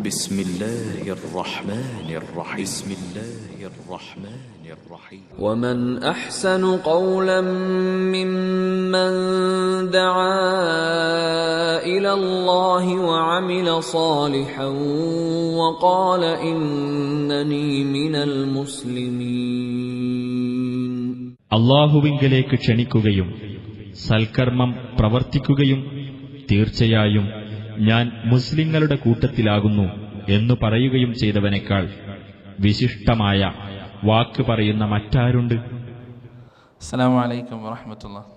بسم الله الرحمن الرحيم بسم الله الرحمن الرحيم ومن أحسن قولا ممن دعا إلى الله وعمل صالحا وقال إنني من المسلمين. അല്ലാഹുവിങ്കലേക്ക് ക്ഷണിക്കുകയും സൽക്കർമ്മം പ്രവർത്തിക്കുകയും തീർച്ചയായും ഞാൻ മുസ്ലിങ്ങളുടെ കൂട്ടത്തിലാകുന്നു എന്നു പറയുകയും ചെയ്തവനേക്കാൾ വിശിഷ്ടമായ വാക്ക് പറയുന്ന മറ്റാരുണ്ട്? അസ്സലാമു അലൈക്കും വറഹ്മത്തുള്ളാഹി.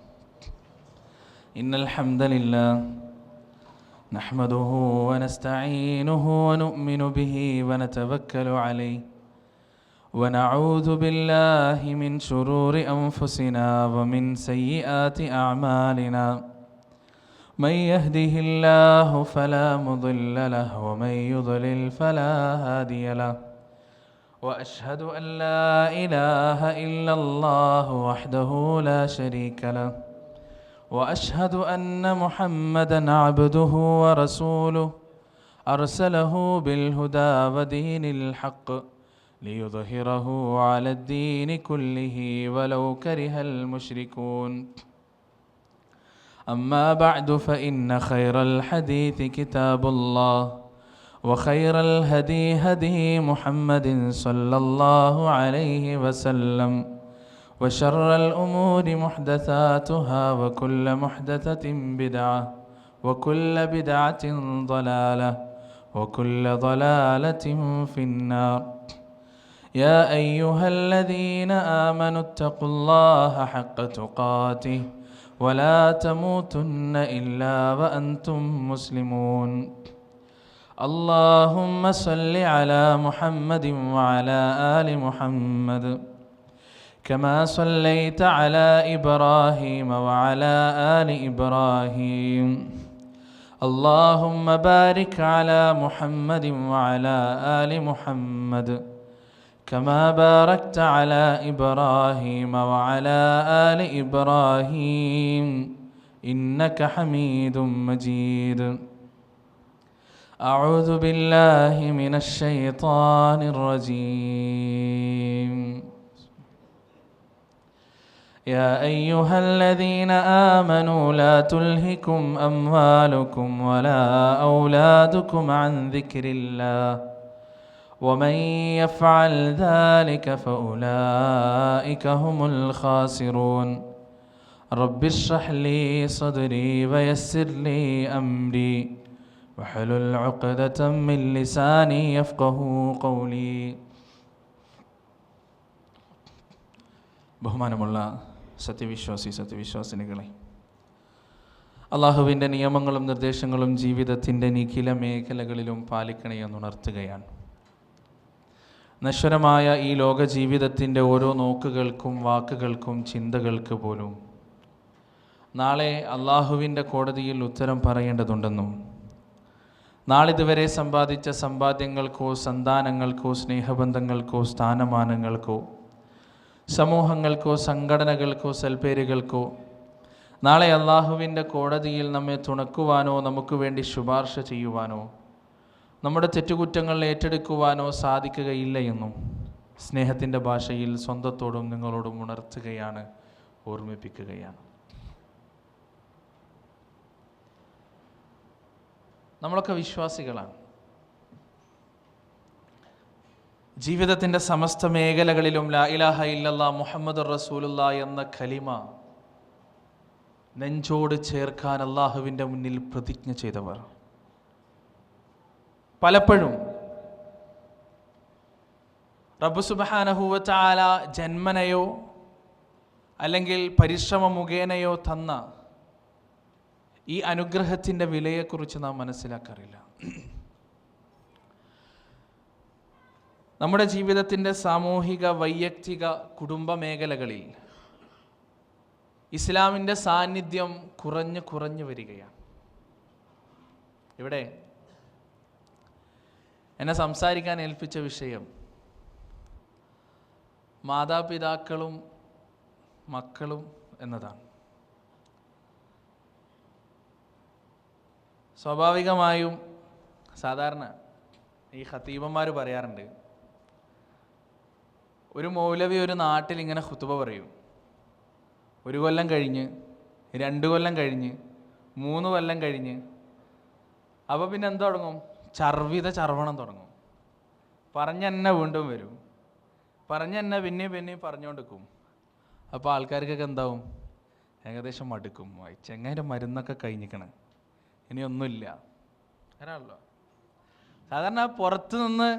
ഇന്നൽ ഹംദലില്ലാഹ് നഹ്മദുഹു വനസ്തഈനുഹു വനുഅ്മിനു ബിഹി വനതവക്കലു അലൈഹി വനഊദു ബില്ലാഹി മിൻ ശുറൂരി അൻഫുസിനാ വമിൻ സയ്യിആതി അഅമാലിനാ. من يهده الله فلا مضل له ومن يضلل فلا هادي له وأشهد أن لا إله إلا الله وحده لا شريك له وأشهد أن محمدا عبده ورسوله أرسله بالهدى ودين الحق ليظهره على الدين كله ولو كره المشركون. أما بعد فإن خير الحديث كتاب الله وخير الهدي هدي محمد صلى الله عليه وسلم وشر الأمور محدثاتها وكل محدثة بدعة وكل بدعة ضلالة وكل ضلالة في النار. يا أيها الذين آمنوا اتقوا الله حق تقاته ولا تموتن إلا وأنتم مسلمون. اللهم صل على محمد وعلى آل محمد كما صليت على إبراهيم وعلى آل إبراهيم. اللهم بارك على محمد وعلى آل محمد كما باركت على إبراهيم وعلى آل إبراهيم إنك حميد مجيد. أعوذ بالله من الشيطان الرجيم. يا أيها الذين آمنوا لا تلهكم أموالكم ولا أولادكم عن ذكر الله ومن يفعل ذلك فأولئك هم الخاسرون. رب اشرح لي صدري ويسر لي أمري واحلل عقدة من لساني يفقهوا قولي. ബഹുമാനമുള്ള സത്യവിശ്വാസിനികളെ, അള്ളാഹുവിൻ്റെ നിയമങ്ങളും നിർദ്ദേശങ്ങളും ജീവിതത്തിൻ്റെ നിഖില മേഖലകളിലും പാലിക്കണേ എന്നുണർത്തുകയാണ്. നശ്വരമായ ഈ ലോക ജീവിതത്തിൻ്റെ ഓരോ നോക്കുകൾക്കും വാക്കുകൾക്കും ചിന്തകൾക്ക് പോലും നാളെ അള്ളാഹുവിൻ്റെ കോടതിയിൽ ഉത്തരം പറയേണ്ടതുണ്ടെന്നും നാളിതുവരെ സമ്പാദിച്ച സമ്പാദ്യങ്ങൾക്കോ സന്താനങ്ങൾക്കോ സ്നേഹബന്ധങ്ങൾക്കോ സ്ഥാനമാനങ്ങൾക്കോ സമൂഹങ്ങൾക്കോ സംഘടനകൾക്കോ സൽപ്പേരുകൾക്കോ നാളെ അള്ളാഹുവിൻ്റെ കോടതിയിൽ നമ്മെ തുണക്കുവാനോ നമുക്ക് വേണ്ടി ശുപാർശ ചെയ്യുവാനോ നമ്മുടെ തെറ്റുകുറ്റങ്ങൾ ഏറ്റെടുക്കുവാനോ സാധിക്കുകയില്ല എന്നും സ്നേഹത്തിൻ്റെ ഭാഷയിൽ സ്വന്തത്തോടും നിങ്ങളോടും ഉണർത്തുകയാണ്, ഓർമ്മിപ്പിക്കുകയാണ്. നമ്മളൊക്കെ വിശ്വാസികളാണ്. ജീവിതത്തിൻ്റെ സമസ്ത മേഖലകളിലും ലാ ഇലാഹ ഇല്ലല്ലാഹ് മുഹമ്മദുർ റസൂലുള്ളാഹ് എന്ന കലിമ നെഞ്ചോട് ചേർക്കാൻ അള്ളാഹുവിൻ്റെ മുന്നിൽ പ്രതിജ്ഞ ചെയ്തവർ പലപ്പോഴും റബ്ബ് സുബ്ഹാനഹു വ തആല ജന്മനയോ അല്ലെങ്കിൽ പരിശ്രമ മുഖേനയോ തന്ന ഈ അനുഗ്രഹത്തിൻ്റെ വിലയെക്കുറിച്ച് നാം മനസ്സിലാക്കാറില്ല. നമ്മുടെ ജീവിതത്തിൻ്റെ സാമൂഹിക, വൈയക്തിക, കുടുംബ മേഖലകളിൽ ഇസ്ലാമിൻ്റെ സാന്നിധ്യം കുറഞ്ഞു വരികയാണ്. ഇവിടെ എന്നെ സംസാരിക്കാൻ ഏൽപ്പിച്ച വിഷയം മാതാപിതാക്കളും മക്കളും എന്നതാണ്. സ്വാഭാവികമായും സാധാരണ ഈ ഖതീബന്മാർ പറയാറുണ്ട്, ഒരു മൗലവി ഒരു നാട്ടിൽ ഇങ്ങനെ ഖുതുബ പറയും. 1 കൊല്ലം കഴിഞ്ഞ്, 2 കൊല്ലം കഴിഞ്ഞ്, 3 കൊല്ലം കഴിഞ്ഞ്, അപ്പോൾ പിന്നെ എന്ത് തുടങ്ങും? ചർവണം തുടങ്ങും. പറഞ്ഞെന്നെ വീണ്ടും വരും, പറഞ്ഞെന്നെ പിന്നെയും പറഞ്ഞുകൊണ്ടിരിക്കും. അപ്പോൾ ആൾക്കാർക്കൊക്കെ എന്താവും? ഏകദേശം മടുക്കും. ചെങ്ങായിൻ്റെ മരുന്നൊക്കെ കഴിഞ്ഞിരിക്കണം, ഇനിയൊന്നുമില്ല. അങ്ങനെയാണല്ലോ സാധാരണ. പുറത്ത് നിന്ന്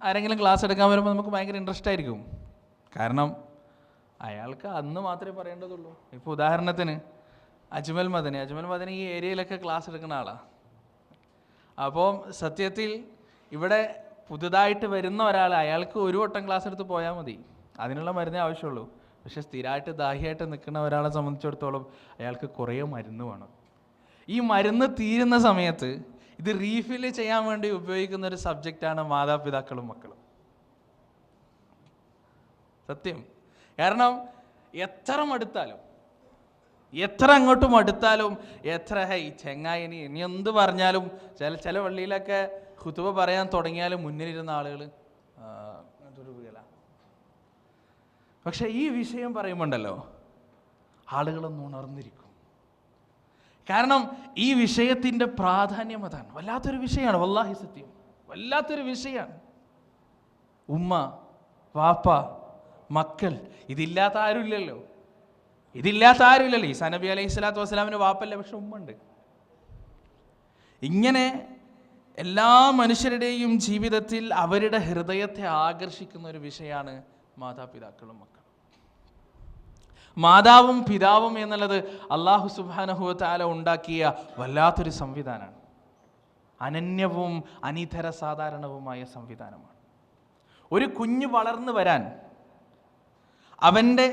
ആരെങ്കിലും ക്ലാസ് എടുക്കാൻ വരുമ്പോൾ നമുക്ക് ഭയങ്കര ഇൻട്രസ്റ്റ് ആയിരിക്കും. കാരണം അയാൾക്ക് അന്ന് മാത്രമേ പറയേണ്ടതുള്ളൂ. ഇപ്പോൾ ഉദാഹരണത്തിന് അജ്മൽ മദനി ഈ ഏരിയയിലൊക്കെ ക്ലാസ് എടുക്കുന്ന ആളാണ്. അപ്പോൾ സത്യത്തിൽ ഇവിടെ പുതുതായിട്ട് വരുന്ന ഒരാൾ, അയാൾക്ക് 1 വട്ടം ക്ലാസ് എടുത്ത് പോയാൽ മതി, അതിനുള്ള മരുന്നേ ആവശ്യമുള്ളൂ. പക്ഷെ സ്ഥിരമായിട്ട് ദാഹിയായിട്ട് നിൽക്കുന്ന ഒരാളെ സംബന്ധിച്ചിടത്തോളം അയാൾക്ക് കുറേ മരുന്ന് വേണം. ഈ മരുന്ന് തീരുന്ന സമയത്ത് ഇത് റീഫില്ല് ചെയ്യാൻ വേണ്ടി ഉപയോഗിക്കുന്ന ഒരു സബ്ജക്റ്റാണ് മാതാപിതാക്കളും മക്കളും. സത്യം. കാരണം എത്ര മടുത്താലും, എത്ര അങ്ങോട്ട് മടുത്താലും, എത്ര ചെങ്ങായി ഇനി എന്ത് പറഞ്ഞാലും, ചില പള്ളിയിലൊക്കെ ഖുതുബ പറയാൻ തുടങ്ങിയാലും മുന്നിലിരുന്ന ആളുകൾ പക്ഷെ ഈ വിഷയം പറയുമ്പോണ്ടല്ലോ ആളുകളൊന്നും ഉണർന്നിരിക്കും. കാരണം ഈ വിഷയത്തിൻ്റെ പ്രാധാന്യം അതാണ്. വല്ലാത്തൊരു വിഷയമാണ്, വല്ലാഹി സത്യം, വല്ലാത്തൊരു വിഷയമാണ്. ഉമ്മ, വാപ്പ, മക്കൾ, ഇതില്ലാത്ത ആരുമില്ലല്ലോ. ഈസാ നബി അലൈഹി സ്വലാത്തു വസ്സലാമിന് വാപ്പല്ല, പക്ഷെ ഉമ്മ ഉണ്ട്. ഇങ്ങനെ എല്ലാ മനുഷ്യരുടെയും ജീവിതത്തിൽ അവരുടെ ഹൃദയത്തെ ആകർഷിക്കുന്ന ഒരു വിഷയമാണ് മാതാപിതാക്കളും മക്കളും. മാതാവും പിതാവും എന്നുള്ളത് അല്ലാഹു സുബ്ഹാനഹു വ തആല ഉണ്ടാക്കിയ വല്ലാത്തൊരു സംവിധാനമാണ്. അനന്യവും അനിതര സാധാരണവുമായ സംവിധാനമാണ്. ഒരു കുഞ്ഞ് വളർന്നു വരാൻ അവൻ്റെ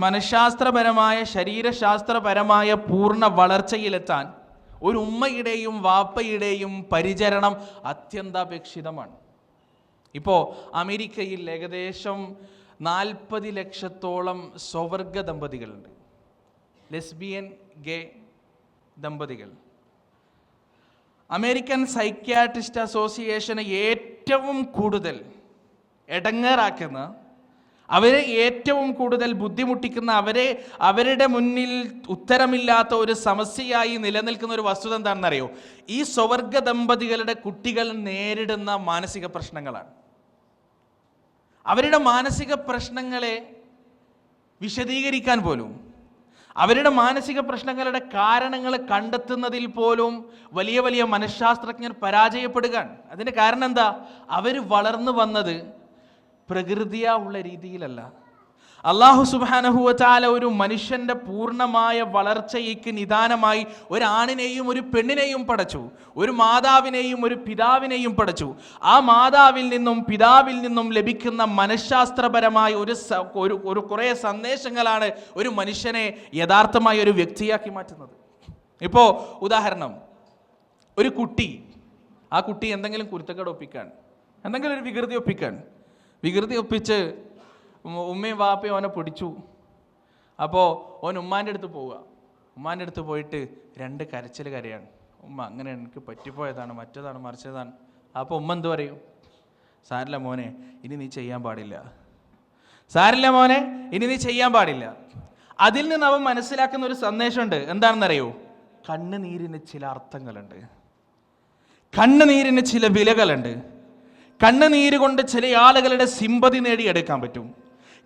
മനഃശാസ്ത്രപരമായ ശരീരശാസ്ത്രപരമായ പൂർണ്ണ വളർച്ചയിലെത്താൻ ഒരു ഉമ്മയുടെയും വാപ്പയുടെയും പരിചരണം അത്യന്താപേക്ഷിതമാണ്. ഇപ്പോൾ അമേരിക്കയിൽ ഏകദേശം 40 ലക്ഷത്തോളം സ്വവർഗ ദമ്പതികളുണ്ട്, ലെസ്ബിയൻ ഗേ ദമ്പതികൾ. അമേരിക്കൻ സൈക്യാട്രിസ്റ്റ് അസോസിയേഷന് ഏറ്റവും കൂടുതൽ എടങ്ങേറാക്കുന്ന, അവരെ ഏറ്റവും കൂടുതൽ ബുദ്ധിമുട്ടിക്കുന്ന, അവരുടെ മുന്നിൽ ഉത്തരമില്ലാത്ത ഒരു സമസ്യയായി നിലനിൽക്കുന്ന ഒരു വസ്തുത എന്താണെന്നറിയോ? ഈ സ്വവർഗ ദമ്പതികളുടെ കുട്ടികൾ നേരിടുന്ന മാനസിക പ്രശ്നങ്ങളാണ്. അവരുടെ മാനസിക പ്രശ്നങ്ങളെ വിശദീകരിക്കാൻ പോലും, അവരുടെ മാനസിക പ്രശ്നങ്ങളുടെ കാരണങ്ങൾ കണ്ടെത്തുന്നതിൽ പോലും വലിയ വലിയ മനഃശാസ്ത്രജ്ഞർ പരാജയപ്പെടുകയാണ്. അതിൻ്റെ കാരണം എന്താ? അവർ വളർന്നു വന്നത് പ്രകൃതിയാ ഉള്ള രീതിയിലല്ല. അല്ലാഹു സുബ്ഹാനഹു വ തആല ഒരു മനുഷ്യന്റെ പൂർണ്ണമായ വളർച്ചയ്ക്ക് നിദാനമായി ഒരു ആണിനെയും ഒരു പെണ്ണിനെയും പടച്ചു, ഒരു മാതാവിനെയും ഒരു പിതാവിനെയും പടച്ചു. ആ മാതാവിൽ നിന്നും പിതാവിൽ നിന്നും ലഭിക്കുന്ന മനഃശാസ്ത്രപരമായ ഒരു കുറേ സന്ദേശങ്ങളാണ് ഒരു മനുഷ്യനെ യഥാർത്ഥമായ ഒരു വ്യക്തിയാക്കി മാറ്റുന്നത്. ഇപ്പോൾ ഉദാഹരണം, ഒരു കുട്ടി, ആ കുട്ടി എന്തെങ്കിലും കുരുത്തക്കേട് ഒപ്പിക്കാൻ, എന്തെങ്കിലും ഒരു വികൃതി ഒപ്പിച്ച് ഉമ്മയും വാപ്പയും അവനെ പിടിച്ചു. അപ്പോൾ ഓൻ ഉമ്മാൻ്റെ അടുത്ത് പോവുക. ഉമ്മാൻ്റെ അടുത്ത് പോയിട്ട് 2 കരച്ചിൽ കരയാണ്. ഉമ്മ, അങ്ങനെ എനിക്ക് പറ്റിപ്പോയതാണ്, മറ്റേതാണ്, മറിച്ചതാണ്. അപ്പോൾ ഉമ്മ എന്ത് പറയും? സാരില്ല മോനെ, ഇനി നീ ചെയ്യാൻ പാടില്ല. അതിൽ നിന്ന് അവൻ മനസ്സിലാക്കുന്ന ഒരു സന്ദേശമുണ്ട്. എന്താണെന്നറിയോ? കണ്ണുനീരിന് ചില അർത്ഥങ്ങളുണ്ട്, കണ്ണുനീരിന് ചില വിലകളുണ്ട്. കണ്ണുനീര് കൊണ്ട് ചില ആളുകളുടെ സിമ്പതി നേടിയെടുക്കാൻ പറ്റും.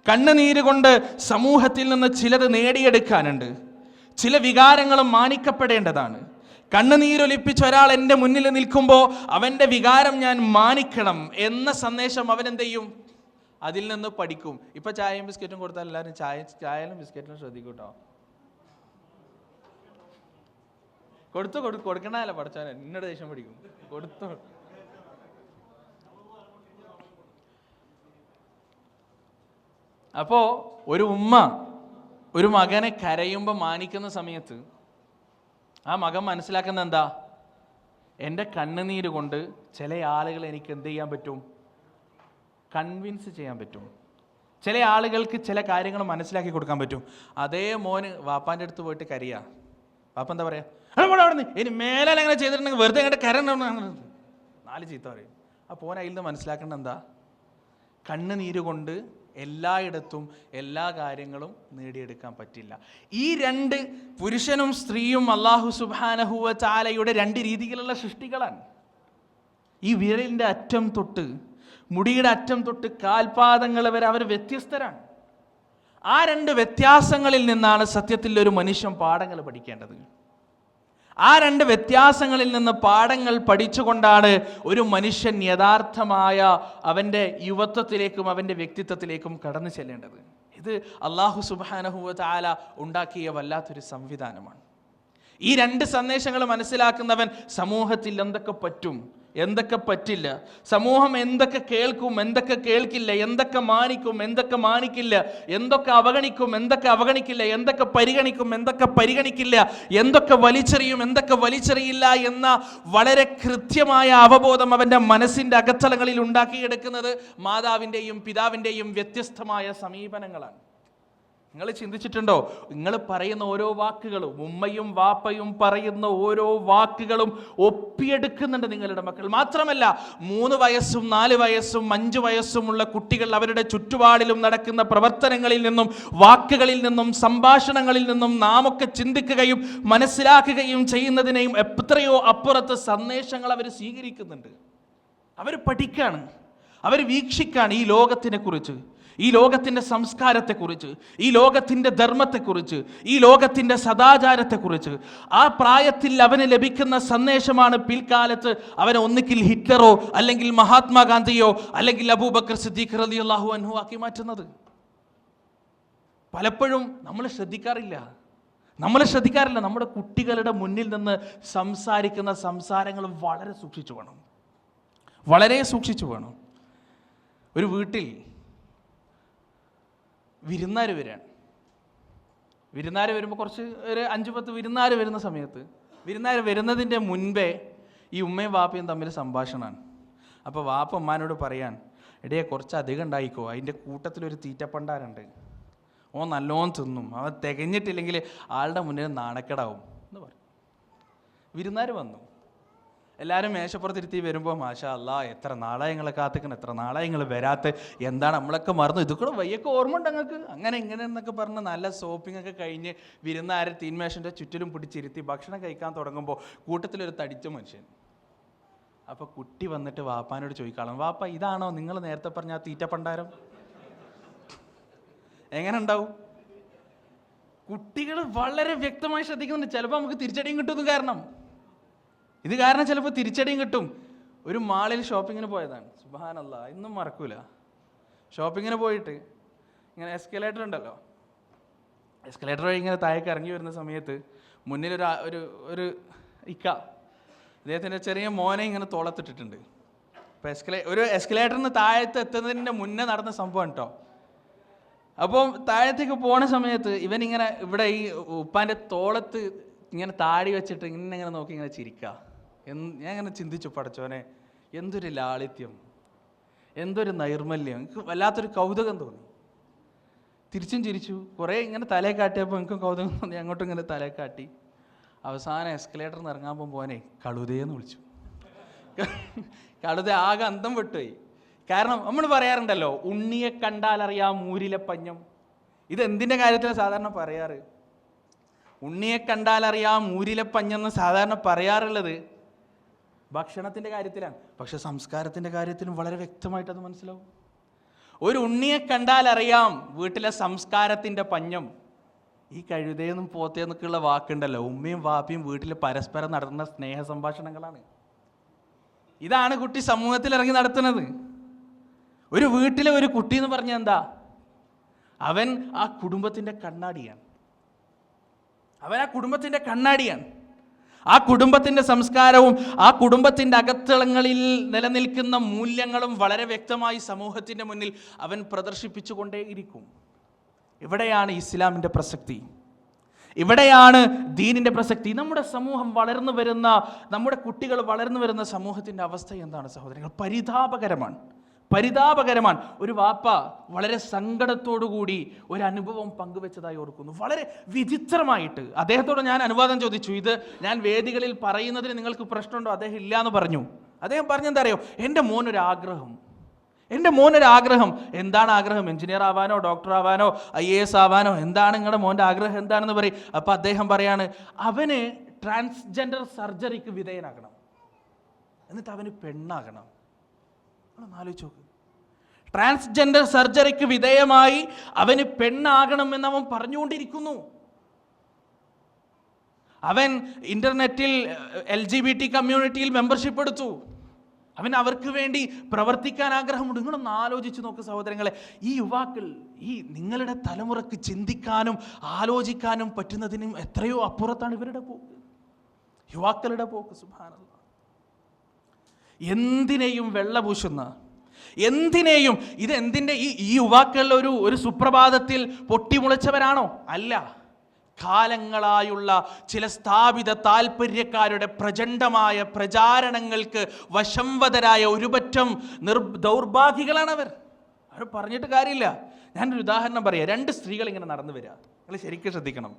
കണ്ണുനീര് കൊണ്ട് സമൂഹത്തിൽ നിന്ന് ചിലത് നേടിയെടുക്കാനുണ്ട്. ചില വികാരങ്ങളും മാനിക്കപ്പെടേണ്ടതാണ്. കണ്ണുനീരൊലിപ്പിച്ച ഒരാൾ എൻ്റെ മുന്നിൽ നിൽക്കുമ്പോൾ അവൻ്റെ വികാരം ഞാൻ മാനിക്കണം എന്ന സന്ദേശം അവൻ എന്ത് ചെയ്യും? അതിൽ നിന്ന് പഠിക്കും. ഇപ്പം ചായയും ബിസ്ക്കറ്റും കൊടുത്താൽ എല്ലാവരും ചായയിലും ബിസ്ക്കറ്റിലും ശ്രദ്ധിക്കും കേട്ടോ. കൊടുക്കണല്ല പഠിച്ചാൽ എന്നോട് ദേഷ്യം പഠിക്കും. കൊടുത്തു. അപ്പോൾ ഒരു ഉമ്മ ഒരു മകനെ കരയുമ്പോൾ മാനിക്കുന്ന സമയത്ത് ആ മകൻ മനസ്സിലാക്കുന്ന എന്താ? എൻ്റെ കണ്ണുനീര് കൊണ്ട് ചില ആളുകളെ എനിക്ക് എന്ത് ചെയ്യാൻ പറ്റും? കൺവിൻസ് ചെയ്യാൻ പറ്റും. ചില ആളുകൾക്ക് ചില കാര്യങ്ങൾ മനസ്സിലാക്കി കൊടുക്കാൻ പറ്റും. അതേ മോന് വാപ്പാൻ്റെ അടുത്ത് പോയിട്ട് കരയാ. വാപ്പ എന്താ പറയാ? അവിടെ നിന്ന് ഇനി മേലെ അങ്ങനെ ചെയ്തിട്ടുണ്ടെങ്കിൽ വെറുതെ അങ്ങോട്ട് കരണ്ട 4 ചീത്ത പറയും. അപ്പോൾ അതിൽ നിന്ന് മനസ്സിലാക്കേണ്ട എന്താ? കണ്ണുനീര് കൊണ്ട് എല്ലായിടത്തും എല്ലാ കാര്യങ്ങളും നേടിയെടുക്കാൻ പറ്റില്ല. ഈ രണ്ട് പുരുഷനും സ്ത്രീയും അല്ലാഹു സുബ്ഹാനഹു വ തആലയുടെ രണ്ട് രീതിയിലുള്ള സൃഷ്ടികളാണ്. ഈ വിരലിൻ്റെ അറ്റം തൊട്ട് മുടിയുടെ അറ്റം തൊട്ട് കാൽപാദങ്ങൾ വരെ അവർ വ്യത്യസ്തരാണ്. ആ രണ്ട് വ്യത്യാസങ്ങളിൽ നിന്നാണ് സത്യത്തിൽ ഒരു മനുഷ്യൻ പാഠങ്ങൾ പഠിക്കേണ്ടത്. ആ രണ്ട് വ്യത്യാസങ്ങളിൽ നിന്ന് പാഠങ്ങൾ പഠിച്ചുകൊണ്ടാണ് ഒരു മനുഷ്യൻ യഥാർത്ഥമായ അവൻ്റെ യുവത്വത്തിലേക്കും അവൻ്റെ വ്യക്തിത്വത്തിലേക്കും കടന്നു ചെല്ലേണ്ടത്. ഇത് അല്ലാഹു സുബ്ഹാനഹു വ തആല ഉണ്ടാക്കിയ വല്ലാത്തൊരു സംവിധാനമാണ്. ഈ രണ്ട് സന്ദേശങ്ങൾ മനസ്സിലാക്കുന്നവൻ സമൂഹത്തിൽ എന്തൊക്കെ പറ്റും, എന്തൊക്കെ പറ്റില്ല, സമൂഹം എന്തൊക്കെ കേൾക്കും, എന്തൊക്കെ കേൾക്കില്ല, എന്തൊക്കെ മാനിക്കും, എന്തൊക്കെ മാനിക്കില്ല, എന്തൊക്കെ അവഗണിക്കും, എന്തൊക്കെ അവഗണിക്കില്ല, എന്തൊക്കെ പരിഗണിക്കും, എന്തൊക്കെ പരിഗണിക്കില്ല, എന്തൊക്കെ വലിച്ചെറിയും, എന്തൊക്കെ വലിച്ചെറിയില്ല എന്ന വളരെ കൃത്യമായ അവബോധം അവൻ്റെ മനസ്സിൻ്റെ അകത്തളങ്ങളിൽ ഉണ്ടാക്കിയെടുക്കുന്നത് മാതാവിൻ്റെയും പിതാവിൻ്റെയും വ്യത്യസ്തമായ സമീപനങ്ങളാണ്. നിങ്ങൾ ചിന്തിച്ചിട്ടുണ്ടോ? നിങ്ങൾ പറയുന്ന ഓരോ വാക്കുകളും, ഉമ്മയും വാപ്പയും പറയുന്ന ഓരോ വാക്കുകളും ഒപ്പിയെടുക്കുന്നുണ്ട് നിങ്ങളുടെ മക്കൾ. മാത്രമല്ല 3 വയസ്സും 4 വയസ്സും 5 വയസ്സുമുള്ള കുട്ടികൾ അവരുടെ ചുറ്റുപാടിലും നടക്കുന്ന പ്രവർത്തനങ്ങളിൽ നിന്നും വാക്കുകളിൽ നിന്നും സംഭാഷണങ്ങളിൽ നിന്നും നാം ഒക്കെ ചിന്തിക്കുകയും മനസ്സിലാക്കുകയും ചെയ്യുന്നതിനെയും എത്രയോ അപ്പുറത്ത് സന്ദേശങ്ങൾ അവർ സ്വീകരിക്കുന്നുണ്ട്. അവർ പഠിക്കാണ്, അവർ വീക്ഷിക്കാണ് ഈ ലോകത്തിനെ കുറിച്ച്, ഈ ലോകത്തിൻ്റെ സംസ്കാരത്തെക്കുറിച്ച്, ഈ ലോകത്തിൻ്റെ ധർമ്മത്തെക്കുറിച്ച്, ഈ ലോകത്തിൻ്റെ സദാചാരത്തെക്കുറിച്ച്. ആ പ്രായത്തിൽ അവന് ലഭിക്കുന്ന സന്ദേശമാണ് പിൽക്കാലത്ത് അവനെ ഒന്നുകിൽ ഹിറ്റ്ലറോ അല്ലെങ്കിൽ മഹാത്മാഗാന്ധിയോ അല്ലെങ്കിൽ അബൂബക്കർ സിദ്ദീഖ് റളിയല്ലാഹു അൻഹു ആക്കി മാറ്റുന്നത്. പലപ്പോഴും നമ്മൾ ശ്രദ്ധിക്കാറില്ല. നമ്മുടെ കുട്ടികളുടെ മുന്നിൽ നിന്ന് സംസാരിക്കുന്ന സംസാരങ്ങൾ വളരെ സൂക്ഷിച്ചു വേണം. ഒരു വീട്ടിൽ വിരുന്നാർ വരുമ്പോൾ കുറച്ച് ഒരു 5-10 വിരുന്നാർ വരുന്ന സമയത്ത്, വിരുന്നാർ വരുന്നതിൻ്റെ മുൻപേ ഈ ഉമ്മയും വാപ്പയും തമ്മിൽ സംഭാഷണമാണ്. അപ്പോൾ വാപ്പ ഉമ്മാനോട് പറയാൻ, എടേ കുറച്ച് അധികം ഉണ്ടായിക്കോ, അതിൻ്റെ കൂട്ടത്തിലൊരു തീറ്റപ്പണ്ടാരുണ്ട്, ഓൻ നല്ലോണം തിന്നും, അവൻ തികഞ്ഞിട്ടില്ലെങ്കിൽ ആളുടെ മുന്നിൽ നാണക്കേടാവും എന്ന് പറയും. വിരുന്നാർ വന്നു, എല്ലാവരും മേശപ്പുറത്തിരുത്തി വരുമ്പോൾ മാഷാ അല്ലാ എത്ര നാളായി ഞങ്ങളെ കാത്തിക്കണം, എത്ര നാളായി നിങ്ങൾ വരാത്ത, എന്താണ് നമ്മളൊക്കെ മറന്നു, ഇതൊക്കെ വയ്യൊക്കെ ഓർമ്മ ഉണ്ട് ഞങ്ങൾക്ക്, അങ്ങനെ ഇങ്ങനെ എന്നൊക്കെ പറഞ്ഞ് നല്ല ഷോപ്പിംഗ് ഒക്കെ കഴിഞ്ഞ് വിരുന്നാരെ തീന്മേശൻ്റെ ചുറ്റിലും പിടിച്ചിരുത്തി ഭക്ഷണം കഴിക്കാൻ തുടങ്ങുമ്പോൾ കൂട്ടത്തിലൊരു തടിച്ച മനുഷ്യൻ. അപ്പോൾ കുട്ടി വന്നിട്ട് വാപ്പാനോട് ചോദിക്കണം, വാപ്പ ഇതാണോ നിങ്ങൾ നേരത്തെ പറഞ്ഞ ആ തീറ്റപ്പണ്ടാരം? എങ്ങനെ ഉണ്ടാവും? കുട്ടികൾ വളരെ വ്യക്തമായി ശ്രദ്ധിക്കുന്നുണ്ട്. ചിലപ്പോൾ നമുക്ക് തിരിച്ചടിയും കിട്ടുമെന്ന് ഇത് കാരണം ചിലപ്പോൾ തിരിച്ചടിയും കിട്ടും. ഒരു മാളിൽ ഷോപ്പിങ്ങിന് പോയതാണ്, സുബ്ഹാനല്ലാഹ് ഇന്നും മറക്കൂല. ഷോപ്പിങ്ങിന് പോയിട്ട് ഇങ്ങനെ എസ്കലേറ്റർ ഉണ്ടല്ലോ, എസ്കലേറ്റർ വഴി ഇങ്ങനെ താഴേക്ക് ഇറങ്ങി വരുന്ന സമയത്ത് മുന്നിലൊരു ഒരു ഇക്ക അദ്ദേഹത്തിൻ്റെ ചെറിയ മോനെ ഇങ്ങനെ തോളത്തിട്ടിട്ടുണ്ട്. അപ്പോൾ ഒരു എസ്കലേറ്ററിന് താഴത്ത് എത്തുന്നതിൻ്റെ മുന്നേ നടന്ന സംഭവം കേട്ടോ. അപ്പോൾ താഴത്തേക്ക് പോണ സമയത്ത് ഇവനിങ്ങനെ ഇവിടെ ഈ ഉപ്പാൻ്റെ തോളത്ത് ഇങ്ങനെ താടി വെച്ചിട്ട് ഇങ്ങനെ നോക്കി ഇങ്ങനെ ചിരിക്കുക. ഞാൻ ഇങ്ങനെ ചിന്തിച്ചു, പടച്ചോനെ എന്തൊരു ലാളിത്യം, എന്തൊരു നൈർമല്യം, എനിക്ക് വല്ലാത്തൊരു കൗതുകം തോന്നി. തിരിച്ചും ചിരിച്ചു. കുറേ ഇങ്ങനെ തലയെ കാട്ടിയപ്പോൾ എനിക്കും കൗതുകം തോന്നി, അങ്ങോട്ടും ഇങ്ങനെ തലയെ കാട്ടി. അവസാനം എസ്കലേറ്ററിൽ ഇറങ്ങാൻ പോനെ കഴുതയെന്ന് വിളിച്ചു. കഴുത ആകെ അന്തം വിട്ടുപോയി. കാരണം നമ്മൾ പറയാറുണ്ടല്ലോ, ഉണ്ണിയെ കണ്ടാലറിയാം മൂരിലെ പഞ്ഞം. ഇതെന്തിൻ്റെ കാര്യത്തിലാണ് സാധാരണ പറയാറ്? ഉണ്ണിയെ കണ്ടാലറിയാം മൂരിലെ പഞ്ഞെന്ന് സാധാരണ പറയാറുള്ളത് ഭക്ഷണത്തിൻ്റെ കാര്യത്തിലാണ്. പക്ഷെ സംസ്കാരത്തിൻ്റെ കാര്യത്തിലും വളരെ വ്യക്തമായിട്ട് അത് മനസ്സിലാവും. ഒരു ഉണ്ണിയെ കണ്ടാലറിയാം വീട്ടിലെ സംസ്കാരത്തിൻ്റെ പഞ്ഞം. ഈ കഴുതയെന്നും പോത്തേന്നൊക്കെയുള്ള വാക്കുണ്ടല്ലോ, ഉമ്മയും വാപ്പയും വീട്ടിൽ പരസ്പരം നടത്തുന്ന സ്നേഹ സംഭാഷണങ്ങളാണ്. ഇതാണ് കുട്ടി സമൂഹത്തിൽ ഇറങ്ങി നടത്തുന്നത്. ഒരു വീട്ടിലെ ഒരു കുട്ടി എന്ന് പറഞ്ഞാൽ എന്താ? അവൻ ആ കുടുംബത്തിൻ്റെ കണ്ണാടിയാണ്. ആ കുടുംബത്തിൻ്റെ സംസ്കാരവും ആ കുടുംബത്തിൻ്റെ അകത്തളങ്ങളിൽ നിലനിൽക്കുന്ന മൂല്യങ്ങളും വളരെ വ്യക്തമായി സമൂഹത്തിൻ്റെ മുന്നിൽ അവൻ പ്രദർശിപ്പിച്ചുകൊണ്ടേയിരിക്കും. ഇവിടെയാണ് ഇസ്ലാമിൻ്റെ പ്രസക്തി, ഇവിടെയാണ് ദീനിൻ്റെ പ്രസക്തി. നമ്മുടെ സമൂഹം വളർന്നു വരുന്ന, നമ്മുടെ കുട്ടികൾ വളർന്നു വരുന്ന സമൂഹത്തിൻ്റെ അവസ്ഥ എന്താണ് സഹോദരങ്ങൾ? പരിതാപകരമാണ്. ഒരു വാപ്പ വളരെ സങ്കടത്തോടുകൂടി ഒരു അനുഭവം പങ്കുവെച്ചതായി ഓർക്കുന്നു, വളരെ വിചിത്രമായിട്ട്. അദ്ദേഹത്തോട് ഞാൻ അനുവാദം ചോദിച്ചു, ഇത് ഞാൻ വേദികളിൽ പറയുന്നതിന് നിങ്ങൾക്ക് പ്രശ്നമുണ്ടോ? അദ്ദേഹം ഇല്ല എന്ന് പറഞ്ഞു. അദ്ദേഹം പറഞ്ഞെന്താ അറിയോ, എൻ്റെ മോനൊരാഗ്രഹം. എന്താണ് ആഗ്രഹം? എഞ്ചിനീയർ ആവാനോ ഡോക്ടർ ആവാനോ IAS ആവാനോ? എന്താണ് നിങ്ങളുടെ മോൻ്റെ ആഗ്രഹം എന്താണെന്ന് പറയും. അപ്പം അദ്ദേഹം പറയാണ്, അവന് ട്രാൻസ്ജെൻഡർ സർജറിക്ക് വിധേയനാകണം, എന്നിട്ട് അവന് പെണ്ണാകണം. ആലോചിച്ച് നോക്ക്, ട്രാൻസ്ജെൻഡർ സർജറിക്ക് വിധേയമായി അവന് പെണ്ണാകണം എന്ന് അവൻ പറഞ്ഞുകൊണ്ടിരിക്കുന്നു. അവൻ ഇന്റർനെറ്റിൽ LGBT കമ്മ്യൂണിറ്റിയിൽ മെമ്പർഷിപ്പ് എടുത്തു. അവൻ അവർക്ക് വേണ്ടി പ്രവർത്തിക്കാൻ ആഗ്രഹമുണ്ട്. നിങ്ങളൊന്ന് ആലോചിച്ച് നോക്ക് സഹോദരങ്ങളെ, ഈ യുവാക്കൾ, ഈ നിങ്ങളുടെ തലമുറക്ക് ചിന്തിക്കാനും ആലോചിക്കാനും പറ്റുന്നതിനും എത്രയോ അപ്പുറത്താണ് ഇവരുടെ പോക്ക്, യുവാക്കളുടെ പോക്ക്. സുബ്ഹാനല്ലാഹ്. എന്തിനേയും വെള്ളപൂശുന്ന, എന്തിനേയും ഇത് എന്തിൻ്റെ ഈ യുവാക്കളുടെ ഒരു സുപ്രഭാതത്തിൽ പൊട്ടിമുളച്ചവരാണോ? അല്ല. കാലങ്ങളായുള്ള ചില സ്ഥാപിത താല്പര്യക്കാരുടെ പ്രചണ്ഡമായ പ്രചാരണങ്ങൾക്ക് വശംവദരായ ഒരുപറ്റം ദൗർഭാഗ്യങ്ങളാണവർ. അവർ പറഞ്ഞിട്ട് കാര്യമില്ല. ഞാനൊരു ഉദാഹരണം പറയാം. 2 സ്ത്രീകൾ ഇങ്ങനെ നടന്നു വരിക. നിങ്ങൾ ശരിക്കും ശ്രദ്ധിക്കണം.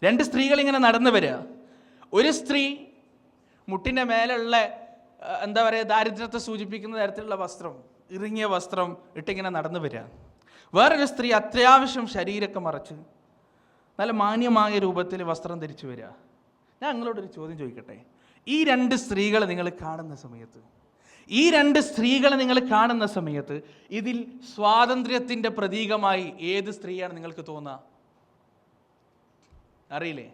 2 സ്ത്രീകൾ ഇങ്ങനെ നടന്നു വരിക. ഒരു സ്ത്രീ മുട്ടിൻ്റെ മേലുള്ള എന്താ പറയുക, ദാരിദ്ര്യത്തെ സൂചിപ്പിക്കുന്ന തരത്തിലുള്ള വസ്ത്രം, ഇറുങ്ങിയ വസ്ത്രം ഇട്ടിങ്ങനെ നടന്നു വരിക. വേറൊരു സ്ത്രീ അത്യാവശ്യം ശരീരമൊക്കെ മറച്ച് നല്ല മാന്യമായ രൂപത്തിൽ വസ്ത്രം ധരിച്ചു വരിക. ഞാൻ നിങ്ങളോടൊരു ചോദ്യം ചോദിക്കട്ടെ. ഈ 2 സ്ത്രീകളെ നിങ്ങൾ കാണുന്ന സമയത്ത് ഇതിൽ സ്വാതന്ത്ര്യത്തിൻ്റെ പ്രതീകമായി ഏത് സ്ത്രീയാണ് നിങ്ങൾക്ക് തോന്നുക? അറിയില്ലേ?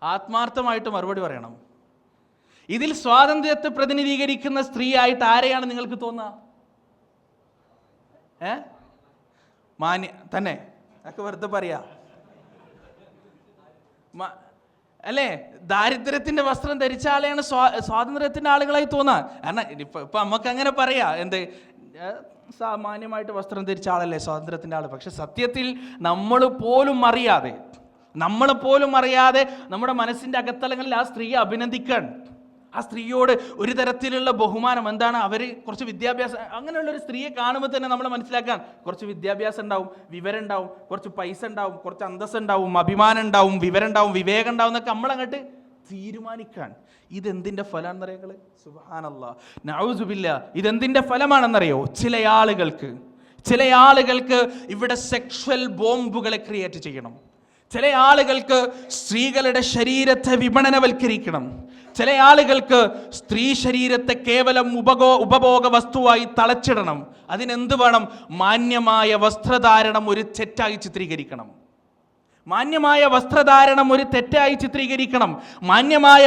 ആത്മാർത്ഥമായിട്ട് മറുപടി പറയണം. ഇതിൽ സ്വാതന്ത്ര്യത്തെ പ്രതിനിധീകരിക്കുന്ന സ്ത്രീയായിട്ട് ആരെയാണ് നിങ്ങൾക്ക് തോന്നുക? മാന്യ തന്നെ ഒക്കെ വെറുതെ പറയാ അല്ലേ? ദാരിദ്ര്യത്തിന്റെ വസ്ത്രം ധരിച്ച ആളെയാണ് സ്വാതന്ത്ര്യത്തിന്റെ ആളുകളായി തോന്നാൻ. കാരണം ഇപ്പൊ നമുക്ക് അങ്ങനെ പറയാ, എന്ത് സാമാന്യമായിട്ട് വസ്ത്രം ധരിച്ച ആളല്ലേ സ്വാതന്ത്ര്യത്തിന്റെ ആള്. പക്ഷെ സത്യത്തിൽ നമ്മൾ പോലും അറിയാതെ നമ്മുടെ മനസ്സിന്റെ അകത്തളങ്ങളിൽ ആ സ്ത്രീയെ അഭിനന്ദിക്കാൻ, ആ സ്ത്രീയോട് ഒരു തരത്തിലുള്ള ബഹുമാനം. എന്താണ്? അവർ കുറച്ച് വിദ്യാഭ്യാസം, അങ്ങനെയുള്ള ഒരു സ്ത്രീയെ കാണുമ്പോൾ തന്നെ നമ്മൾ മനസ്സിലാക്കാൻ കുറച്ച് വിദ്യാഭ്യാസം ഉണ്ടാവും, വിവരം ഉണ്ടാവും, കുറച്ച് പൈസ ഉണ്ടാവും, കുറച്ച് അന്തസ്സ് ഉണ്ടാവും, അഭിമാനം ഉണ്ടാവും, വിവരം ഉണ്ടാവും, വിവേകം ഉണ്ടാവും എന്നൊക്കെ നമ്മളങ്ങോട്ട് തീരുമാനിക്കാൻ. ഇതെന്തിൻ്റെ ഫലമാണെന്നറിയോ? സുബ്ഹാനല്ലാഹ്, നഊദു ബില്ലാഹ്. ഇതെന്തിൻ്റെ ഫലമാണെന്നറിയോ? ചില ആളുകൾക്ക് ഇവിടെ സെക്ഷൽ ബോംബുകളെ ക്രിയേറ്റ് ചെയ്യണം. ചില ആളുകൾക്ക് സ്ത്രീകളുടെ ശരീരത്തെ വിപണനവൽക്കരിക്കണം. ചില ആളുകൾക്ക് സ്ത്രീ ശരീരത്തെ കേവലം ഉപഭോഗ വസ്തുവായി തളച്ചിടണം. അതിനെന്ത് വേണം? മാന്യമായ വസ്ത്രധാരണം ഒരു തെറ്റായി ചിത്രീകരിക്കണം. മാന്യമായ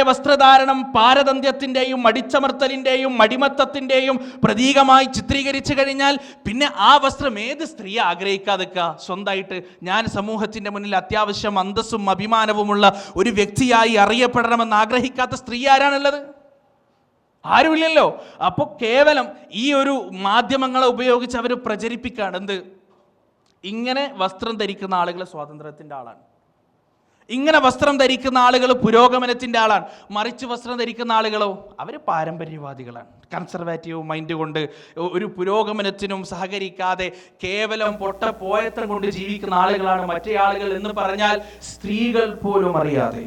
വസ്ത്രധാരണം പാരതന്ത്ര്യത്തിൻ്റെയും അടിച്ചമർത്തലിൻ്റെയും അടിമത്തത്തിൻ്റെയും പ്രതീകമായി ചിത്രീകരിച്ചു കഴിഞ്ഞാൽ പിന്നെ ആ വസ്ത്രം ഏത് സ്ത്രീയെ ആഗ്രഹിക്കാതെക്കുക? സ്വന്തമായിട്ട് ഞാൻ സമൂഹത്തിൻ്റെ മുന്നിൽ അത്യാവശ്യം അന്തസ്സും അഭിമാനവുമുള്ള ഒരു വ്യക്തിയായി അറിയപ്പെടണമെന്ന് ആഗ്രഹിക്കാത്ത സ്ത്രീ ആരാണുള്ളത്? ആരുമില്ലല്ലോ. അപ്പോൾ കേവലം ഈ ഒരു മാധ്യമങ്ങളെ ഉപയോഗിച്ച് അവർ പ്രചരിപ്പിക്കുകയാണ്. എന്ത്? ഇങ്ങനെ വസ്ത്രം ധരിക്കുന്ന ആളുകൾ സ്വാതന്ത്ര്യത്തിൻ്റെ ആളാണ്, ഇങ്ങനെ വസ്ത്രം ധരിക്കുന്ന ആളുകൾ പുരോഗമനത്തിൻ്റെ ആളാണ്. മറിച്ച് വസ്ത്രം ധരിക്കുന്ന ആളുകളോ അവർ പാരമ്പര്യവാദികളാണ്. കൺസർവേറ്റീവ് മൈൻഡ് കൊണ്ട് ഒരു പുരോഗമനത്തിനും സഹകരിക്കാതെ കേവലം പോയത്തം കൊണ്ട് ജീവിക്കുന്ന ആളുകളാണ് മറ്റേ ആളുകൾ എന്ന് പറഞ്ഞാൽ സ്ത്രീകൾ പോലും അറിയാതെ,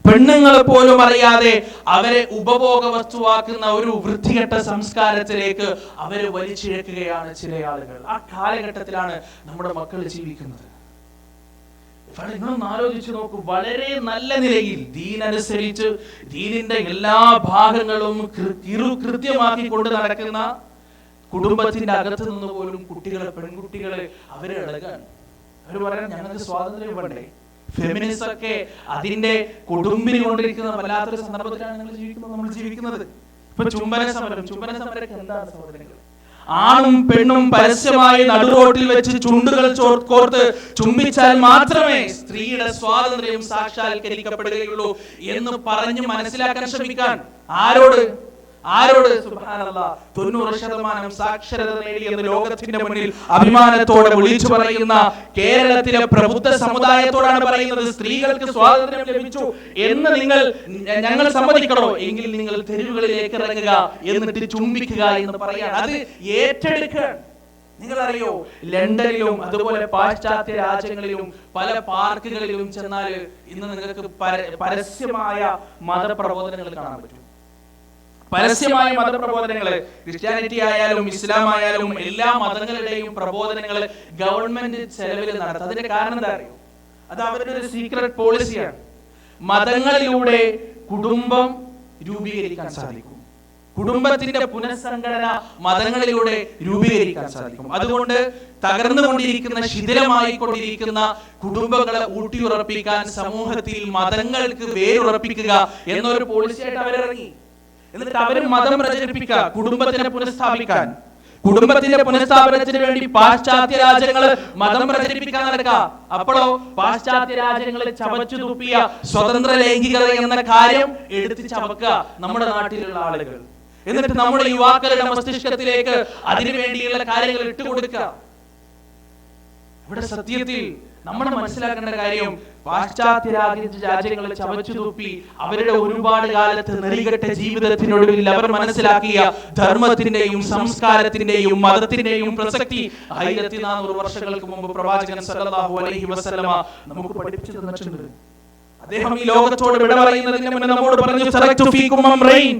പെണ്ണുങ്ങൾ പോലും അറിയാതെ അവരെ ഉപഭോഗ വസ്തുവാക്കുന്ന ഒരു വൃത്തികെട്ട സംസ്കാരത്തിലേക്ക് അവരെ വലിച്ചിഴക്കുകയാണ് ചില ആളുകൾ. ആ കാലഘട്ടത്തിലാണ് നമ്മുടെ മക്കൾ ജീവിക്കുന്നത്. നിങ്ങളൊന്ന് ആലോചിച്ച് നോക്കൂ. വളരെ നല്ല നിലയിൽ ദീനനുസരിച്ച് ദീനിന്റെ എല്ലാ ഭാഗങ്ങളും കൃത്യമാക്കി കൊണ്ട് നടക്കുന്ന കുടുംബത്തിന്റെ അകത്ത് നിന്ന് പോലും പെൺകുട്ടികളെ അവരെ ഇളകാൻ, അവർ പറയാൻ ഞങ്ങൾക്ക് സ്വാതന്ത്ര്യം വേണ്ടേ? ഫെമിനിസ്റ്റ് ഒക്കെ അതിന്റെ കൊടുമ്പിരി കൊണ്ടിരിക്കുന്ന വല്ലാത്തൊരു സന്ദർഭത്തിലാണ് നമ്മൾ ജീവിക്കുന്നത്. ഇപ്പൊ ചുംബന സമരമൊക്കെ എന്താണ് സഹോദരങ്ങൾ? ആണും പെണ്ണും പരസ്യമായി നടുറോട്ടിൽ വെച്ച് ചുണ്ടുകൾ കോർത്ത് ചുംബിച്ചാൽ മാത്രമേ സ്ത്രീയുടെ സ്വാതന്ത്ര്യം സാക്ഷാത്കരിക്കപ്പെടുകയുള്ളൂ എന്ന് പറഞ്ഞ് മനസ്സിലാക്കാൻ ശ്രമിക്കാൻ ആരോട്? സുബ്ഹാനല്ലാഹ്, 90% സാക്ഷരത നേടി എന്ന് ലോകത്തിന്റെ മുന്നിൽ അഭിമാനത്തോടെ വിളിച്ചു പറയുന്ന കേരളത്തിലെ പ്രബുദ്ധ സമുദായത്തോടാണ് പറയുന്നത്, സ്ത്രീകൾക്ക് സ്വാതന്ത്ര്യം ലഭിച്ചു എന്ന് ഞങ്ങൾ സമ്മതിക്കണോ? എങ്കിൽ നിങ്ങൾ തെരുവുകളിലേക്ക് ഇറങ്ങുക, എന്നിട്ട് ചുംബിക്കുക എന്ന് പറയാൻ, അത് ഏറ്റെടുക്കാൻ. നിങ്ങളറിയോ, ലണ്ടനിലും അതുപോലെ പാശ്ചാത്യ രാജ്യങ്ങളിലും പല പാർക്കുകളിലും ചെന്നാൽ ഇന്ന് നിങ്ങൾക്ക് പരസ്യമായ മതപ്രബോധനങ്ങൾ കാണാൻ പറ്റും. പരസ്യമായ മതപ്രബോധനങ്ങള്, ക്രിസ്ത്യാനിറ്റി ആയാലും ഇസ്ലാം ആയാലും എല്ലാ മതങ്ങളുടെയും പ്രബോധനങ്ങൾ ഗവൺമെന്റ് ചെലവിൽ നടത്തും. അതിന്റെ കാരണം എന്താ അറിയോ? അത് അവരുടെ ഒരു സീക്രട്ട് പോളിസിയാണ്. മതങ്ങളിലൂടെ കുടുംബം രൂപീകരിക്കാൻ സാധിക്കും. കുടുംബത്തിന്റെ പുനഃസംഘടന മതങ്ങളിലൂടെ രൂപീകരിക്കാൻ സാധിക്കും. അതുകൊണ്ട് തകർന്നുകൊണ്ടിരിക്കുന്ന, ശിഥിലമായിക്കൊണ്ടിരിക്കുന്ന കുടുംബങ്ങളെ ഊട്ടിയുറപ്പിക്കാൻ സമൂഹത്തിൽ മതങ്ങൾക്ക് വേരുറപ്പിക്കുക എന്നൊരു പോളിസിയായിട്ട് അവരിറങ്ങി. എന്നിട്ട് അവർ മതം പ്രചരിപ്പിക്കുക, കുടുംബത്തിനെ പുനഃസ്ഥാപിക്കാൻ. കുടുംബത്തിന്റെ പുനഃസ്ഥാപനത്തിന് വേണ്ടി പാശ്ചാത്യ രാജ്യങ്ങൾ മതം പ്രചരിപ്പിക്കാൻ നടക്കുക. അപ്പോഴോ പാശ്ചാത്യ രാജ്യങ്ങളിൽ ചവച്ചു തുപ്പിയ സ്വതന്ത്ര ലൈംഗികത എന്ന കാര്യം എടുത്ത് ചവക്കുക നമ്മുടെ നാട്ടിലുള്ള ആളുകൾ. എന്നിട്ട് നമ്മുടെ യുവാക്കളുടെ മസ്തിഷ്കത്തിലേക്ക് അതിനു വേണ്ടിയുള്ള കാര്യങ്ങൾ ഇട്ടുകൊടുക്കുക. ഇവിടെ സത്യത്തിൽ നമ്മൾ മനസ്സിലാക്കേണ്ട കാര്യം, പാശ്ചാത്യ രാജ്യങ്ങളെ ചവച്ചു തുപ്പി അവരുടെ ഒരുപാട് കാലത്ത് നെറികെട്ട ജീവിതത്തിനൊടുവിൽ അവർ മനസ്സിലാക്കിയ ധർമ്മത്തിന്റെയും സംസ്കാരത്തിന്റെയും മതത്തിന്റെയും പ്രസക്തി 1400 വർഷങ്ങൾക്ക് മുമ്പ് പ്രവാചകൻ സല്ലല്ലാഹു അലൈഹി വസല്ലമ നമുക്ക് പഠിപ്പിച്ചു തന്നിട്ടുണ്ട്. അദ്ദേഹം ഈ ലോകത്തോട് വിട പറയുന്നതിന് മുന്നേ നമ്മോട് പറഞ്ഞു, തറക്തു ഫീകും അംറൈൻ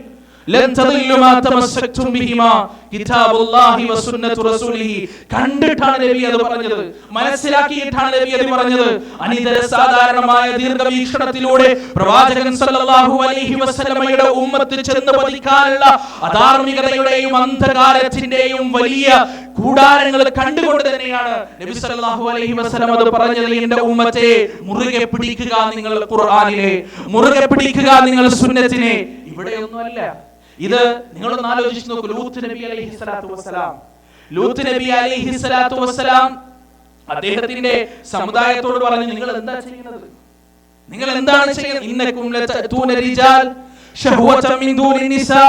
ലൻ തദില്ലു മാ തമസ്സക്തും ബിഹിമാ കിതാബുല്ലാഹി വസുന്നത്തു റസൂലിഹി. കണ്ടിട്ടാണ് നബി അത് പറഞ്ഞത്, മനസ്സിലാക്കിയിട്ടാണ് നബി അത് പറഞ്ഞത്. അനിതര സാധാരണമായ ദീർഘവീക്ഷണത്തിലൂടെ പ്രവാചകൻ സല്ലല്ലാഹു അലൈഹി വസല്ലമയുടെ ഉമ്മത്ത് ചെന്ന് പതിക്കാനുള്ള അധാർമികതയുടെയും അന്ധകാരത്തിന്റെയും വലിയ കൂടാരങ്ങൾ കണ്ടുകൊണ്ട് തന്നെയാണ് നബി സല്ലല്ലാഹു അലൈഹി വസല്ലം അത് പറഞ്ഞത്. എന്റെ ഉമ്മത്തെ മുറുകെ പിടിക്കുക നിങ്ങൾ ഖുർആനിലെ, മുറുകെ പിടിക്കുക നിങ്ങൾ സുന്നത്തിനെ. ഇവിടെയൊന്നുമല്ല ഇത്. നിങ്ങളൊന്ന് ആലോചിച്ച് നോക്കൂ. ലൂത്ത് നബി അലൈഹിസ്സലാത്തു വസ്സലാം അദ്ദേഹത്തിന്റെ സമുദായത്തോട് പറഞ്ഞു, നിങ്ങൾ എന്താ ചെയ്യുന്നത്? നിങ്ങൾ എന്താണ് ചെയ്യുന്നത്? ഇന്നകും ലതഅതൂന റിജാൽ ശഹവത മിൻ ദൂനി നിസാ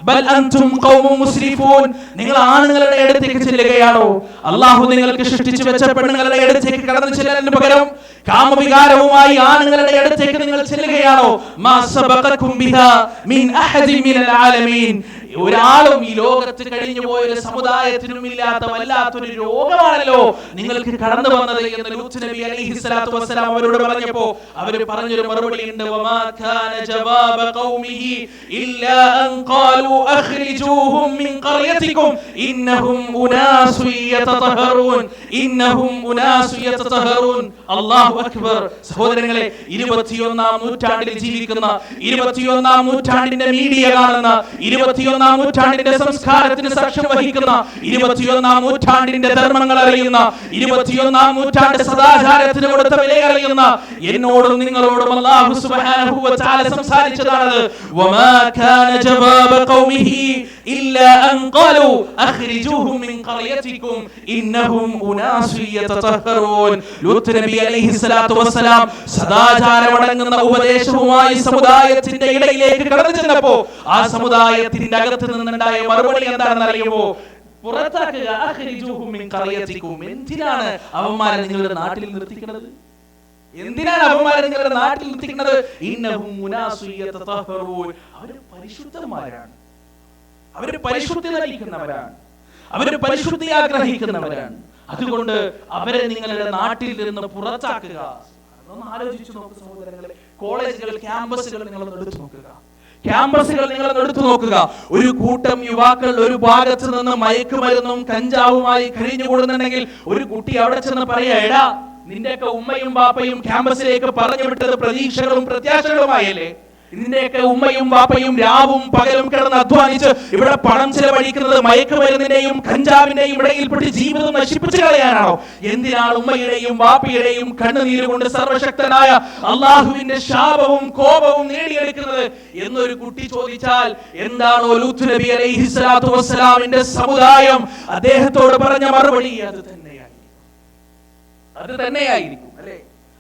ബൽ അൻതും ഖൗമുൻ മുസ്രിഫൂൻ. നിങ്ങൾ ആണുങ്ങളുടെ അടുത്തേക്ക് ചെല്ലുകയാണോ? അല്ലാഹു നിങ്ങൾക്ക് സൃഷ്ടിച്ചു വെച്ച പെണ്ണുങ്ങളുടെ അടുത്തേക്ക് കടന്നു ചെല്ലാൻ പകരം കാമവികാരവുമായി ആണുങ്ങളുടെ അടുത്തേക്ക് നിങ്ങൾ ചെല്ലുകയാണോ? മാ സബഖകും ബിഹാ മിൻ അഹദി മിനൽ ആലമീൻ. ഒരാളും ഈ ലോകത്ത് കഴിഞ്ഞു പോയ ഒരു സമുദായത്തിനും ഇല്ലാത്ത വല്ലാത്തൊരു രോഗമാണല്ലോ നിങ്ങൾക്ക് കടന്നു വന്നത് എന്ന് ലൂത്ത് നബി അലൈഹിസ്സലാത്തു വസ്സലാം അവരോട് പറഞ്ഞപ്പോൾ അവർ പറഞ്ഞൊരു മറുപടി ഉണ്ട്, വമാ കാന ജവാബ ഖൗമിഹി ഇല്ലാ അൻ ഖാലു അഖ്രിജൂഹും മിൻ ഖർയതികും ഇന്നഹും ഉനാസു യതതഹറൂൻ. ഇന്നഹും ഉനാസു യതതഹറൂൻ. അല്ലാഹു അക്ബർ. സഹോദരങ്ങളെ, 21ാം നൂറ്റാണ്ടിൽ ജീവിക്കുന്ന, 21ാം നൂറ്റാണ്ടിന്റെ മീഡിയ കാണുന്ന, 21ാം നൂറ്റാണ്ടിന്റെ സംസ്കാരത്തിന് സാക്ഷ്യം വഹിക്കുന്ന, 21ാം നൂറ്റാണ്ടിന്റെ ധർമ്മങ്ങൾ അറിയുന്ന, 21ാം നൂറ്റാണ്ട് സദാചാരത്തിന് കൊടുത്ത വില അറിയുന്ന എന്നോടും നിങ്ങളോടും അല്ലാഹു സുബ്ഹാനഹു വ തആല സംസാരിച്ചതാണ്. വമാ കാന ജവാബ ഖൗമിഹി ഇല്ലാ അൻ ഖാലു അഖ്രിജൂഹും മിൻ ഖർയതികും ഇന്നഹും ഉനാസു യതതഹറൂൻ. ലൂത്ത് നബി അലൈഹിസ്സലാത്തു വസ്സലാം സദാചാരമടങ്ങുന്ന ഉപദേശവുമായി സമുദായത്തിന്റെ ഇടയിലേക്ക് കടന്നു ചെന്നപ്പോൾ ആ സമുദായത്തിന്റെ അകത്ത് നിന്നുണ്ടായ മറുപടി എന്താണെന്ന് അറിയുമോ? പുറത്താക്കുക. അഖ്രിജൂഹും മിൻ ഖർയതികും. എന്തിനാണ് അവന്മാരെ നിങ്ങളുടെ നാട്ടിൽ നിർത്തിക്കുന്നത്? എന്തിനാണ് അവന്മാരെ നിങ്ങളുടെ നാട്ടിൽ നിർത്തിക്കുന്നത്? ഇന്നഹും ഉനാസു യതതഹറൂൻ. അവർ പരിശുദ്ധന്മാരാണ്, അവർ പരിശുദ്ധി നയിക്കുന്നവരാണ്, അവർ പരിശുദ്ധി ആഗ്രഹിക്കുന്നവരാണ്. അതുകൊണ്ട് അവരെ നിങ്ങളുടെ നാട്ടിൽ നിന്ന് പുറത്താക്കുക. ഒന്ന് ആലോചിച്ചു നോക്കുക സഹോദരങ്ങളെ. കോളേജുകൾ, ക്യാമ്പസുകൾ നിങ്ങളൊന്ന് എടുത്തു നോക്കുക. ക്യാമ്പസുകൾ നിങ്ങളൊന്ന് എടുത്തു നോക്കുക. ഒരു കൂട്ടം യുവാക്കൾ ഒരു ഭാഗത്ത് നിന്ന് മയക്കുമരുന്നും കഞ്ചാവുമായി കഴിഞ്ഞുകൂടുന്നുണ്ടെങ്കിൽ ഒരു കുട്ടി അവിടെ ചെന്ന് പറയാ, എടാ നിന്റെയൊക്കെ ഉമ്മയും ബാപ്പയും ക്യാമ്പസിലേക്ക് പറഞ്ഞു വിട്ടത് പ്രതീക്ഷകളും പ്രത്യാശകളുമായല്ലേ? ഇതിന്റെയൊക്കെ ഉമ്മയും ബാപ്പയും രാവും പകലും കിടന്ന് അധ്വാനിച്ച് ഇവിടെ പണം ചെലവഴിക്കുന്നത് മയക്കുമരുന്നിന്റെയും കഞ്ചാവിന്റെയും ഇടയിൽപ്പെട്ട് ജീവിതം നശിപ്പിച്ചു കളയാനാണോ? എന്തിനാണ് ഉമ്മയുടെയും ബാപ്പയുടെയും കണ്ണുനീര് കൊണ്ട് സർവശക്തനായ അള്ളാഹുവിന്റെ ശാപവും കോപവും നേടിയെടുക്കുന്നത് എന്നൊരു കുട്ടി ചോദിച്ചാൽ എന്താണോ ലൂത്ത് നബി അലൈഹിസ്സലാത്തു വസ്സലാമിന്റെ സമുദായം അദ്ദേഹത്തോട് പറഞ്ഞ മറുപടി അത് തന്നെയായിരിക്കും അല്ലേ?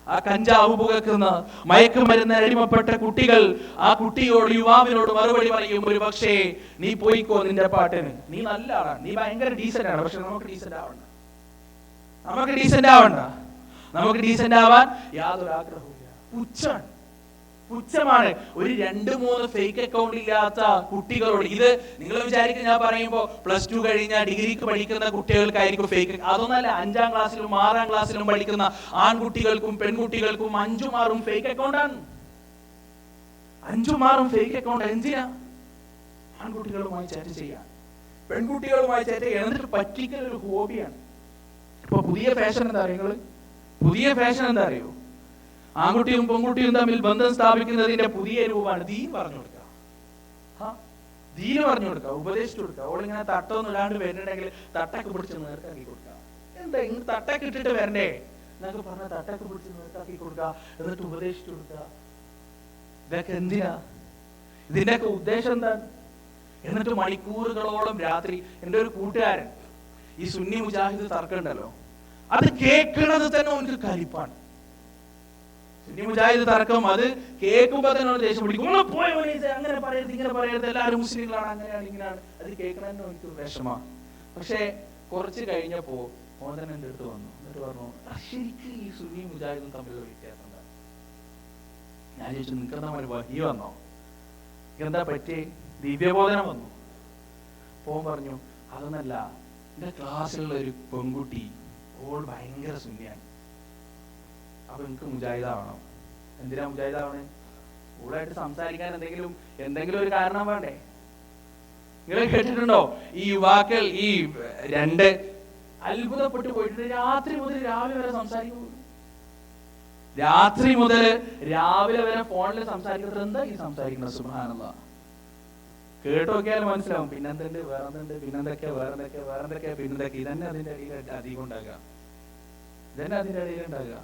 ആ കഞ്ചാവ് പുകക്കുന്ന, മയക്കുമരുന്ന് അടിമപ്പെട്ട കുട്ടികൾ ആ കുട്ടിയോട്, യുവാവിനോട് മറുപടി പറയും, ഒരു പക്ഷേ നീ പോയിക്കോ നിന്റെ പാട്ടിന്, നീ നല്ല ആളാണ്, നീ ഭയങ്കര ഡീസന്റ് ആണ്, പക്ഷെ നമുക്ക് ഡീസന്റ് ആവണ്ട, നമുക്ക് ഡീസന്റ് ആവാൻ യാതൊരു ആഗ്രഹവുമില്ല. പുച്ഛമാണ്. ഒരു 2-3 ഫേക്ക് അക്കൗണ്ട് ഇല്ലാത്ത കുട്ടികളോട് ഇത് നിങ്ങൾ വിചാരിക്കും ഞാൻ പറയുമ്പോ +2 കഴിഞ്ഞ ഡിഗ്രിക്ക് പഠിക്കുന്ന കുട്ടികൾക്കായിരിക്കും ഫേക്ക്. അതൊന്നല്ല, 5ാം ക്ലാസ്സിലും 6ാം ക്ലാസ്സിലും പഠിക്കുന്ന ആൺകുട്ടികൾക്കും പെൺകുട്ടികൾക്കും 5ഉം 6ഉം ഫേക്ക് അക്കൗണ്ടാണ്. 5ഉം 6ഉം ഫേക്ക് അക്കൗണ്ട്. എന്തിനാ? ആൺകുട്ടികളുമായി ചാറ്റ് ചെയ്യാൻ, പെൺകുട്ടികളുമായി ചാറ്റ് ചെയ്യാൻ, എന്നിട്ട് പറ്റിക്കൽ ഒരു ഹോബിയാണ്. ഇപ്പൊ പുതിയ ഫാഷൻ എന്താ അറിയോ? പുതിയ ഫാഷൻ എന്താ അറിയോ? ആൺകുട്ടിയും പെൺകുട്ടിയും തമ്മിൽ ബന്ധം സ്ഥാപിക്കുന്നതിന്റെ പുതിയ രൂപമാണ് ദീൻ പറഞ്ഞു കൊടുക്കുക. ദീന് പറഞ്ഞു കൊടുക്കുക, ഉപദേശിച്ചു കൊടുക്കുക. അവളിങ്ങനെ തട്ടൊന്നും ഇല്ലാണ്ട് വരുന്നുണ്ടെങ്കിൽ തട്ടൊക്കെ പിടിച്ച് നേർക്കാക്കി കൊടുക്കുക. എന്താ ഇങ്ങനെ തട്ടൊക്കെ ഇട്ടിട്ട് വരണ്ടേ എന്നൊക്കെ പറഞ്ഞ തട്ടൊക്കെ പിടിച്ച് നേർക്കാക്കി കൊടുക്കുക, എന്നിട്ട് ഉപദേശിച്ചു കൊടുക്കുക. ഇതൊക്കെ എന്തിനാ? ഇതിന്റെയൊക്കെ ഉദ്ദേശം എന്താണ്? എന്നിട്ട് മണിക്കൂറുകളോളം രാത്രി, എൻ്റെ ഒരു കൂട്ടുകാരൻ ഈ സുന്നി മുജാഹിദ് തർക്കമുണ്ടല്ലോ, അത് കേൾക്കണത് തന്നെ അവനക്ക് കലിപ്പാണ്. സുന്നി മുജാഹിദ് തർക്കം അത് കേൾക്കുമ്പോ തന്നെ ദേഷ്യം പിടിക്കും. അങ്ങനെ പറയരുത്, ഇങ്ങനെ പറയരുത്, എല്ലാവരും മുസ്ലിങ്ങളാണ്, അങ്ങനെയാണ്, ഇങ്ങനെയാണ്. അത് കേൾക്കണമെന്ന് എനിക്ക് വിഷമമാണ്. പക്ഷെ കുറച്ച് കഴിഞ്ഞപ്പോ മോദൻ എൻ്റെ അടുത്ത് വന്നു, എന്നിട്ട് പറഞ്ഞു, ശരിക്കും ഈ സുന്നി മുജാഹിദും തമ്മിലുള്ള വ്യത്യാസം എന്താ? ഞാൻ ചോദിച്ചു, നിങ്ങൾക്ക് എന്താ വഹി വന്നോ? എന്താ പറ്റി? ദിവ്യബോധനം വന്നു. പോൻ പറഞ്ഞു, അതൊന്നല്ല, എന്റെ ക്ലാസ്സിലുള്ള ഒരു പെൺകുട്ടി ഓൾ ഭയങ്കര സുന്നിയാണ്, അപ്പൊ എനിക്ക് മുജാഹിദാവണം. എന്തിനാ മുജാഹിദാവണേ? ഓളായിട്ട് സംസാരിക്കാൻ എന്തെങ്കിലും ഒരു കാരണം വേണ്ടേ? നിങ്ങൾ കേട്ടിട്ടുണ്ടോ ഈ യുവാക്കൾ ഈ രണ്ട് അത്ഭുതപ്പെട്ടു പോയിട്ട് രാത്രി മുതൽ രാവിലെ വരെ സംസാരിക്കും. രാത്രി മുതൽ രാവിലെ വരെ ഫോണിൽ സംസാരിക്കുന്നത്. എന്താ ഈ സംസാരിക്കുന്നത്? സുബ്ഹാനല്ലാഹ്. കേട്ടു നോക്കിയാലും മനസ്സിലാവും. പിന്നെന്തുണ്ട്, വേറെന്തുണ്ട്, പിന്നെന്തൊക്കെ, വേറെന്തൊക്കെ, പിന്നെന്തൊക്കെ. ഇതന്നെ അതിന്റെ ഇടയിൽ അധികം ഉണ്ടാകുക. ഇതന്നെ അതിന്റെ ഇടയിൽ ഉണ്ടാകുക.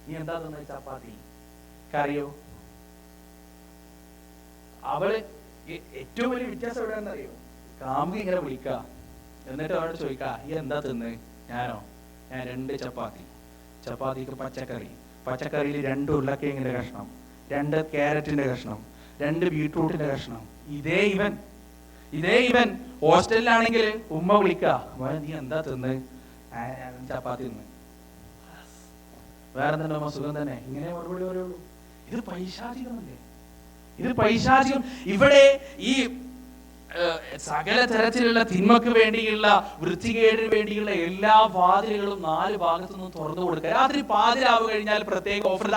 നീ എന്താ തന്നെ ചപ്പാത്തി കറിയോ? അവള് ഏറ്റവും വലിയ വ്യത്യാസം എവിടെയാണെന്ന് അറിയോ? കാമുക ഇങ്ങനെ വിളിക്ക, എന്നിട്ട് അവളോട് ചോദിക്കാ, ഈ എന്താ തിന്ന്? ഞാൻ 2 ചപ്പാത്തി, ചപ്പാത്തിക്ക് പച്ചക്കറി, പച്ചക്കറിയിൽ 2 ഉരുളക്കിഴങ്ങിന്റെ കഷ്ണം, 2 ക്യാരറ്റിന്റെ കഷ്ണം, 2 ബീട്രൂട്ടിന്റെ കഷ്ണം. ഇതേ ഇവൻ ഹോസ്റ്റലിലാണെങ്കിൽ ഉമ്മ വിളിക്ക, നീ എന്താ തിന്ന്? ചപ്പാത്തി തിന്ന്. വേറെ എന്തെങ്കിലും സുഖം തന്നെ, ഇങ്ങനെ മറുപടി പറയുള്ളൂ. ഇത് പൈശാചികമല്ലേ? ഇത് പൈശാചികം. ഇവിടെ ഈ സകല തരത്തിലുള്ള തിന്മക്ക് വേണ്ടിയുള്ള, വൃത്തികേടിന് വേണ്ടിയുള്ള എല്ലാ വാതിലുകളും 4 ഭാഗത്തു നിന്നും തുറന്നു കൊടുക്കുക. രാത്രി പാതിരാവ് കഴിഞ്ഞാൽ പ്രത്യേക ഓഫർ.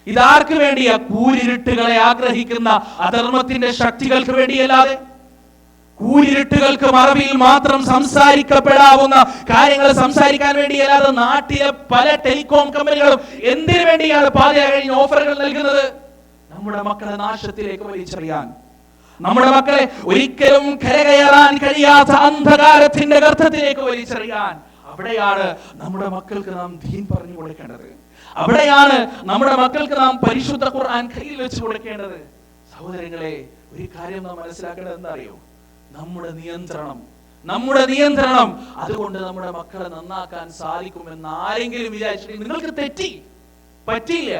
ഇതാർക്ക് വേണ്ടിയാ? കൂരിരുട്ടുകളെ ആഗ്രഹിക്കുന്ന അധർമ്മത്തിന്റെ ശക്തികൾക്ക് വേണ്ടിയല്ലാതെ, കൂരിരുട്ടുകൾക്ക് മറവിൽ മാത്രം സംസാരിക്കപ്പെടാവുന്ന കാര്യങ്ങൾ സംസാരിക്കാൻ വേണ്ടിയല്ലാതെ നാട്ടിലെ പല ടെലികോം കമ്പനികളും എന്തിനു വേണ്ടിയാണ് പാതിരാ കഴിഞ്ഞ് ഓഫറുകൾ നൽകുന്നത്? നമ്മുടെ മക്കളെ നാശത്തിലേക്ക് വലിച്ചെറിയാൻ, നമ്മുടെ മക്കളെ ഒരിക്കലും കരകയറാൻ കഴിയാത്ത അന്ധകാരത്തിന്റെ ഗർത്തത്തിലേക്ക് വലിച്ചെറിയാൻ. അവിടെയാണ് നമ്മുടെ മക്കൾക്ക് നാം ദീൻ പറഞ്ഞു കൊടുക്കേണ്ടത്. അവിടെയാണ് നമ്മുടെ മക്കൾക്ക് നാം പരിശുദ്ധ ഖുർആൻ കയ്യിൽ വെച്ച് കൊടുക്കേണ്ടത്. സഹോദരങ്ങളെ, ഒരു കാര്യം നാം മനസ്സിലാക്കേണ്ടത് എന്താ അറിയോ? നമ്മുടെ നിയന്ത്രണം അതുകൊണ്ട് നമ്മുടെ മക്കളെ നന്നാക്കാൻ സാധിക്കുമെന്ന് ആരെങ്കിലും വിചാരിച്ചിട്ട് നിങ്ങൾക്ക് പറ്റിയില്ല.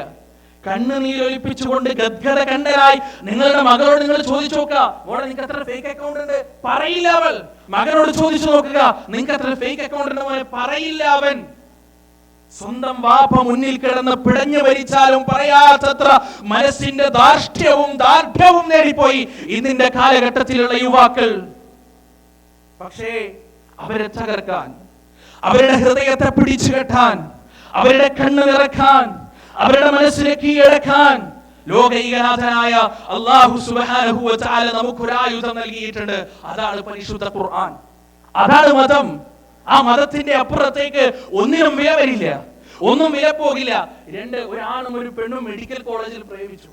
കണ്ണുനീരൊലിപ്പിച്ചുകൊണ്ട് ഗദ്ഗത കണ്ടനായി നിങ്ങളുടെ മകളോട് നിങ്ങൾ ചോദിച്ചു നോക്കുക, മോളെ നിങ്ങൾക്ക് എത്ര ഫേക്ക് അക്കൗണ്ട് ഉണ്ട്? പറയില്ല അവൾ. മകനോട് ചോദിച്ചു നോക്കുക, നിങ്ങൾക്ക് എത്ര ഫേക്ക് അക്കൗണ്ട് ഉണ്ട് മോനെ? പറയില്ല അവൻ. സ്വന്തം വാപ്പ മുന്നിൽ കിടന്ന് പിടഞ്ഞു ഭരിച്ചാലും പറയാത്തത്ര മനസ്സിന്റെ ധാർഷ്ട്യവും ദാർഢ്യവും നേടിപ്പോയി ഇന്നിന്റെ കാലഘട്ടത്തിലുള്ള യുവാക്കൾ. പക്ഷേ അവരെ തകർക്കാൻ, അവരുടെ ഹൃദയത്തെ പിടിച്ചു കെട്ടാൻ, അവരുടെ കണ്ണ് നിറക്കാൻ, അവരുടെ മനസ്സിനെ കീഴടക്കാൻ ലോകൈകനാഥനായ അല്ലാഹു സുബ്ഹാനഹു വ തആല നമുക്കൊരായുധം നൽകിയിട്ടുണ്ട്. അതാണ് പരിശുദ്ധ ഖുർആൻ. അതാണ് മതം. ആ മതത്തിന്റെ അപ്പുറത്തേക്ക് ഒന്നിനും വില വരില്ല, ഒന്നും വില പോകില്ല. ഒരാണും ഒരു പെണ്ണും മെഡിക്കൽ കോളേജിൽ പ്രേമിച്ചു.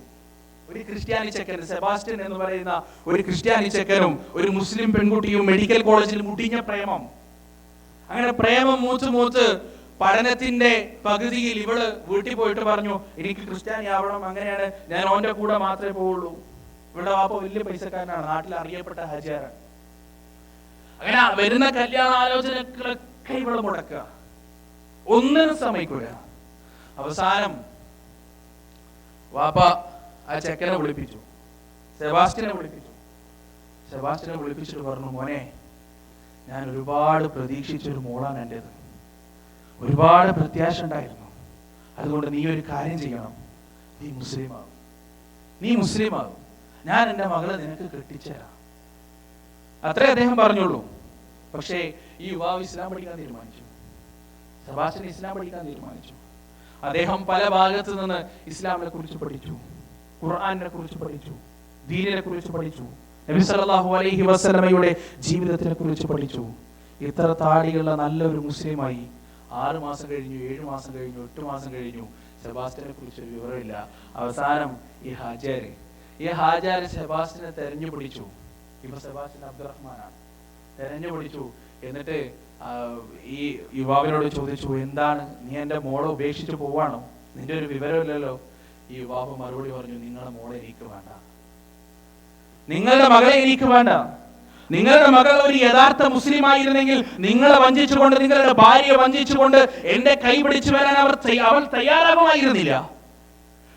ഒരു ക്രിസ്ത്യാനി ചെക്കൻ, സെബാസ്റ്റ്യൻ എന്ന് പറയുന്ന ഒരു ക്രിസ്ത്യാനി ചെക്കനും ഒരു മുസ്ലിം പെൺകുട്ടിയും മെഡിക്കൽ കോളേജിൽ മുടിഞ്ഞ പ്രേമം. അങ്ങനെ പ്രേമം മൂത്ത് പഠനത്തിന്റെ പകുതിയിൽ ഇവള് വീട്ടിൽ പോയിട്ട് പറഞ്ഞു, എനിക്ക് ക്രിസ്ത്യാനി ആവണം, അങ്ങനെയാണ് ഞാൻ ഓന്റെ കൂടെ മാത്രമേ പോവുള്ളൂ. ഇവളുടെ വാപ്പ വലിയ പൈസക്കാരനാണ്, നാട്ടിൽ അറിയപ്പെട്ട ഹാജിയാരാണ്. അങ്ങനെ വരുന്ന കല്യാണ ആലോചനകളൊക്കെ ഇവള് മുടക്കുക, ഒന്നിനും സമ്മതിക്കൂല. അവസാനം വാപ്പ ആ ചെക്കനെ വിളിപ്പിച്ചു, സെബാസ്റ്റ്യനെ വിളിപ്പിച്ചിട്ട് പറഞ്ഞു, മോനെ, ഞാൻ ഒരുപാട് പ്രതീക്ഷിച്ചൊരു മോളാണ് എൻ്റെത്, ഒരുപാട് പ്രത്യാശ ഉണ്ടായിരുന്നു. അതുകൊണ്ട് നീ ഒരു കാര്യം ചെയ്യണം, നീ മുസ്ലിം ആകും, ഞാൻ എൻ്റെ മകളെ നിനക്ക് കെട്ടിച്ചേരാം. അത്രേ അദ്ദേഹം പറഞ്ഞുള്ളൂ. പക്ഷേ ഈ യുവാവ് ഇസ്ലാം പഠിക്കാൻ തീരുമാനിച്ചു, സെബാസ്റ്റ്യൻ ഇസ്ലാം പഠിക്കാൻ തീരുമാനിച്ചു. അദ്ദേഹം പല ഭാഗത്ത് നിന്ന് ഇസ്ലാമിനെ കുറിച്ച് പഠിച്ചു, ഖുർആനിനെ കുറിച്ച് പഠിച്ചു, ദീനിനെ കുറിച്ച് പഠിച്ചു. നബി സല്ലല്ലാഹു അലൈഹി വസല്ലമയുടെ ജീവിതത്തിനെ കുറിച്ച് പഠിച്ചു. ഇത്ര താടിയുള്ള നല്ലൊരു മുസ്ലിമായി 6 മാസം കഴിഞ്ഞു, 7 മാസം കഴിഞ്ഞു, 8 മാസം കഴിഞ്ഞു. സെബാസ്റ്റ്യനെ കുറിച്ച് ഒരു വിവരമില്ല. അവസാനം ഈ ഹാജാര് സെബാസ്റ്റ്യനെ തെരഞ്ഞു പിടിച്ചു. ഇപ്പൊ സെബാസ്റ്റ്യൻ അബ്ദുറഹ്മാനാണ്. തെരഞ്ഞു പിടിച്ചു. എന്നിട്ട് ഈ യുവാവിനോട് ചോദിച്ചു, എന്താണ് നീ എന്റെ മോളെ ഉപേക്ഷിച്ചു പോവാണോ? നിന്റെ ഒരു വിവരമില്ലല്ലോ. ഈ യുവാവ് മറുപടി പറഞ്ഞു, നിങ്ങളുടെ മോളെ എനിക്ക് വേണ്ട, നിങ്ങളുടെ മകളെ എനിക്ക് വേണ്ട. നിങ്ങളുടെ മകൾ ഒരു യഥാർത്ഥ മുസ്ലിം ആയിരുന്നെങ്കിൽ നിങ്ങളെ വഞ്ചിച്ചുകൊണ്ട്, നിങ്ങളുടെ ഭാര്യയെ വഞ്ചിച്ചുകൊണ്ട് എന്റെ കൈ പിടിച്ചു വരാൻ അവൾ തയ്യാറാകുമായിരുന്നില്ല.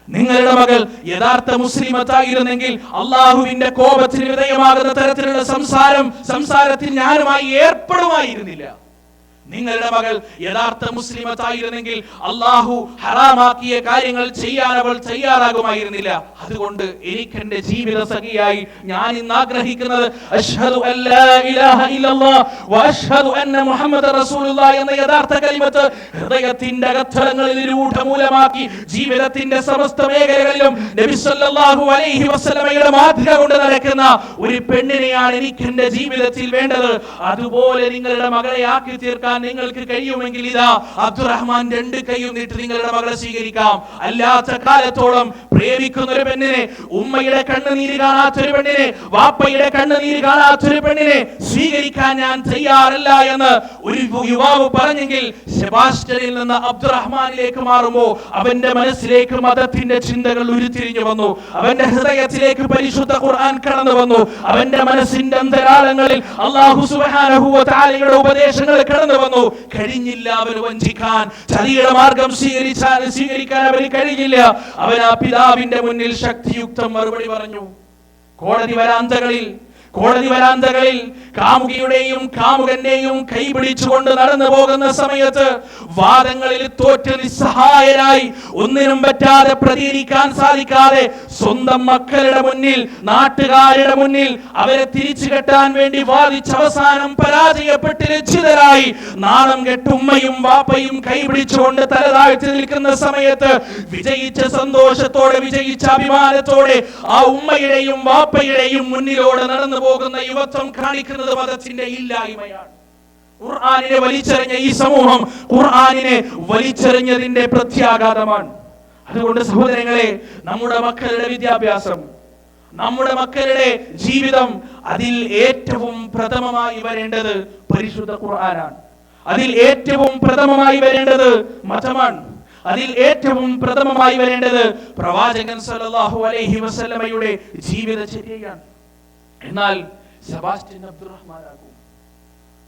നിങ്ങളുടെ മകൾ യഥാർത്ഥ മുസ്ലിമത്തായിരുന്നെങ്കിൽ അള്ളാഹുവിന്റെ കോപത്തിന് വിധേയമാകുന്ന തരത്തിലുള്ള സംസാരത്തിൽ ഞാനുമായി ഏർപ്പെടുമായിരുന്നില്ല. നിങ്ങളുടെ മകൾ യഥാർത്ഥ മുസ്ലിമത്തായിരുന്നെങ്കിൽ അള്ളാഹു ഹറാമാക്കിയ കാര്യങ്ങൾ ചെയ്യാൻ അവൾ തയ്യാറാകുമായിരുന്നില്ല. അതുകൊണ്ട് എനിക്ക് എന്റെ ജീവിത സഖിയായി ഞാൻ ഇന്ന് ആഗ്രഹിക്കുന്നത് അശ്ഹദു അല്ലാ ഇലാഹ ഇല്ലല്ലാഹ് വഅശ്ഹദു അന്ന മുഹമ്മദ റസൂലുള്ളാഹി എന്ന യഥാർത്ഥ കലിമത്ത് ഹൃദയത്തിന്റെ അകത്തളങ്ങളിൽ രൂഢമൂലമാക്കി ജീവിതത്തിന്റെ സമസ്ത മേഖലകളിലും നബി സല്ലല്ലാഹു അലൈഹി വസല്ലമയുടെ മാതൃക കൊണ്ട് നടക്കുന്ന ഒരു പെണ്ണിനെയാണ് എനിക്ക് എന്റെ ജീവിതത്തിൽ വേണ്ടത്. അതുപോലെ നിങ്ങളുടെ മകളെ ആക്കി തീർക്കാൻ നിങ്ങൾക്ക് കഴിയുമെങ്കിൽ ഇതാ അബ്ദുറഹ്മാൻ 2 കൈയും നീട്ടി നിങ്ങളുടെ മകളെ സ്വീകരിക്കാം. അല്ലാത്ത കാലത്തോളം പ്രേമിക്കുന്ന ഒരു പെണ്ണിനെ, ഉമ്മയുടെ കണ്ണുനീര് കാണാത്തൊരു പെണ്ണിനെ, വാപ്പയുടെ കണ്ണുനീര് കാണാത്തൊരു പെണ്ണിനെ സ്വീകരിക്കാൻ ഞാൻ തയ്യാറല്ല എന്ന് ഒരു യുവാവ് പറഞ്ഞെങ്കിൽ സെബാസ്റ്റ്യനിൽ നിന്ന് അബ്ദുറഹ്മാനിലേക്ക് മാറുമ്പോൾ അവന്റെ മനസ്സിലേക്ക് മതത്തിന്റെ ചിന്തകൾ ഉരുത്തിരിഞ്ഞു വന്നു. അവന്റെ ഹൃദയത്തിലേക്ക് പരിശുദ്ധ ഖുർആൻ കടന്നു വന്നു. അവന്റെ മനസ്സിന്റെ അന്തരാളങ്ങളിൽ അല്ലാഹു സുബ്ഹാനഹു വ തആലയുടെ ഉപദേശങ്ങൾ കടന്നു വന്നു. കഴിഞ്ഞില്ല അവന് വഞ്ചിക്കാൻ, ചതിയുടെ മാർഗം സ്വീകരിക്കാൻ അവന് കഴിഞ്ഞില്ല. അവൻ ആ പിതാവിന്റെ മുന്നിൽ ശക്തിയുക്തം മറുപടി പറഞ്ഞു. കോടതി വരാന്തകളിൽ കാമുകിയുടെയും കാമുകന്റെയും കൈപിടിച്ചുകൊണ്ട് നടന്നു പോകുന്ന സമയത്ത് വാദങ്ങളിൽ തോറ്റ് നിസ്സഹായരായി ഒന്നിനും പറ്റാതെ പ്രതികരിക്കാൻ സാധിക്കാതെ സ്വന്തം മക്കളുടെ മുന്നിൽ, നാട്ടുകാരുടെ മുന്നിൽ അവരെ തിരിച്ചു കെട്ടാൻ വേണ്ടി വാദിച്ച് അവസാനം പരാജയപ്പെട്ട് ലജ്ജിതരായി നാണം കെട്ട് ഉമ്മയും വാപ്പയും കൈപിടിച്ചുകൊണ്ട് തലതാഴ്ത്തി നിൽക്കുന്ന സമയത്ത് വിജയിച്ച സന്തോഷത്തോടെ, വിജയിച്ച അഭിമാനത്തോടെ ആ ഉമ്മയുടെയും വാപ്പയുടെയും മുന്നിലൂടെ നടന്നു പോകുന്ന യുവത്വം കാണിക്കുന്നത് മതത്തിന്റെ ഇല്ലായ്മയാണ്. ഖുർആനിനെ വലിച്ചെറിഞ്ഞ ഈ സമൂഹം ഖുർആനിനെ വലിച്ചെറിഞ്ഞതിന്റെ പ്രത്യാഘാതമാണ്. അതുകൊണ്ട് സഹോദരങ്ങളെ, നമ്മുടെ മക്കളുടെ വിദ്യാഭ്യാസം, നമ്മുടെ മക്കളുടെ ജീവിതം, അതിൽ ഏറ്റവും പ്രഥമമായി വരേണ്ടത് പരിശുദ്ധ ഖുർആനാണ്. അതിൽ ഏറ്റവും പ്രഥമമായി വരേണ്ടത് മതമാണ്. അതിൽ ഏറ്റവും പ്രഥമമായി വരേണ്ടത് പ്രവാചകൻ സല്ലല്ലാഹു അലൈഹി വസല്ലമയുടെ ജീവിതചര്യയാണ്. എന്നാൽ സെബാസ്റ്റ്യൻ അബ്ദുറഹ്മാനാകും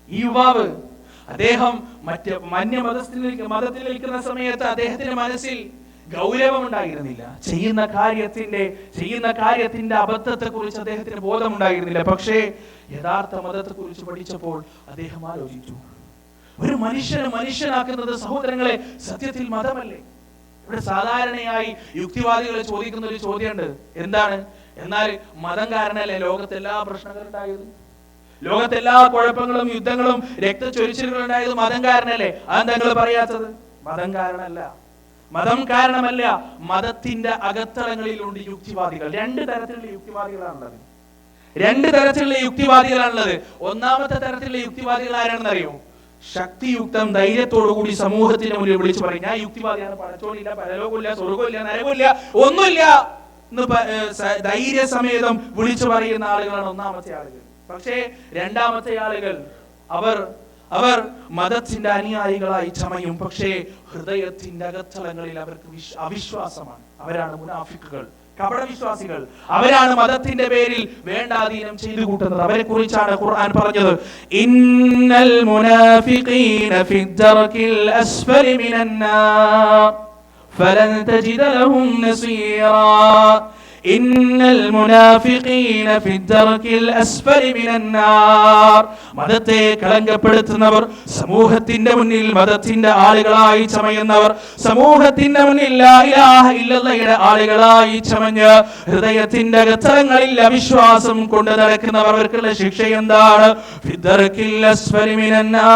ഈ യുവാവ്, അദ്ദേഹം മതത്തിൽ നിൽക്കുന്ന സമയത്ത് അദ്ദേഹത്തിന്റെ മനസ്സിൽ ഗൗരവമുണ്ടായിരുന്നില്ല. ചെയ്യുന്ന കാര്യത്തിന്റെ അബദ്ധത്തെ കുറിച്ച് അദ്ദേഹത്തിന് ബോധമുണ്ടായിരുന്നില്ല. പക്ഷേ യഥാർത്ഥ മതത്തെ കുറിച്ച് പഠിച്ചപ്പോൾ അദ്ദേഹം ആലോചിച്ചു, ഒരു മനുഷ്യനെ മനുഷ്യനാക്കുന്നത് സഹോദരങ്ങളെ സത്യത്തിൽ മതമല്ലേ? ഇവിടെ സാധാരണയായി യുക്തിവാദികൾ ചോദിക്കുന്ന ഒരു ചോദ്യമുണ്ട്. എന്താണ്? എന്നാൽ മതം കാരണമല്ലേ ലോകത്തെല്ലാ പ്രശ്നങ്ങളും ഉണ്ടായത്? ലോകത്തെല്ലാ കുഴപ്പങ്ങളും, യുദ്ധങ്ങളും, രക്തച്ചൊരിച്ചിലുകളും ഉണ്ടായത് മതം കാരണമല്ലേ? അതെന്താ നിങ്ങൾ പറയാത്തത്? മതം കാരണമല്ല, മതം കാരണമല്ല. മതത്തിന്റെ അകത്തളങ്ങളിലുണ്ട് യുക്തിവാദികൾ. 2 തരത്തിലുള്ള യുക്തിവാദികളാണുള്ളത്. ഒന്നാമത്തെ തരത്തിലുള്ള യുക്തിവാദികൾ ആരാണെന്ന് അറിയോ? ശക്തിയുക്തം ധൈര്യത്തോടു കൂടി സമൂഹത്തിന്റെ മുന്നിൽ വിളിച്ചു പറയും, ഞാൻ യുക്തിവാദിയാണ്, പടച്ചോനില്ല, പരലോകമില്ല, സ്വർഗമില്ല, നരകമില്ല, ഒന്നുമില്ല എന്ന് ധൈര്യസമേതം വിളിച്ചു പറയുന്ന ആളുകളാണ് ഒന്നാമത്തെ ആളുകൾ. പക്ഷേ രണ്ടാമത്തെ ആളുകൾ അവർ മതത്തിന്റെ അനുയായികളായി ചമയും. പക്ഷേ ഹൃദയത്തിന്റെ അകത്തളങ്ങളിൽ അവർക്ക് അവിശ്വാസമാണ്. അവരാണ് മുനാഫിക്കുകൾ, കപടവിശ്വാസികൾ. അവരാണ് മതത്തിന്റെ പേരിൽ വേണ്ടാധീനം ചെയ്തു കൂട്ടുന്നത്. അവരെ കുറിച്ചാണ് ഖുർആൻ പറഞ്ഞത്, ഇന്നൽ മുനാഫിഖീന ഫി ദർകിൽ അസ്ഫലി മിനന്നാർ ഫലൻ തജിദ ലഹും നസീറാ. ഇന്നൽ മുനാഫിഖീന ഫി ദർകിൽ അസ്ഫലി മിനന്നാർ. മതത്തെ കളങ്കപ്പെടുത്തുന്നവർ, സമൂഹത്തിന്റെ മുന്നിൽ മതത്തിന്റെ ആളുകളായി ചമയുന്നവർ, സമൂഹത്തിന്റെ മുന്നിൽ ലാ ഇലാഹ ഇല്ലല്ലാഹയുടെ ആളുകളായി ചമഞ്ഞ് ഹൃദയത്തിന്റെ അകത്തളങ്ങളിൽ അവിശ്വാസം കൊണ്ട് നടക്കുന്നവർ, അവർക്കുള്ള ശിക്ഷ എന്താണ്? ഫി ദർകിൽ അസ്ഫലി മിനന്നാർ.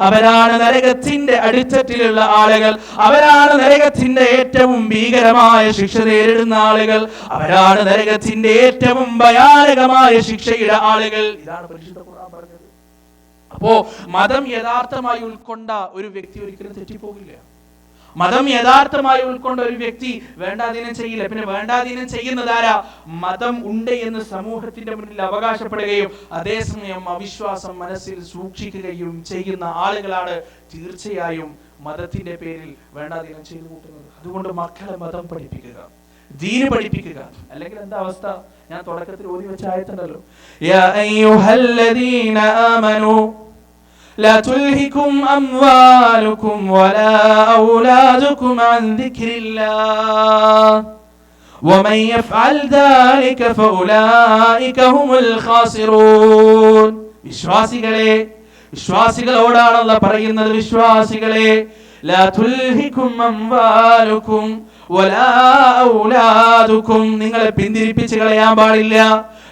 അവരാണ് നരകത്തിന്റെ അടിത്തട്ടിലുള്ള ആളുകൾ. അവരാണ് നരകത്തിന്റെ ഏറ്റവും ഭീകരമായ ക്രൂരമായ ശിക്ഷ നേരിടുന്ന ആളുകൾ, അവരാണ് നരകത്തിന്റെ ഏറ്റവും ഭയാനകമായ ശിക്ഷയുടെ ആളുകൾ. ഇതാണ് പരിശുദ്ധ ഖുർആൻ പറഞ്ഞത്. അപ്പോ മതം യഥാർത്ഥമായി ഉൾക്കൊണ്ട ഒരു വ്യക്തി ഒരിക്കലും തെറ്റിപ്പോകില്ല. മതം യഥാർത്ഥമായി ഉൾക്കൊണ്ട ഒരു വ്യക്തി വേണ്ടാധീനം ചെയ്യില്ല. പിന്നെ വേണ്ടാധീനം ചെയ്യുന്നതാരാ? മതം ഉണ്ട് എന്ന് സമൂഹത്തിന്റെ മുന്നിൽ അവകാശപ്പെടുകയും അതേസമയം അവിശ്വാസം മനസ്സിൽ സൂക്ഷിക്കുകയും ചെയ്യുന്ന ആളുകളാണ് തീർച്ചയായും മതത്തിന്റെ പേരിൽ വേണ്ടാധീനം ചെയ്തു കൂട്ടുന്നത്. അതുകൊണ്ട് മക്കളെ മതം പഠിപ്പിക്കുക, ദീന് പഠിപ്പിക്കുക. അല്ലെങ്കിൽ എന്താ അവസ്ഥ? ഞാൻ തുടക്കത്തിൽ ഓതി വെച്ച ആയത്തുണ്ടല്ലോ, യാ അയ്യുഹല്ലദീന ആമനൂ لا تلهكم أموالكم ولا أولادكم عن ذكر الله ومن يفعل ذلك فأولئك هم الخاسرون. വിശ്വാസികളോടാണ് അല്ലാഹു പറയുന്നത്, വിശ്വാസികളെ, لا تلهكم أموالكم ولا أولادكم, നിങ്ങളെ പിന്തിരിപ്പിച്ച് കളയാൻ പാടില്ല.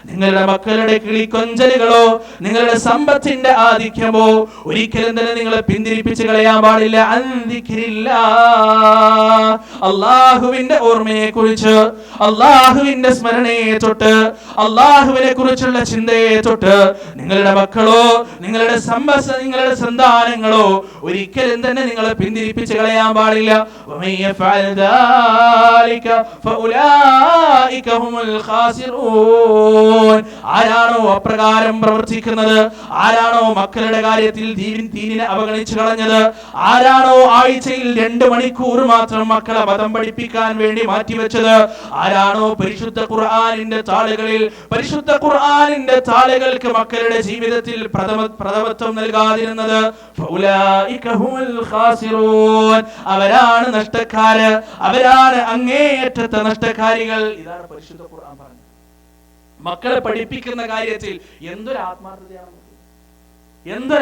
നിങ്ങളുടെ മക്കളുടെ കിളിക്കൊഞ്ചലുകളോ നിങ്ങളുടെ സമ്പത്തിന്റെ ആധിക്യമോ ഒരിക്കലും തന്നെ നിങ്ങളെ പിന്തിരിപ്പിച്ച് കളയാൻ പാടില്ല. അള്ളാഹുവിന്റെ ഓർമ്മയെ കുറിച്ച്, അള്ളാഹുവിന്റെ സ്മരണയെ തൊട്ട്, അള്ളാഹുവിനെ കുറിച്ചുള്ള ചിന്തയെ തൊട്ട് നിങ്ങളുടെ മക്കളോ നിങ്ങളുടെ നിങ്ങളുടെ സന്താനങ്ങളോ ഒരിക്കലും തന്നെ നിങ്ങളെ പിന്തിരിപ്പിച്ച് കളയാൻ പാടില്ല. ആരാണോ അപ്രകാരം പ്രവർത്തിക്കുന്നത്, ആരാണോ മക്കളുടെ കാര്യത്തിൽ ദീനിനെ അവഗണിച്ചു കളഞ്ഞത്, ആരാണോ ആഴ്ചയിൽ 2 മണിക്കൂർ മാത്രം മക്കളെ മതം പഠിപ്പിക്കാൻ വേണ്ടി മാറ്റിവെച്ചത്, ആരാണോ പരിശുദ്ധ ഖുർആനിന്റെ താളുകൾക്ക് മക്കളുടെ ജീവിതത്തിൽ പ്രഥമത്വം നൽകാതിരുന്നത്, അവരാണ് നഷ്ടക്കാര്, അവരാണ് അങ്ങേയറ്റത്തെ നഷ്ടക്കാരികൾ. ഇതാണ് പരിശുദ്ധ ഖുർആൻ പറഞ്ഞത്. മക്കളെ പഠിപ്പിക്കുന്ന കാര്യത്തിൽ എന്തൊരു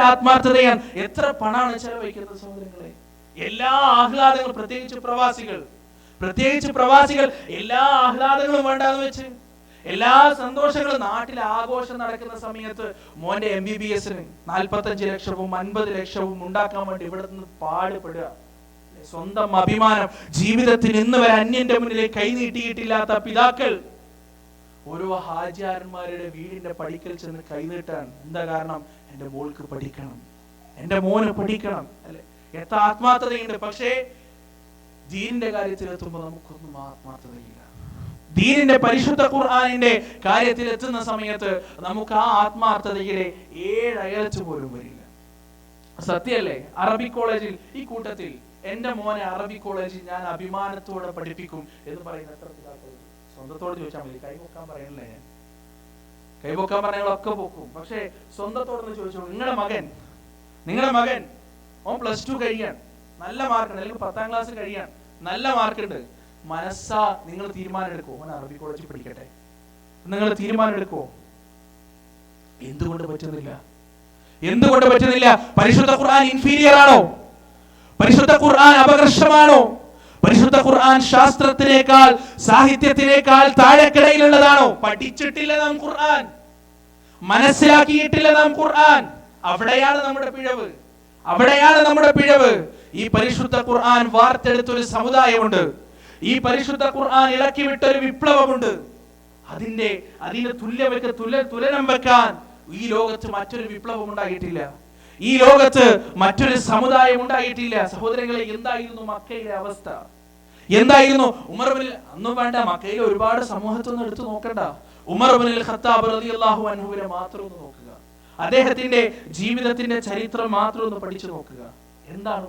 ആത്മാർത്ഥതയാണ്, എത്ര പണമാണ് ചെലവഴിക്കുന്നത് സഹോദരങ്ങളെ. എല്ലാ ആഹ്ലാദങ്ങളും, പ്രത്യേകിച്ച് പ്രവാസികൾ എല്ലാ ആഹ്ലാദങ്ങളും വേണ്ടാന്ന് വെച്ച്, എല്ലാ സന്തോഷങ്ങളും, നാട്ടിലെ ആഘോഷം നടക്കുന്ന സമയത്ത് മോന്റെ MBBSന് 45 ലക്ഷവും 50 ലക്ഷവും ഉണ്ടാക്കാൻ വേണ്ടി ഇവിടെ നിന്ന് പാടുപെടുക. സ്വന്തം അഭിമാനം, ജീവിതത്തിൽ ഇന്ന് വരെ അന്യന്റെ മുന്നിലേക്ക് കൈനീട്ടിയിട്ടില്ലാത്ത പിതാക്കൾ ഓരോ ഹാജിയാരന്മാരുടെ വീടിന്റെ പടിക്കൽ ചെന്ന് കൈനീട്ടാൻ. എന്താ കാരണം? എന്റെ മോൾക്ക് പഠിക്കണം, എന്റെ മോന് പഠിക്കണം, അല്ലെ? എത്ര ആത്മാർത്ഥതയുണ്ട്. പക്ഷേ ദീനിന്റെ കാര്യത്തിൽ എത്തുമ്പോൾ നമുക്കൊന്നും ആത്മാർത്ഥതയില്ല. ദീനിന്റെ പരിശുദ്ധ ഖുർആനിന്റെ കാര്യത്തിൽ എത്തുന്ന സമയത്ത് നമുക്ക് ആ ആത്മാർത്ഥതയിലെ 7 അയലച്ച് പോലും വരില്ല. സത്യല്ലേ? അറബി കോളേജിൽ, ഈ കൂട്ടത്തിൽ എന്റെ മോനെ അറബി കോളേജിൽ ഞാൻ അഭിമാനത്തോടെ പഠിപ്പിക്കും എന്ന് പറയുന്ന എത്ര പിതാക്കൾ? സ്വന്തത്തോട് ചോദിച്ചാൽ മതി, കൈപൊക്കാൻ പറയണില്ലേ? ഞാൻ കൈപൊക്കാൻ പറഞ്ഞങ്ങളൊക്കെ പൊക്കും. പക്ഷെ സ്വന്തത്തോടൊന്ന് ചോദിച്ചോളൂ. നിങ്ങളുടെ മകൻ ഓൻ +2 കഴിയാൻ, നല്ല മാർക്കുണ്ട്, അല്ലെങ്കിൽ 10ാം ക്ലാസ് കഴിയാൻ നല്ല മാർക്കുണ്ട്, മനസ്സാ നിങ്ങൾ തീരുമാനം എടുക്കുമോ ഓൻ അറബി കോളേജിൽ പഠിക്കട്ടെ? നിങ്ങൾ തീരുമാനം എടുക്കുമോ? എന്തുകൊണ്ട് പറ്റുന്നില്ല? പരിശുദ്ധ ഖുർആൻ ഇൻഫീരിയർ ആണോ? പരിശുദ്ധ ഖുർആൻ അപകർഷമാണോ? പരിശുദ്ധ ഖുർആൻ ശാസ്ത്രത്തിനേക്കാൾ, സാഹിത്യത്തിനേക്കാൾ താഴെക്കിടയിലുള്ളതാണോ? പഠിച്ചിട്ടില്ല നാം ഖുർആൻ, മനസ്സിലാക്കിയിട്ടില്ല നാം ഖുർആൻ. അവിടെയാണ് നമ്മുടെ പിഴവ്. ഈ പരിശുദ്ധ ഖുർആൻ വാർത്തെടുത്തൊരു സമുദായമുണ്ട്. ഈ പരിശുദ്ധ ഖുർആൻ ഇളക്കി വിട്ടൊരു വിപ്ലവമുണ്ട്. അതിന് തുലനം വെക്കാൻ ഈ ലോകത്ത് മറ്റൊരു വിപ്ലവം ഉണ്ടായിട്ടില്ല. ഈ ലോകത്ത് മറ്റൊരു സമുദായം ഉണ്ടായിട്ടില്ല. സഹോദരങ്ങളെ, എന്തായിരുന്നു മക്കയിലെ അവസ്ഥ? എന്തായിരുന്നു? അന്നും വേണ്ട, മക്കയിലെ ഒരുപാട് സമൂഹത്തൊന്നും എടുത്തു നോക്കണ്ട. ഉമർ ഇബ്നുൽ ഖത്താബ് റളിയല്ലാഹു അൻഹുവിനെ മാത്രം ഒന്ന് നോക്കുക. അദ്ദേഹത്തിന്റെ ജീവിതത്തിന്റെ ചരിത്രം മാത്രം ഒന്ന് പഠിച്ചു നോക്കുക. എന്താണ്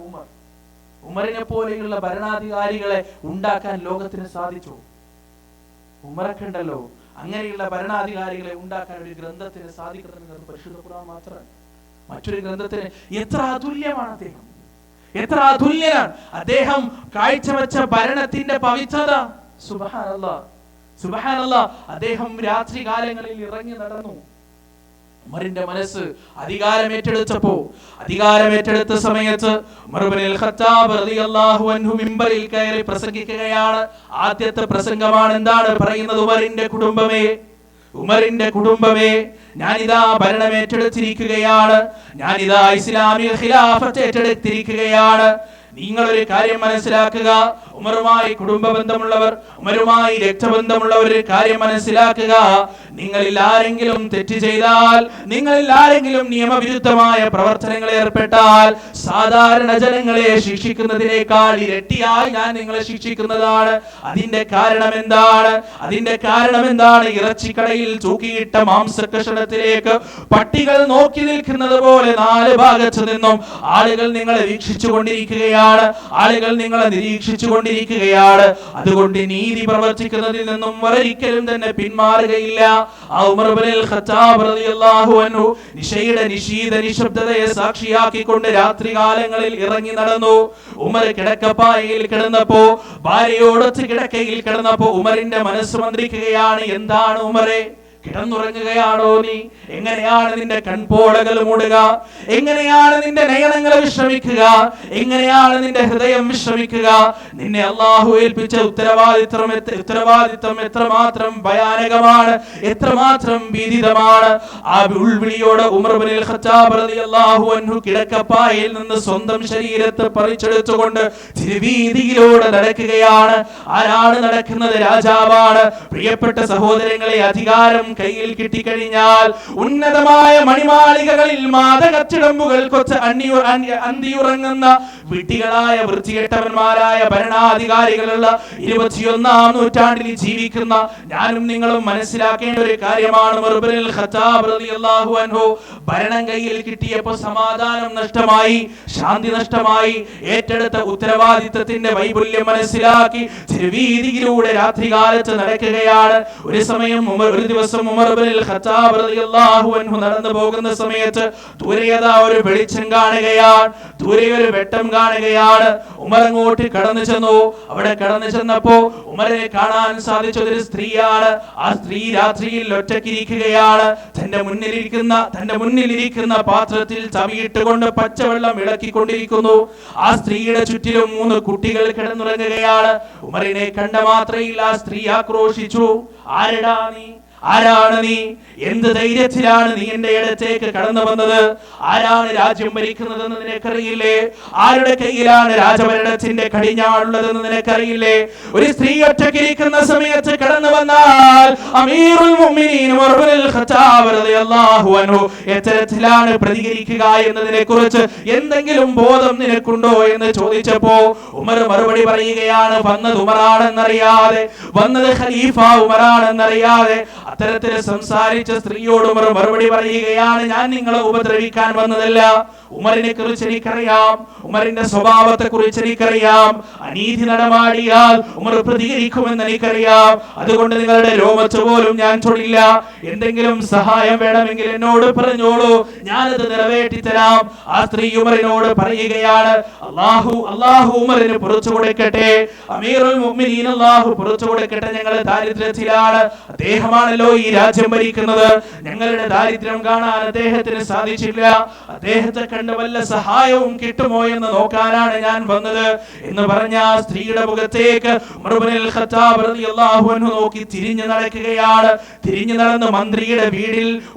ഉമറിനെ പോലെയുള്ള ഭരണാധികാരികളെ ഉണ്ടാക്കാൻ ലോകത്തിന് സാധിച്ചു? ഉമറൊക്കെ ഉണ്ടല്ലോ, അങ്ങനെയുള്ള ഭരണാധികാരികളെ ഉണ്ടാക്കാൻ ഒരു ഗ്രന്ഥത്തിന് സാധിക്കുന്നത് പരിശുദ്ധ ഖുർആൻ മാത്രമാണ്. മറ്റൊരു ഗ്രന്ഥത്തിന് എത്ര അതുല്യമാണ് അദ്ദേഹം, എത്ര അതുല്യനാണ് അദ്ദേഹം കാഴ്ചവെച്ച ഭരണത്തിന്റെ പവിത്രത. സുബ്ഹാനല്ലാഹ്, അദ്ദേഹം രാത്രി കാലങ്ങളിൽ ഇറങ്ങി നടന്നു. ഉമറിന്റെ മനസ്സ് അധികാരമേറ്റെടുത്ത സമയത്ത് ഉമർ ഇബ്നുൽ ഖത്താബ് റളിയല്ലാഹു അൻഹു മിമ്പറിൽ കയറി പ്രസംഗിക്കുകയാണ്. ആദ്യത്തെ പ്രസംഗമാണ്. എന്താണ് പറയുന്നത്? ഉമറിന്റെ കുടുംബമേ, ഞാനിതാ ഭരണം ഏറ്റെടുത്തിരിക്കുകയാണ്, ഞാനിതാ ഇസ്ലാമിക ഖിലാഫത്ത് ഏറ്റെടുത്തിരിക്കുകയാണ്, നിങ്ങളൊരു കാര്യം മനസ്സിലാക്കുക, ഉമറുമായി കുടുംബ ബന്ധമുള്ളവർ, ഉമറുമായി രക്തബന്ധമുള്ളവർ ഒരു കാര്യം മനസ്സിലാക്കുക. നിങ്ങളിൽ ആരെങ്കിലും തെറ്റ് ചെയ്താൽ, നിങ്ങളിൽ ആരെങ്കിലും നിയമവിരുദ്ധമായ പ്രവർത്തനങ്ങൾ ഏർപ്പെട്ടാൽ, സാധാരണ ജനങ്ങളെ ശിക്ഷിക്കുന്നതിനേക്കാൾ ഇരട്ടിയായി ഞാൻ നിങ്ങളെ ശിക്ഷിക്കുന്നതാണ്. അതിന്റെ കാരണം എന്താണ്? അതിന്റെ കാരണം എന്താണ്? ഇറച്ചിക്കടയിൽ തൂക്കിയിട്ട മാംസകഷണത്തിലേക്ക് പട്ടികൾ നോക്കി നിൽക്കുന്നത് പോലെ നാല് ഭാഗത്തു നിന്നും ആളുകൾ നിങ്ങളെ വീക്ഷിച്ചു കൊണ്ടിരിക്കുകയാണ്, ആളുകൾ നിങ്ങളെ നിരീക്ഷിച്ചു കൊണ്ടിരിക്കുകയാണ്. അതുകൊണ്ട് നീതി പ്രവർത്തിക്കുന്നതിൽ നിന്നും ഒരിക്കലും തന്നെ പിന്മാറുകയില്ല. ഉമർ ഇബ്നുൽ ഖത്താബ് റളിയല്ലാഹു അൻഹു നിശബ്ദതയെ സാക്ഷിയാക്കിക്കൊണ്ട് രാത്രികാലങ്ങളിൽ ഇറങ്ങി നടന്നു. ഉമർ കിടക്കപ്പായയിൽ കിടന്നപ്പോ, ഭാര്യയോടൊത്ത് കിടക്കയിൽ കിടന്നപ്പോ ഉമറിന്റെ മനസ്സ് മന്ത്രിക്കുകയാണ്. എന്താണ് ഉമറെ, കിടന്നുറങ്ങുകയാണോ നീ? എങ്ങനെയാണ് നിന്റെ കൺപോളകൾ മൂടുക? എങ്ങനെയാണ് നിന്റെ നയനങ്ങൾ വിശ്രമിക്കുക? എങ്ങനെയാണ് നിന്റെ ഹൃദയം വിശ്രമിക്കുക? നിന്നെ അല്ലാഹു ഏൽപ്പിച്ച ഉത്തരവാദിത്വം എത്രമാത്രം ഭയാനകമാണ്, എത്രമാത്രം ഭീതിതമാണ്. ആ ഉൾവിളിയോടെ ഉമർ ഇബ്നുൽ ഖത്താബ് റളിയല്ലാഹു അൻഹു കിടക്കപ്പായയിൽ നിന്ന് സ്വന്തം ശരീരത്തെ പറിച്ചെടുത്തുകൊണ്ട് തിരുവീതിയിലൂടെ നടക്കുകയാണ്. ആരാണ് നടക്കുന്നത്? രാജാവാണ്. പ്രിയപ്പെട്ട സഹോദരങ്ങളെ, അധികാരം കയ്യിൽ കിട്ടിക്കഴിഞ്ഞാൽ ഉന്നതമായ മണിമാളികകളിൽ മാതകച്ചിടമ്പുകൾ കൊച്ച് അന്തിയുറങ്ങുന്ന വിട്ടികളായ വൃത്തികെട്ടവന്മാരായ ഭരണാധികാരികളുള്ള 21-ാം നൂറ്റാണ്ടിൽ ജീവിക്കുന്ന ഞാനും നിങ്ങളും മനസ്സിലാക്കേണ്ട ഒരു കാര്യമാണ്. ഉമർ ഇബ്നുൽ ഖത്താബ് റളിയല്ലാഹു അൻഹു ഭരണം കയ്യിൽ കിട്ടിയപ്പോൾ സമാധാനം നഷ്ടമായി, ശാന്തി നഷ്ടമായി. ഏറ്റെടുത്ത ഉത്തരവാദിത്തത്തിന്റെ വൈപുല്യം മനസ്സിലാക്കി തിരുവീതിയിലൂടെ രാത്രികാലത്ത് നടക്കുകയാണ്. ഒരു ദിവസം ഉമർ ഇബ്നുൽ ഖത്താബ് റളിയല്ലാഹു അൻഹു നടന്നു പോകുന്ന സമയത്ത് ദൂരെയതാ ഒരു വെളിച്ചം കാണുകയാണ്, ദൂരെ ഒരു വെട്ടം കാണുകയാണ്. ഉമർ അങ്ങോട്ട് കടന്നു ചെന്നു. അവിടെ കടന്നു ചെന്നപ്പോ ഉമറിനെ കാണാൻ സാധിച്ചത് ഒരു സ്ത്രീയാണ്. ആ സ്ത്രീ രാത്രിയിൽ ഒറ്റയ്ക്കിരിക്കുകയാണ്. തന്റെ മുന്നിലിരിക്കുന്ന പാത്രത്തിൽ ചവിയിട്ടുകൊണ്ട് പച്ചവെള്ളം ഇളക്കിക്കൊണ്ടിരിക്കുന്നു. ആ സ്ത്രീയുടെ ചുറ്റിലും 3 കുട്ടികൾ കിടന്നുറങ്ങുകയാണ്. ഉമറിനെ കണ്ട മാത്രയിൽ ആ സ്ത്രീ ആക്രോശിച്ചു, ആരെടാ നീ? ആരാണ് നീ? എന്ത് ധൈര്യത്തിലാണ് നീ എന്റെ ഇടത്തേക്ക് കടന്നു വന്നത്? ആരാണ് രാജ്യം ഭരിക്കുന്നതെന്ന് നിനക്കറിയില്ലേ? ആരുടെ കയ്യിലാണ് രാജഭരണത്തിന്റെ കടിഞ്ഞാണുള്ളതെന്ന് നിനക്കറിയില്ലേ? ഒരു സ്ത്രീ ഒറ്റയ്ക്കിരിക്കുന്ന സമയത്ത് കടന്നു വന്നാൽ അമീറുൽ മുഅ്മിനീൻ ഉമർ ഇബ്നുൽ ഖത്താബ് റളിയല്ലാഹു അൻഹു എത്തരത്തിലാണ് പ്രതികരിക്കുക എന്നതിനെ കുറിച്ച് എന്തെങ്കിലും ബോധം നിനക്കുണ്ടോ എന്ന് ചോദിച്ചപ്പോ ഉമർ മറുപടി പറയുകയാണ്, വന്നത് ഉമറാണെന്നറിയാതെ, വന്നത് ഖലീഫ ഉമറാണെന്നറിയാതെ അത്തരത്തിൽ സംസാരിച്ച സ്ത്രീയോട് ഉമർ മറുപടി പറയുകയാണ്, ഞാൻ നിങ്ങളെ ഉപദ്രവിക്കാൻ വന്നതല്ല. ഉമറിനെ കുറിച്ച് എനിക്കറിയാം, ഉമറിന്റെ സ്വഭാവത്തെ കുറിച്ച് എനിക്കറിയാം. അനീതി നടമാടിയാൽ ഉമർ പ്രതികരിക്കുമെന്ന് എനിക്കറിയാം. അതുകൊണ്ട് നിങ്ങളുടെ രോമത്ത് പോലും ഞാൻ തൊടില്ല. എന്തെങ്കിലും സഹായം വേണമെങ്കിൽ എന്നോട് പറഞ്ഞോളൂ, ഞാനത് നിറവേറ്റി തരാം. ആ സ്ത്രീ ഉമറിനോട് പറയുകയാണ്, അല്ലാഹു ഉമറിന് പുറത്തു കൊടുക്കട്ടെ, അമീറുൽ മുഅ്മിനീൻ അല്ലാഹു പുറത്തു കൊടുക്കട്ടെ. ഞങ്ങൾ ദാരിദ്ര്യത്തിലാണ്, അദ്ദേഹമാണല്ലോ ഈ രാജ്യം ഭരിക്കുന്നത്. ഞങ്ങളുടെ ദാരിദ്ര്യം കാണാൻ അദ്ദേഹത്തിന് സാധിച്ചില്ല. അദ്ദേഹത്തെ കണ്ട് വല്ല സഹായവും കിട്ടുമോ എന്ന് നോക്കാനാണ് ഞാൻ വന്നത് എന്ന് പറഞ്ഞ ആ സ്ത്രീയുടെ മുഖത്തേക്ക് ഉമർ ഇബ്നുൽ ഖത്താബ് റളിയല്ലാഹു അൻഹു നോക്കി തിരിഞ്ഞു നടക്കുകയാണ്. തിരിഞ്ഞു നടന്ന്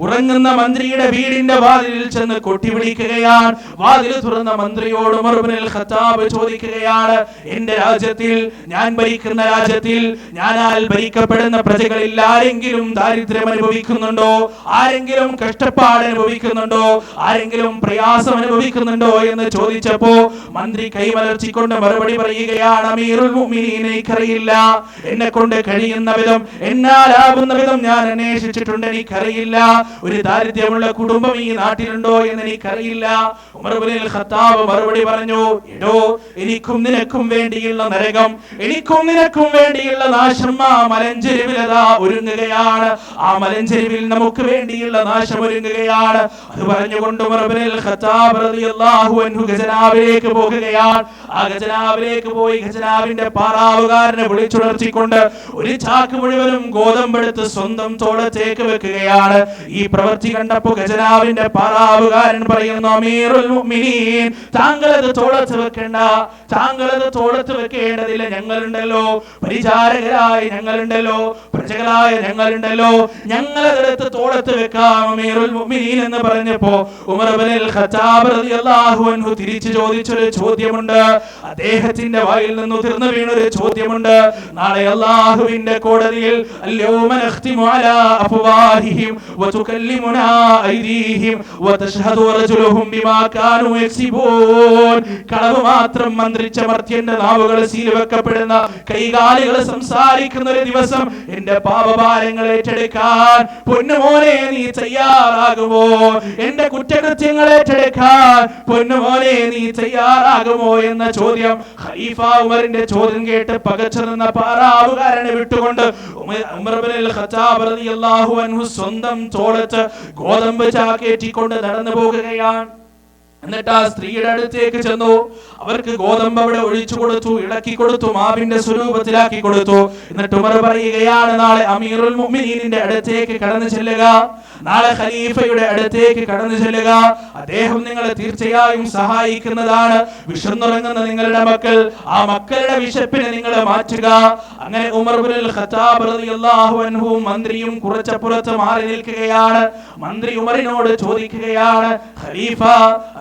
ഉറങ്ങുന്ന മന്ത്രിയുടെ വീടിന്റെ വാതിലിൽ ചെന്ന് കൊട്ടി വിളിക്കുകയാണ്. വാതിൽ തുറന്ന മന്ത്രിയോട് ഉമർ ഇബ്നുൽ ഖത്താബ് ചോദിക്കുകയാണ്, എന്റെ രാജ്യത്തിൽ, ഞാൻ ഭരിക്കുന്ന രാജ്യത്തിൽ, ഞാനാൽ ഭരിക്കപ്പെടുന്ന പ്രജകളിൽ ആരെങ്കിലും ദാരിദ്ര്യം അനുഭവിക്കുന്നുണ്ടോ? ആരെങ്കിലും കഷ്ടപ്പാട് അനുഭവിക്കുന്നുണ്ടോ? ആരെങ്കിലും പ്രയാസം അനുഭവിക്കുന്നുണ്ടോ എന്ന് ചോദിച്ചപ്പോ മന്ത്രി കൈമലർച്ചിക്കൊണ്ട് മറുപടി പറയുകയാണ്, അമീറുൽ മുഅ്മിനീൻ, എനിക്കറിയില്ല. എന്നെ കൊണ്ട് കഴിയുന്ന വിധം, എന്നാലാവുന്ന വിധം ഞാൻ അന്വേഷിച്ചിട്ടുണ്ട്, എനിക്കറിയില്ല. ഒരു ദാരിദ്ര്യമുള്ള കുടുംബം ഈ നാട്ടിലുണ്ടോ എന്ന് എനിക്കറിയില്ല. ഉമർ ഇബ്നുൽ ഖത്താബ് മറുപടി പറഞ്ഞു, എടോ, എനിക്കും നിനക്കും വേണ്ടിയുള്ള നരകം, എനിക്കും നിനക്കും വേണ്ടിയുള്ള നാശം ആ മലഞ്ചെരുവിലതാ ഒരുങ്ങുകയാണ്. ആ മലഞ്ചെരുവിൽ നമുക്ക് വേണ്ടിയുള്ള നാശം ഒരുങ്ങുകയാണ്. അത് പറഞ്ഞുകൊണ്ട് ഉമർ ഇബ്നുൽ ഖത്താബ് റളിയല്ലാഹു അൻഹു ഖജനാവിലേക്ക് പോകുകയാണ്. ആ ഖജനാവിലേക്ക് പോയി ഖജനാവിന്റെ പാറാവുകാരനെ വിളിച്ചുണർത്തിക്കൊണ്ട് ഒരു ചാക്ക് മുഴുവനും ഗോതമ്പെടുത്ത് സ്വന്തം തോളത്തേക്ക് വെക്കുകയാണ്. ഈ പ്രവൃത്തി കണ്ടപ്പോൾ ഖജനാവിന്റെ പാറാവുകാരൻ പറയുന്നു, അമീറുൽ മുഅ്മിനീൻ, താങ്കളത് തോളത്ത് വെക്കേണ്ട, താങ്കളത് തോളത്ത് വെക്കേണ്ടതില്ല. ഞങ്ങളുണ്ടല്ലോ, പരിചാരകരായി ഞങ്ങളുണ്ടല്ലോ, പ്രജകളായ ഞങ്ങളുണ്ടല്ലോ, ഞങ്ങളതെടുത്ത് തോളത്ത് വെക്കാം അമീറുൽ മുഅ്മിനീൻ എന്ന് പറഞ്ഞപ്പോ ഉമർ ഇബ്നുൽ ഖത്താബ് ഖത്താബ് റളിയല്ലാഹു അൻഹു തിരിച്ചു ചോദിച്ചൊരു ചോദ്യമുണ്ട്. അദ്ദേഹത്തിന്റെ വായിൽ നിന്ന് ഉതിർന്നു വീണൊരു ചോദ്യമുണ്ട്. നാളെ അല്ലാഹുവിന്റെ കോടതിയിൽ അൽയൗമ നഖ്തിമു അലാ അഫ്വാഹിഹിം വതുകല്ലിമുനാ ഐദീഹിം വതശ്ഹദു റജുലുഹും ബിമാ കാനൂ യക്സിബൂൻ. കളവ് മാത്രം മന്ത്രിച്ച മർത്യന്റെ നാവുകൾ സീൽ വെക്കപ്പെടുന്ന, കൈകാലുകൾ സംസാരിക്കുന്ന ഒരു ദിവസം എന്റെ പാപഭാരങ്ങൾ ഏറ്റെടുക്കാൻ പൊന്നുമോനെ നീ തയ്യാറാകുമോ? എന്റെ കുറ്റകൃത്യങ്ങൾ ഏറ്റെടുക്കാൻ പൊന്നുമോനെ നീ തയ്യാറാകുമോ എന്ന ചോദ്യം ഖലീഫ ഉമറിന്റെ ചോദ്യം കേട്ട് പകച്ചു നിന്ന പാറാവുകാരനെ വിട്ടുകൊണ്ട് ഉമർ ഇബ്നുൽ ഖത്താബ് റളിയല്ലാഹു അൻഹു സ്വന്തം തോളത്ത് ഗോതമ്പ് ചാക്കേറ്റിക്കൊണ്ട് നടന്നു പോകുകയാണ്. എന്നിട്ട് ആ സ്ത്രീയുടെ അടുത്തേക്ക് ചെന്നു. അവർക്ക് ഗോതമ്പ് അവിടെ ഒഴിച്ചു കൊടുത്തു, ഇളക്കി കൊടുത്തു, മാവിന്റെ സ്വരൂപത്തിലാക്കി കൊടുത്തു. എന്നിട്ട് ഉമർ പറയുകയാണ്, നാളെ അമീറുൽ മുഅ്മിനീനിന്റെ അടുത്തേക്ക് കടന്നു ചെല്ലുക, നാളെ ഖലീഫയുടെ അടുത്തേക്ക് കടന്നു ചെല്ലുക. അദ്ദേഹം നിങ്ങളെ തീർച്ചയായും സഹായിക്കുന്നതാണ്. വിശന്നുറങ്ങുന്ന നിങ്ങളുടെ മക്കൾ, ആ മക്കളുടെ വിശപ്പിനെ നിങ്ങൾ മാറ്റുക. അങ്ങനെ ഉമർ ഇബ്നുൽ ഖത്താബ് റളിയല്ലാഹു അൻഹു മന്ത്രിയും കുറച്ചപ്പുറത്ത് മാറി നിൽക്കുകയാണ്. മന്ത്രി ഉമറിനോട് ചോദിക്കുകയാണ്, ഖലീഫ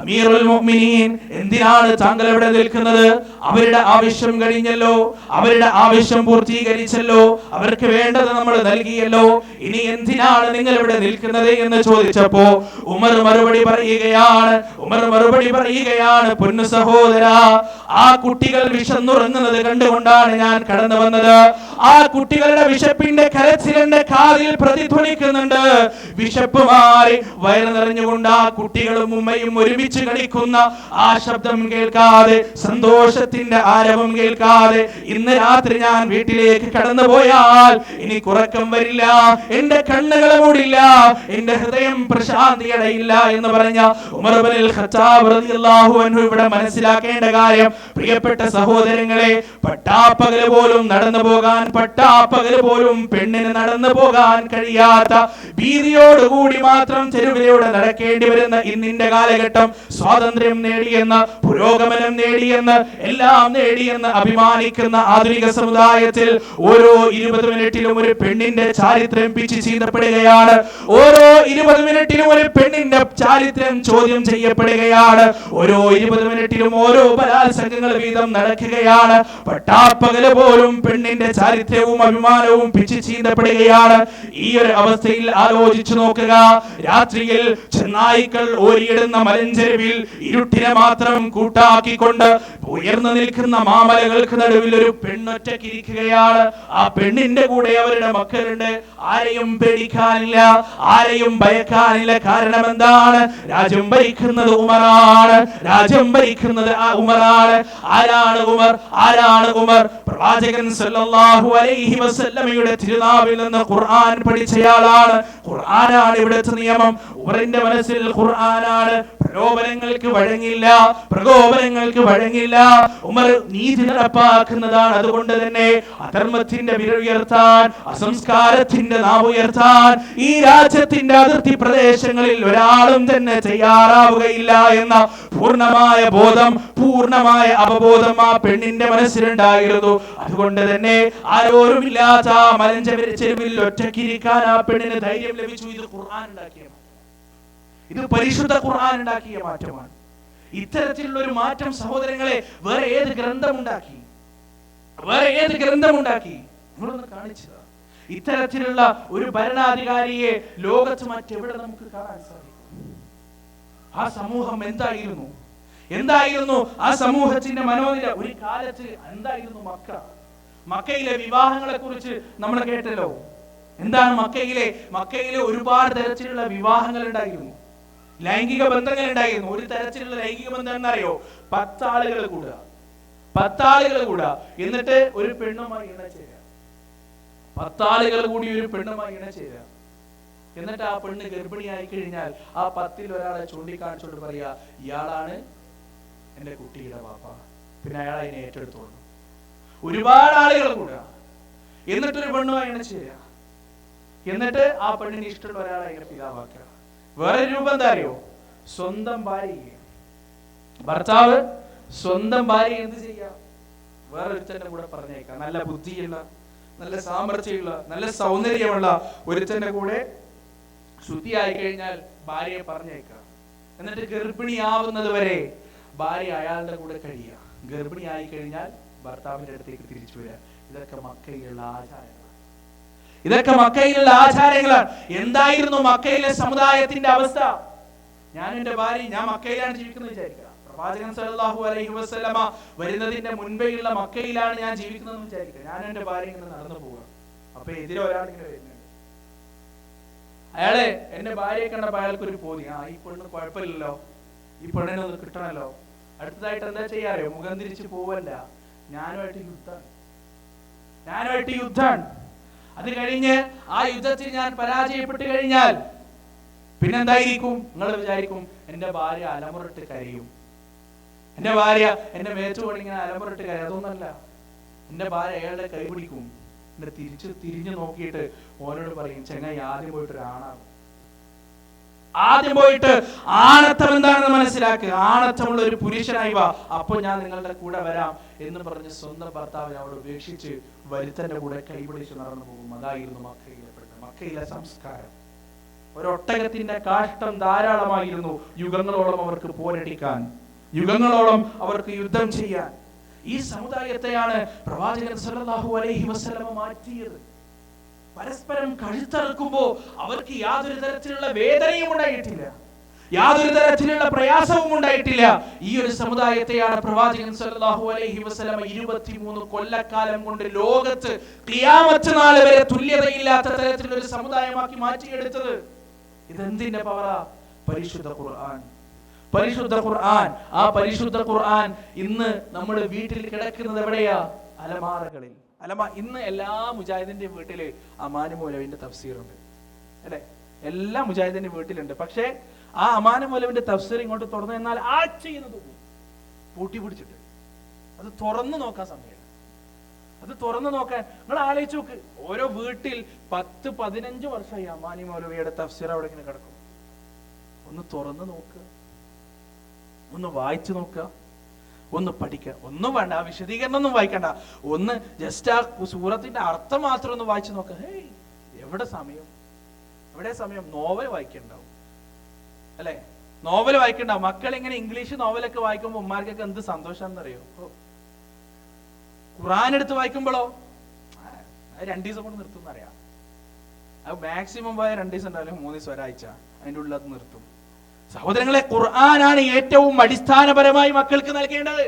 അമീറുൽ മുഅ്മിനീൻ, എന്തിനാണ് താങ്കൾ ഇവിടെ നിൽക്കുന്നത്? അവരുടെ ആവശ്യം കഴിഞ്ഞല്ലോ, അവരുടെ ആവശ്യം പൂർത്തീകരിച്ചല്ലോ, അവർക്ക് വേണ്ടത് നമ്മൾ നൽകിയല്ലോ, ഇനി എന്തിനാണ് നിങ്ങൾ ഇവിടെ നിൽക്കുന്നത് എന്ന് ചോദിച്ചപ്പോ ഉമർ മറുപടി പറയുകയാണ്, പൊന്നു സഹോദരാ, ആ കുട്ടികൾ വിശന്നുറങ്ങുന്നത് കണ്ടുകൊണ്ടാണ് ഞാൻ കടന്നു വന്നത്. ആ കുട്ടികളുടെ വിശപ്പിന്റെ കരച്ചിൽ എന്റെ കാതിൽ പ്രതിധ്വനിക്കുന്നുണ്ട്. വിശപ്പ് മാറി വയറ് നിറഞ്ഞുകൊണ്ട് ആ കുട്ടികളും ഉമ്മയും ഒരുമിച്ച് കളിക്കുന്ന ആ ശബ്ദം കേൾക്കാതെ, സന്തോഷത്തിന്റെ ആരവം കേൾക്കാതെ ഇന്ന് രാത്രി ഞാൻ വീട്ടിലേക്ക് കടന്നു പോയാൽ ഇനി ഉറക്കം വരില്ല, എന്റെ കണ്ണുകൾ മൂടില്ല, എന്റെ ഹൃദയം പ്രശാന്തിയടയില്ല എന്ന് പറഞ്ഞ ഉമർ ഇബ്നുൽ ഖത്താബ് റളിയല്ലാഹു അൻഹു ഇവിടെ മനസ്സിലാക്കേണ്ട കാര്യം, പ്രിയപ്പെട്ട സഹോദരങ്ങളെ, പട്ടാപ്പകല് പോലും നടന്നു പോകാൻ, പട്ടാപ്പകല് പോലും പെണ്ണിന് നടന്നു പോകാൻ കഴിയാത്ത, ഭീതിയോടുകൂടി മാത്രം തെരുവിലൂടെ നടക്കേണ്ടി വരുന്ന ഇന്നിന്റെ കാലഘട്ടം സ്വാതന്ത്ര്യം നേടിയെന്ന്, പുരോഗമനം നേടിയെന്ന്, എല്ലാം നേടിയെന്ന് അഭിമാനിക്കുന്ന ആധുനിക സമുദായത്തിൽ ഓരോ 20 മിനിറ്റിലും ഒരു പെണ്ണിന്റെ ചാരിത്രം പിച്ച് ചെയ്യപ്പെടുകയാണ്. ഓരോ 20 മിനിറ്റിലും ഒരു പെണ്ണിന്റെ ചാരിത്രം ചോദ്യം ചെയ്യപ്പെടുകയാണ്. ഓരോ 20 മിനിറ്റിലും ഓരോ ബലാത്സംഗങ്ങൾ വീതം നടക്കുകയാണ്. പട്ടാപ്പകല് പോലും പെണ്ണിന്റെ ചാരിത്രവും അഭിമാനവും പിച്ച് ചെയ്യപ്പെടുകയാണ്. ഈ ഒരു അവസ്ഥയിൽ ആലോചിച്ചു നോക്കുക, രാത്രിയിൽ ചെന്നായ്ക്കൾ ഓരിയിടുന്ന മലഞ്ചെരുവിൽ ഇരുട്ടിനെ മാത്രം കൂട്ടാക്കിക്കൊണ്ട് ഉയർന്നു നിൽക്കുന്ന മാമലകൾക്ക് നടുവിൽ ഒരു പെണ്ണൊറ്റക്കിരിക്കുകയാണ്. ആ പെണ്ണിന്റെ കൂടെ അവരുടെ മക്കളുണ്ട്. ആരെയും പേടിക്കാനില്ല, ആരെയും ഭയക്കാനില്ല. കാരണം എന്താണ്? രാജ്യം ഭരിക്കുന്നത് ഉമറാണ്, രാജ്യം ഭരിക്കുന്നത് ഉമറാണ്. ആരാണ് ഉമർ? ആരാണ് ഉമർ? പ്രവാചകൻ സല്ലല്ലാഹു അലൈഹി വസല്ലമയുടെ തിരുനാവിൽ നിന്ന് ഖുർആൻ പഠിച്ചയാളാണ്. ഖുർആനാണ് ഇവിടുത്തെ നിയമം. ഉമറിന്റെ മനസ്സിൽ ഖുർആനാണ്. പ്രലോഭനങ്ങൾക്ക് വഴങ്ങില്ല, പ്രകോപനങ്ങൾക്ക് വഴങ്ങില്ല. ഉമർ നീതി നടപ്പാക്കുന്നതാണ്. അതുകൊണ്ട് തന്നെ അധർമ്മത്തിന്റെ വിരലുയർത്താൻ, അസംസ്കാരത്തിന്റെ നാവുയർത്താൻ ഈ രാജ്യത്തിന്റെ അതിർത്തി പ്രദേശങ്ങളിൽ ഒരാളും തന്നെ തയ്യാറാവുകയില്ല എന്ന പൂർണ്ണമായ ബോധം, പൂർണ്ണമായ അവബോധം ആ പെണ്ണിന്റെ മനസ്സിലുണ്ടായിരുന്നു. അതുകൊണ്ട് തന്നെ ആരോരുമില്ലാത്ത മലഞ്ചെരുവിൽ ഒറ്റക്കിരിക്കാൻ ആ പെണ്ണിന് ധൈര്യം ലഭിച്ചു. ഇത് ഖുർആൻ ഉണ്ടാക്കിയ, ഇത് പരിശുദ്ധ ഖുർആൻ ഉണ്ടാക്കിയ മാറ്റമാണ്. ഇത്തരത്തിലുള്ള ഒരു മാറ്റം സഹോദരങ്ങളെ വേറെ ഏത് ഗ്രന്ഥമുണ്ടാക്കി? വേറെ ഏത് ഗ്രന്ഥമുണ്ടാക്കി? നിങ്ങളൊന്ന് കാണിച്ചതാ. ഇത്തരത്തിലുള്ള ഒരു ഭരണാധികാരിയെ ലോകത്ത് മറ്റെവിടെ നമുക്ക് കാണാൻ സാധിക്കും? ആ സമൂഹം എന്തായിരുന്നു? എന്തായിരുന്നു ആ സമൂഹത്തിന്റെ മനോനില? ഒരു കാലത്ത് എന്തായിരുന്നു മക്കയിലെ വിവാഹങ്ങളെ കുറിച്ച് നമ്മൾ കേട്ടല്ലോ. എന്താണ് മക്കയിലെ ഒരുപാട് തരത്തിലുള്ള വിവാഹങ്ങൾ ഉണ്ടായിരുന്നു, ലൈംഗിക ബന്ധങ്ങൾ ഉണ്ടായിരുന്നു. ഒരു തരത്തിലുള്ള ലൈംഗിക ബന്ധം എന്നറിയോ? 10 ആളുകൾ കൂടുക, 10 ആളുകൾ കൂടുക, എന്നിട്ട് ഒരു പെണ്ണുമായി ഇണചേരുക. 10 ആളുകൾ കൂടി ഒരു പെണ്ണുമായി ഇണചേരുക. എന്നിട്ട് ആ പെണ്ണ് ഗർഭിണിയായി കഴിഞ്ഞാൽ ആ 10ൽ ഒരാളെ ചൂണ്ടിക്കാണിച്ചോണ്ട് പറയാ, ഇയാളാണ് എന്റെ കുട്ടിയുടെ പാപ്പ. പിന്നെ അയാൾ അതിനെ ഏറ്റെടുത്തോളൂ. ഒരുപാട് ആളുകൾ കൂടുക, എന്നിട്ടൊരു പെണ്ണുമായി ഇണചേരുക. എന്നിട്ട് ആ പെണ്ണിന് ഇഷ്ടമുള്ള ഒരാളെ അതിനെ പിതാവാക്കുക. വേറെ രൂപം എന്താ അറിയോ? സ്വന്തം ഭാര്യ, ഭർത്താവ് സ്വന്തം ഭാര്യ എന്ത് ചെയ്യാം? വേറൊരുത്തന്റെ കൂടെ പറഞ്ഞേക്കാം. നല്ല ബുദ്ധിയുള്ള, നല്ല സാമർഥ്യമുള്ള, നല്ല സൗന്ദര്യമുള്ള ഒരുത്തന്റെ കൂടെ ശുദ്ധിയായി കഴിഞ്ഞാൽ ഭാര്യയെ പറഞ്ഞേക്കാം. എന്നിട്ട് ഗർഭിണിയാവുന്നത് വരെ ഭാര്യ അയാളുടെ കൂടെ കഴിയുക. ഗർഭിണിയായി കഴിഞ്ഞാൽ ഭർത്താവിന്റെ അടുത്തേക്ക് തിരിച്ചു വരിക. ഇതൊക്കെ മക്കയിലുള്ള ആചാരങ്ങളാണ്. ഇതൊക്കെ മക്കയിലുള്ള ആചാരങ്ങളാണ്. എന്തായിരുന്നു മക്കയിലെ സമുദായത്തിന്റെ അവസ്ഥ? ഞാൻ എന്റെ ഭാര്യ, ഞാൻ മക്കയിലാണ് ജീവിക്കുന്നത് വിചാരിക്കുക. പ്രവാചകൻ സല്ലല്ലാഹു അലൈഹി വസല്ലമ വരുന്നതിന്റെ മുൻപേയുള്ള മക്കയിലാണ് ഞാൻ ജീവിക്കുന്നത് വിചാരിക്കുക. ഞാൻ എന്റെ ഭാര്യ ഇങ്ങനെ നടന്നു പോവുക. അപ്പൊ എതിരെ ഒരാളിങ്ങനെ വരുന്നുണ്ട്. അയാളെ എന്റെ ഭാര്യയെ കണ്ടപ്പോ അയാൾക്കൊരു പോതി, ഈ പെണ്ണ് കുഴപ്പമില്ലല്ലോ, ഈ പെണ്ണിനെ ഒന്ന് കിട്ടണല്ലോ. അടുത്തതായിട്ട് എന്താ ചെയ്യാറിയോ? മുഖം തിരിച്ചു പോവല്ല, ഞാനുമായിട്ട് യുദ്ധാണ്. അത് കഴിഞ്ഞ് ആ യുദ്ധത്തിൽ ഞാൻ പരാജയപ്പെട്ടു കഴിഞ്ഞാൽ പിന്നെന്തായിരിക്കും? നിങ്ങൾ വിചാരിക്കും എന്റെ ഭാര്യ അലമുറട്ട് കരയും, എന്റെ ഭാര്യ എന്റെ മേച്ചുകൊണ്ട് ഇങ്ങനെ അലമുറട്ട് കരയും. അതൊന്നല്ല. എന്റെ ഭാര്യ അയാളുടെ കൈ പിടിക്കും, എന്നിട്ട് തിരിഞ്ഞു നോക്കിയിട്ട് ഓനോട് പറയും, ചെങ്ങായി ആദ്യം പോയിട്ട് ഒരാണാകും, ആദ്യം പോയിട്ട് ആണത്തം എന്താണെന്ന് മനസ്സിലാക്കുക, ആണത്തമുള്ള ഒരു പുരുഷനായി വാ, അപ്പൊ ഞാൻ നിങ്ങളുടെ കൂടെ വരാം എന്ന് പറഞ്ഞ് സ്വന്തം ഭർത്താവിനെ അവിടെ ഉപേക്ഷിച്ച് വരുത്തന്റെ കൂടെ കൈപിടിച്ച് നടന്നു പോകും. അതായിരുന്നു മക്കയിലെ സംസ്കാരം. ഒരൊട്ടകത്തിന്റെ കാഷ്ടം ധാരാളമായിരുന്നു യുഗങ്ങളോളം അവർക്ക് പോരടിക്കാൻ, യുഗങ്ങളോളം അവർക്ക് യുദ്ധം ചെയ്യാൻ. ഈ സമുദായത്തെയാണ് പ്രവാചകൻ സല്ലല്ലാഹു അലൈഹി വസല്ലമ മാറ്റിയത്. പരസ്പരം കഴുത്തറക്കുമ്പോ അവർക്ക് യാതൊരു തരത്തിലുള്ള വേദനയും ഉണ്ടായിട്ടില്ല, യാതൊരു തരത്തിലുള്ള പ്രയാസവും ഉണ്ടായിട്ടില്ല. ഈ ഒരു സമുദായത്തെയാണ് പ്രവാചകൻ സല്ലല്ലാഹു അലൈഹി വസല്ലമ 23 കൊല്ലക്കാലം കൊണ്ട് ലോകത്ത് ഖിയാമത്ത് നാൾ വരെ തുല്യതയില്ലാത്ത തരത്തിലുള്ള ഒരു സമുദായമാക്കി മാറ്റിയെടുത്തത്. ഇതെന്തിന്റെ പവറാ? പരിശുദ്ധ ഖുർആൻ. പരിശുദ്ധ ഖുർആൻ. ആ പരിശുദ്ധ ഖുർആൻ ഇന്ന് നമ്മൾ വീട്ടിൽ കിടക്കുന്നത് എവിടെയാ? അലമാറകളിൽ. ഇന്ന് എല്ലാ മുജാഹിദിന്റെ വീട്ടില് അമാനു മൗലവിന്റെ തഫ്സീറുണ്ട്, അല്ലെ? എല്ലാ മുജാഹിദിന്റെ വീട്ടിലുണ്ട്. പക്ഷേ ആ അമാനു മൗലവിന്റെ തഫ്സീർ ഇങ്ങോട്ട് തുറന്നു എന്നാൽ ആ ചെയ്യുന്നത് പൂട്ടി പിടിച്ചിട്ട് അത് തുറന്നു നോക്കാൻ സമയമില്ല. അത് തുറന്നു നോക്കാൻ നിങ്ങൾ ആലോചിച്ച് നോക്ക്. ഓരോ വീട്ടിൽ 10-15 വർഷമായി അമാനു മൗലവിയുടെ തഫ്സീർ അവിടെ ഇങ്ങനെ കിടക്കും. ഒന്ന് തുറന്നു നോക്കുക, ഒന്ന് വായിച്ചു നോക്കുക, ഒന്ന് പഠിക്കുക. ഒന്നും വേണ്ട, ആ വിശദീകരണം ഒന്നും വായിക്കണ്ട, ഒന്ന് ജസ്റ്റ് ആ സൂറത്തിന്റെ അർത്ഥം മാത്രം ഒന്ന് വായിച്ചു നോക്കുക. എവിടെ സമയം? നോവൽ വായിക്കണ്ടാവും, അല്ലെ? നോവൽ വായിക്കണ്ടാവും. മക്കൾ ഇങ്ങനെ ഇംഗ്ലീഷ് നോവലൊക്കെ വായിക്കുമ്പോൾ ഉമ്മാർക്കൊക്കെ എന്ത് സന്തോഷാണെന്ന് അറിയോ? ഖുർആൻ എടുത്ത് വായിക്കുമ്പോഴോ 2 ദിവസം കൊണ്ട് നിർത്തും എന്നറിയാം. അത് മാക്സിമം പോയ 2 ദിവസം ഉണ്ടാവില്ല, 3 ദിവസം ഒരാഴ്ച അതിൻ്റെ ഉള്ളിൽ അത് നിർത്തും. സഹോദരങ്ങളെ, ഖുർആനാണ് ഏറ്റവും അടിസ്ഥാനപരമായി മക്കൾക്ക് നൽകേണ്ടത്.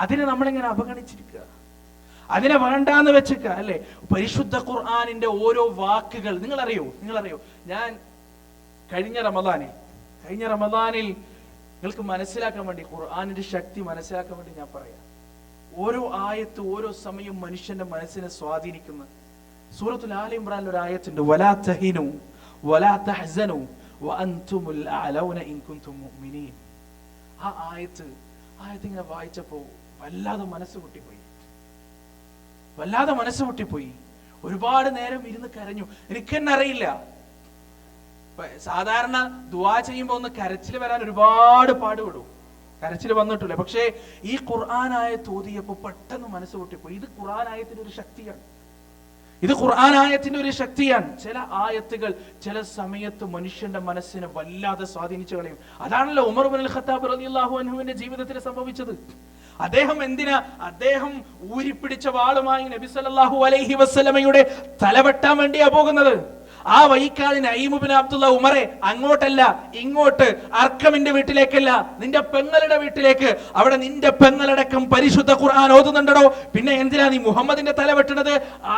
അതിനെ നമ്മളിങ്ങനെ അവഗണിച്ചിരിക്കുക, അതിനെ വേണ്ടാന്ന് വെച്ചിരിക്കുക, അല്ലെ? പരിശുദ്ധ ഖുർആനിന്റെ ഓരോ വാക്കുകൾ നിങ്ങളറിയോ? ഞാൻ കഴിഞ്ഞ റമദാനിൽ നിങ്ങൾക്ക് മനസ്സിലാക്കാൻ വേണ്ടി, ഖുർആനിന്റെ ശക്തി മനസ്സിലാക്കാൻ വേണ്ടി ഞാൻ പറയാം. ഓരോ ആയത്ത് ഓരോ സമയം മനുഷ്യന്റെ മനസ്സിനെ സ്വാധീനിക്കുന്ന സൂറത്തുൽ ആല ഇംറാനിൽ ഒരു ആയത്തുണ്ട്, വലാ തഹിനു വലാ തഹ്സനു വഅൻതുമുൽ അഅലൗന ഇൻ കുൻതും മുഅ്മിനീൻ. ആ ആയത്ത് ഇങ്ങനെ വായിച്ചപ്പോ വല്ലാതെ മനസ്സ് പൊട്ടിപ്പോയി. ഒരുപാട് നേരം ഇരുന്ന് കരഞ്ഞു. എനിക്കെന്നെ അറിയില്ല, സാധാരണ ദുആ ചെയ്യുമ്പോ ഒന്ന് കരച്ചിൽ വരാൻ ഒരുപാട് പാടുപെടും, കരച്ചിൽ വന്നിട്ടില്ല. പക്ഷേ ഈ ഖുർആൻ ആയത്ത് ഓതിയപ്പോ പെട്ടെന്ന് മനസ്സ് പൊട്ടിപ്പോയി. ഇത് ഖുർആൻ ആയത്തിന്റെ ഒരു ശക്തിയാണ്. ചില ആയത്തുകൾ ചില സമയത്ത് മനുഷ്യന്റെ മനസ്സിനെ വല്ലാതെ സ്വാധീനിച്ചു കളയും. അതാണല്ലോ ഉമർ ഇബ്നുൽ ഖത്താബ് റളിയല്ലാഹു അൻഹുവിന്റെ ജീവിതത്തിൽ സംഭവിച്ചത്. അദ്ദേഹം ഊരിപ്പിടിച്ച വാളുമായി നബി സല്ലല്ലാഹു അലൈഹി വസല്ലമയുടെ തലവെട്ടാൻ വേണ്ടിയാ പോകുന്നത്. ആ വൈക്കാളിന് നഈം ഇബ്നു അബ്ദുള്ള, ഉമറെ അങ്ങോട്ടല്ല ഇങ്ങോട്ട്, അർക്കമിന്റെ വീട്ടിലേക്കല്ല, നിന്റെ പെങ്ങളുടെ വീട്ടിലേക്ക്. അവിടെ നിന്റെ പെങ്ങളടക്കം പരിശുദ്ധ ഖുർആൻ ഓതുന്നുണ്ടോ? പിന്നെ എന്തിനാ നീ മുഹമ്മദിന്റെ തല വെട്ടുന്നത്?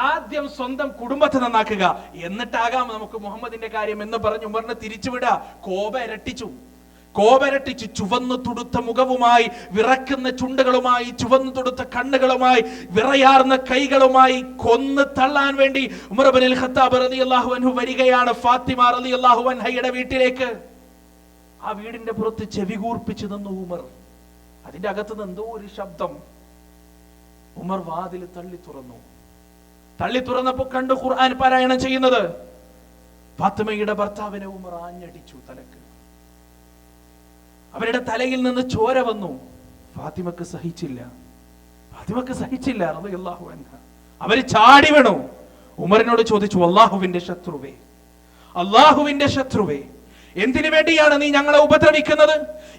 ആദ്യം സ്വന്തം കുടുംബത്തെ നന്നാക്കുക, എന്നിട്ടാകാം നമുക്ക് മുഹമ്മദിന്റെ കാര്യം എന്ന് പറഞ്ഞ് ഉമറിനെ തിരിച്ചുവിടുക. കോപരട്ടിച്ചു ചുവന്നു തുടുത്ത മുഖവുമായി, വിറക്കുന്ന ചുണ്ടുകളുമായി, ചുവന്നു തുടുത്ത കണ്ണുകളുമായി, വിറയാർന്ന കൈകളുമായി കൊന്ന് തള്ളാൻ വേണ്ടി ഉമർ ഇബ്നുൽ ഖത്താബ് റളിയല്ലാഹു അൻഹു വരികയാണ് ഫാത്തിമ റളിയല്ലാഹു അൻഹയുടെ വീട്ടിലേക്ക്. ആ വീടിന്റെ പുറത്ത് ചെവി കൂർപ്പിച്ചു നിന്നു ഉമർ. അതിന്റെ അകത്തുനിന്ന് എന്തോ ഒരു ശബ്ദം. ഉമർ വാതിൽ തള്ളി തുറന്നപ്പോ കണ്ടു ഖുർആൻ പാരായണം ചെയ്യുന്നത്. ഫാത്തിമയുടെ ഭർത്താവിനെ ഉമർ ആഞ്ഞടിച്ചു തലക്ക്. അവരുടെ തലയിൽ നിന്ന് ചോര വന്നു. ഫാത്തിമക്ക് സഹിച്ചില്ല റളിയല്ലാഹു അൻഹ. അവര് ചാടി വീണു. ഉമറിനോട് ചോദിച്ചു, അല്ലാഹുവിന്റെ ശത്രുവേ, എന്തിനു വേണ്ടിയാണ് നീ ഞങ്ങളെ ഉപദ്രവിക്കുന്നത്?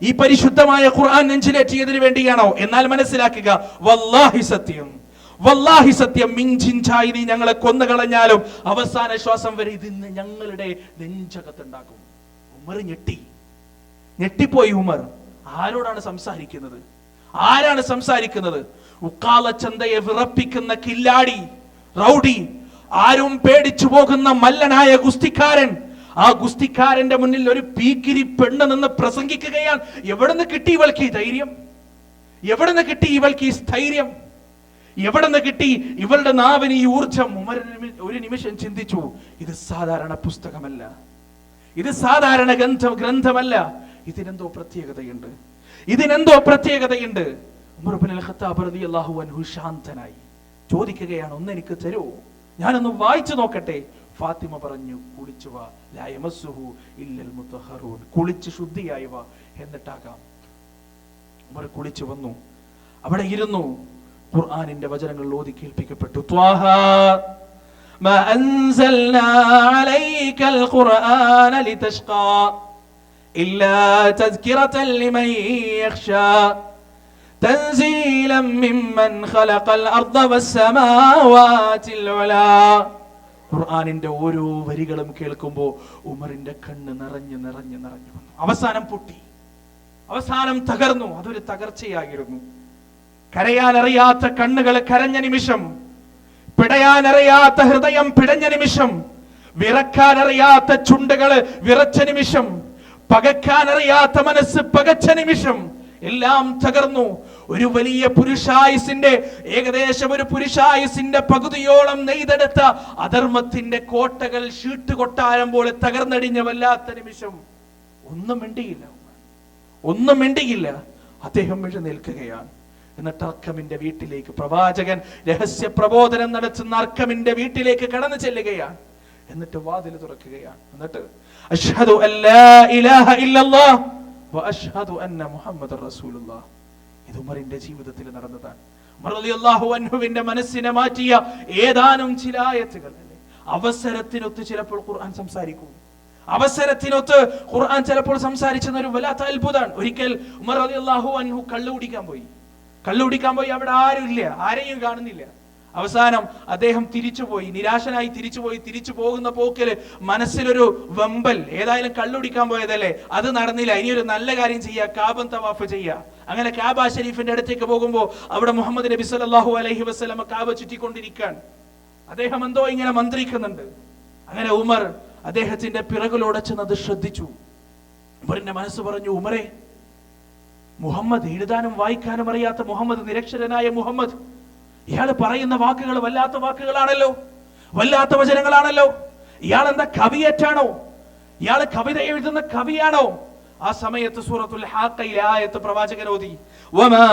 ഈ പരിശുദ്ധമായ ഖുർആൻ നെഞ്ചിലേറ്റിയതിനു വേണ്ടിയാണോ? എന്നാൽ മനസ്സിലാക്കുക, വല്ലാഹി സത്യം, വല്ലാഹി സത്യം, മിഞ്ചിഞ്ചായി നീ ഞങ്ങളെ കൊന്നുകളഞ്ഞാലും അവസാന ശ്വാസം വരെ ഇത് ഞങ്ങളുടെ നെഞ്ചകത്തുണ്ടാകും. ഉമർ ഞെട്ടിപ്പോയി. ഉമർ ആരോടാണ് സംസാരിക്കുന്നത്? ആരാണ് സംസാരിക്കുന്നത്? ഉക്കാല ചന്തയെ വിറപ്പിക്കുന്ന കില്ലാടി, റൗഡി, ആരും പേടിച്ചു പോകുന്ന മല്ലനായ ഗുസ്തിക്കാരൻ. ആ ഗുസ്തിക്കാരന്റെ മുന്നിൽ ഒരു പീക്കിരി പെണ്ണ് നിന്ന് പ്രസംഗിക്കുകയാണ്. എവിടുന്ന് കിട്ടി ഇവൾക്ക് ഈ ധൈര്യം? എവിടുന്ന് കിട്ടി ഇവൾക്ക് ഈ സ്ഥൈര്യം? എവിടുന്ന് കിട്ടി ഇവളുടെ നാവിന് ഈ ഊർജം? ഉമർ ഒരു നിമിഷം ചിന്തിച്ചു, ഇത് സാധാരണ പുസ്തകമല്ല, ഇത് സാധാരണ ഗ്രന്ഥമല്ല, ഇതിനെന്തോ പ്രത്യേകതയുണ്ട്, ഇതിനെന്തോ പ്രത്യേകതയുണ്ട്. ഉമർ ഇബ്നുൽ ഖത്താബ് റളിയല്ലാഹു അൻഹു ശാന്തനായി ചോദിക്കുകയാണ്, ഒന്ന് എനിക്ക് തരൂ, ഞാനൊന്ന് വായിച്ചു നോക്കട്ടെ. ഫാത്തിമ പറഞ്ഞു, കുളിച്ചു വാ, ലാ യമസ്സുഹു ഇല്ലൽ മുതഹറൂൻ, കുളിച്ച് ശുദ്ധിയായി വാ, എന്നിട്ടാകാം. ഉമർ കുളിച്ചു വന്നു, അവിടെ ഇരുന്നു. ഖുർആനിന്റെ വചനങ്ങൾ ഓതി കേൾപ്പിക്കപ്പെട്ടു. ത്വാഹ മാ അൻസൽനാ അലൈക്കൽ ഖുർആന ലിതശ്ഖാ ഇല്ലാ തദ്കിറതൻ ലിമൻ യഖ്ശാ തൻസീലൻ മിമ്മൻ ഖലഖൽ അർദ വസ്സമാവാതിൽ ഉലാ. ഖുർആനിന്റെ ഓരോ വരികളും കേൾക്കുമ്പോൾ ഉമറിന്റെ കണ്ണ് നിറഞ്ഞു വന്നു. അവസാനം പൊട്ടി, അവസാനം തകർന്നു. അതൊരു തകർച്ചയായിരുന്നു. കരയാനറിയാത്ത കണ്ണുകൾ കരഞ്ഞ നിമിഷം, പിടയാനറിയാത്ത ഹൃദയം പിടഞ്ഞ നിമിഷം, വിറക്കാനറിയാത്ത ചുണ്ടുകൾ വിറച്ച നിമിഷം, പകക്കാനറിയാത്ത മനസ്സ് പകച്ച നിമിഷം, എല്ലാം തകർന്നു. ഒരു വലിയ പുരുഷായുസിന്റെ, ഏകദേശം ഒരു പുരുഷായുസിന്റെ പകുതിയോളം നെയ്തെടുത്ത അധർമ്മത്തിന്റെ കോട്ടകൾ ഷീട്ട് കൊട്ടാരം പോലെ തകർന്നടിഞ്ഞ വല്ലാത്ത നിമിഷം. ഒന്നും മിണ്ടിയില്ല. അദ്ദേഹം എഴുന്നേൽക്കുകയാണ്. എന്നിട്ട് അർക്കമിന്റെ വീട്ടിലേക്ക്, പ്രവാചകൻ രഹസ്യ പ്രബോധനം നടത്തുന്ന അർക്കമിന്റെ വീട്ടിലേക്ക് കടന്നു ചെല്ലുകയാണ്. എന്നിട്ട് വാതിൽ തുറക്കുകയാണ്. എന്നിട്ട് അശ്ഹദു അല്ലാ ഇലാഹ ഇല്ലല്ലാഹ് വ അശ്ഹദു അന്ന മുഹമ്മദർ റസൂലുള്ളാഹ്. ഇത് ഉമറിന്റെ ജീവിതത്തിൽ നടന്നതാണ്. ഉമർ റളിയല്ലാഹു അൻഹുവിന്റെ മനസ്സിനെ മാറ്റിയ ഏതാനും ചില ആയത്തുകൾ. അവസരത്തിനൊത്ത് ചിലപ്പോൾ ഖുർആൻ സംസാരിക്കും. അവസരത്തിനൊത്ത് ഖുർആൻ ചിലപ്പോൾ സംസാരിച്ചെന്ന ഒരു വല്ലാത്ത അത്ഭുതമാണ്. ഒരിക്കൽ ഉമർ റളിയല്ലാഹു അൻഹു കള്ളു കുടിക്കാൻ പോയി. അവിടെ ആരെയും കാണുന്നില്ല. അവസാനം അദ്ദേഹം തിരിച്ചുപോയി, നിരാശനായി തിരിച്ചു പോകുന്ന പോക്കില് മനസ്സിലൊരു വെമ്പൽ, ഏതായാലും കള്ളുടിക്കാൻ പോയതല്ലേ, അത് നടന്നില്ല, ഇനിയൊരു നല്ല കാര്യം ചെയ്യുക, കാബൻ തവാഫ് ചെയ്യുക. അങ്ങനെ കാബ ഷരീഫിന്റെ അടുത്തേക്ക് പോകുമ്പോൾ അവിടെ മുഹമ്മദ് നബി സല്ലല്ലാഹു അലൈഹി വസല്ലം കാബ ചുറ്റിക്കൊണ്ടിരിക്കാൻ. അദ്ദേഹം എന്തോ ഇങ്ങനെ മന്ത്രിക്കുന്നുണ്ട്. അങ്ങനെ ഉമർ അദ്ദേഹത്തിന്റെ പിറകിലൂടെ ചെന്നത് ശ്രദ്ധിച്ചു. ഉമറിന്റെ മനസ്സ് പറഞ്ഞു, ഉമറേ, മുഹമ്മദ്, എഴുതാനും വായിക്കാനും അറിയാത്ത മുഹമ്മദ്, നിരക്ഷരനായ മുഹമ്മദ്, ഇയാൾ പറയുന്ന വാക്കുകൾ വല്ലാത്ത വാക്കുകളാണല്ലോ, വല്ലാത്ത വചനങ്ങളാണല്ലോ. ഇയാൾ എന്താ കവിയേറ്റാണോ? ഇയാൾ കവിത എഴുതുന്ന കവിയാണോ? ആ സമയത്ത് സൂറത്തുൽ ഹാഖയിലെ ആയത്ത് പ്രവാചകൻ ഓതി, വമാ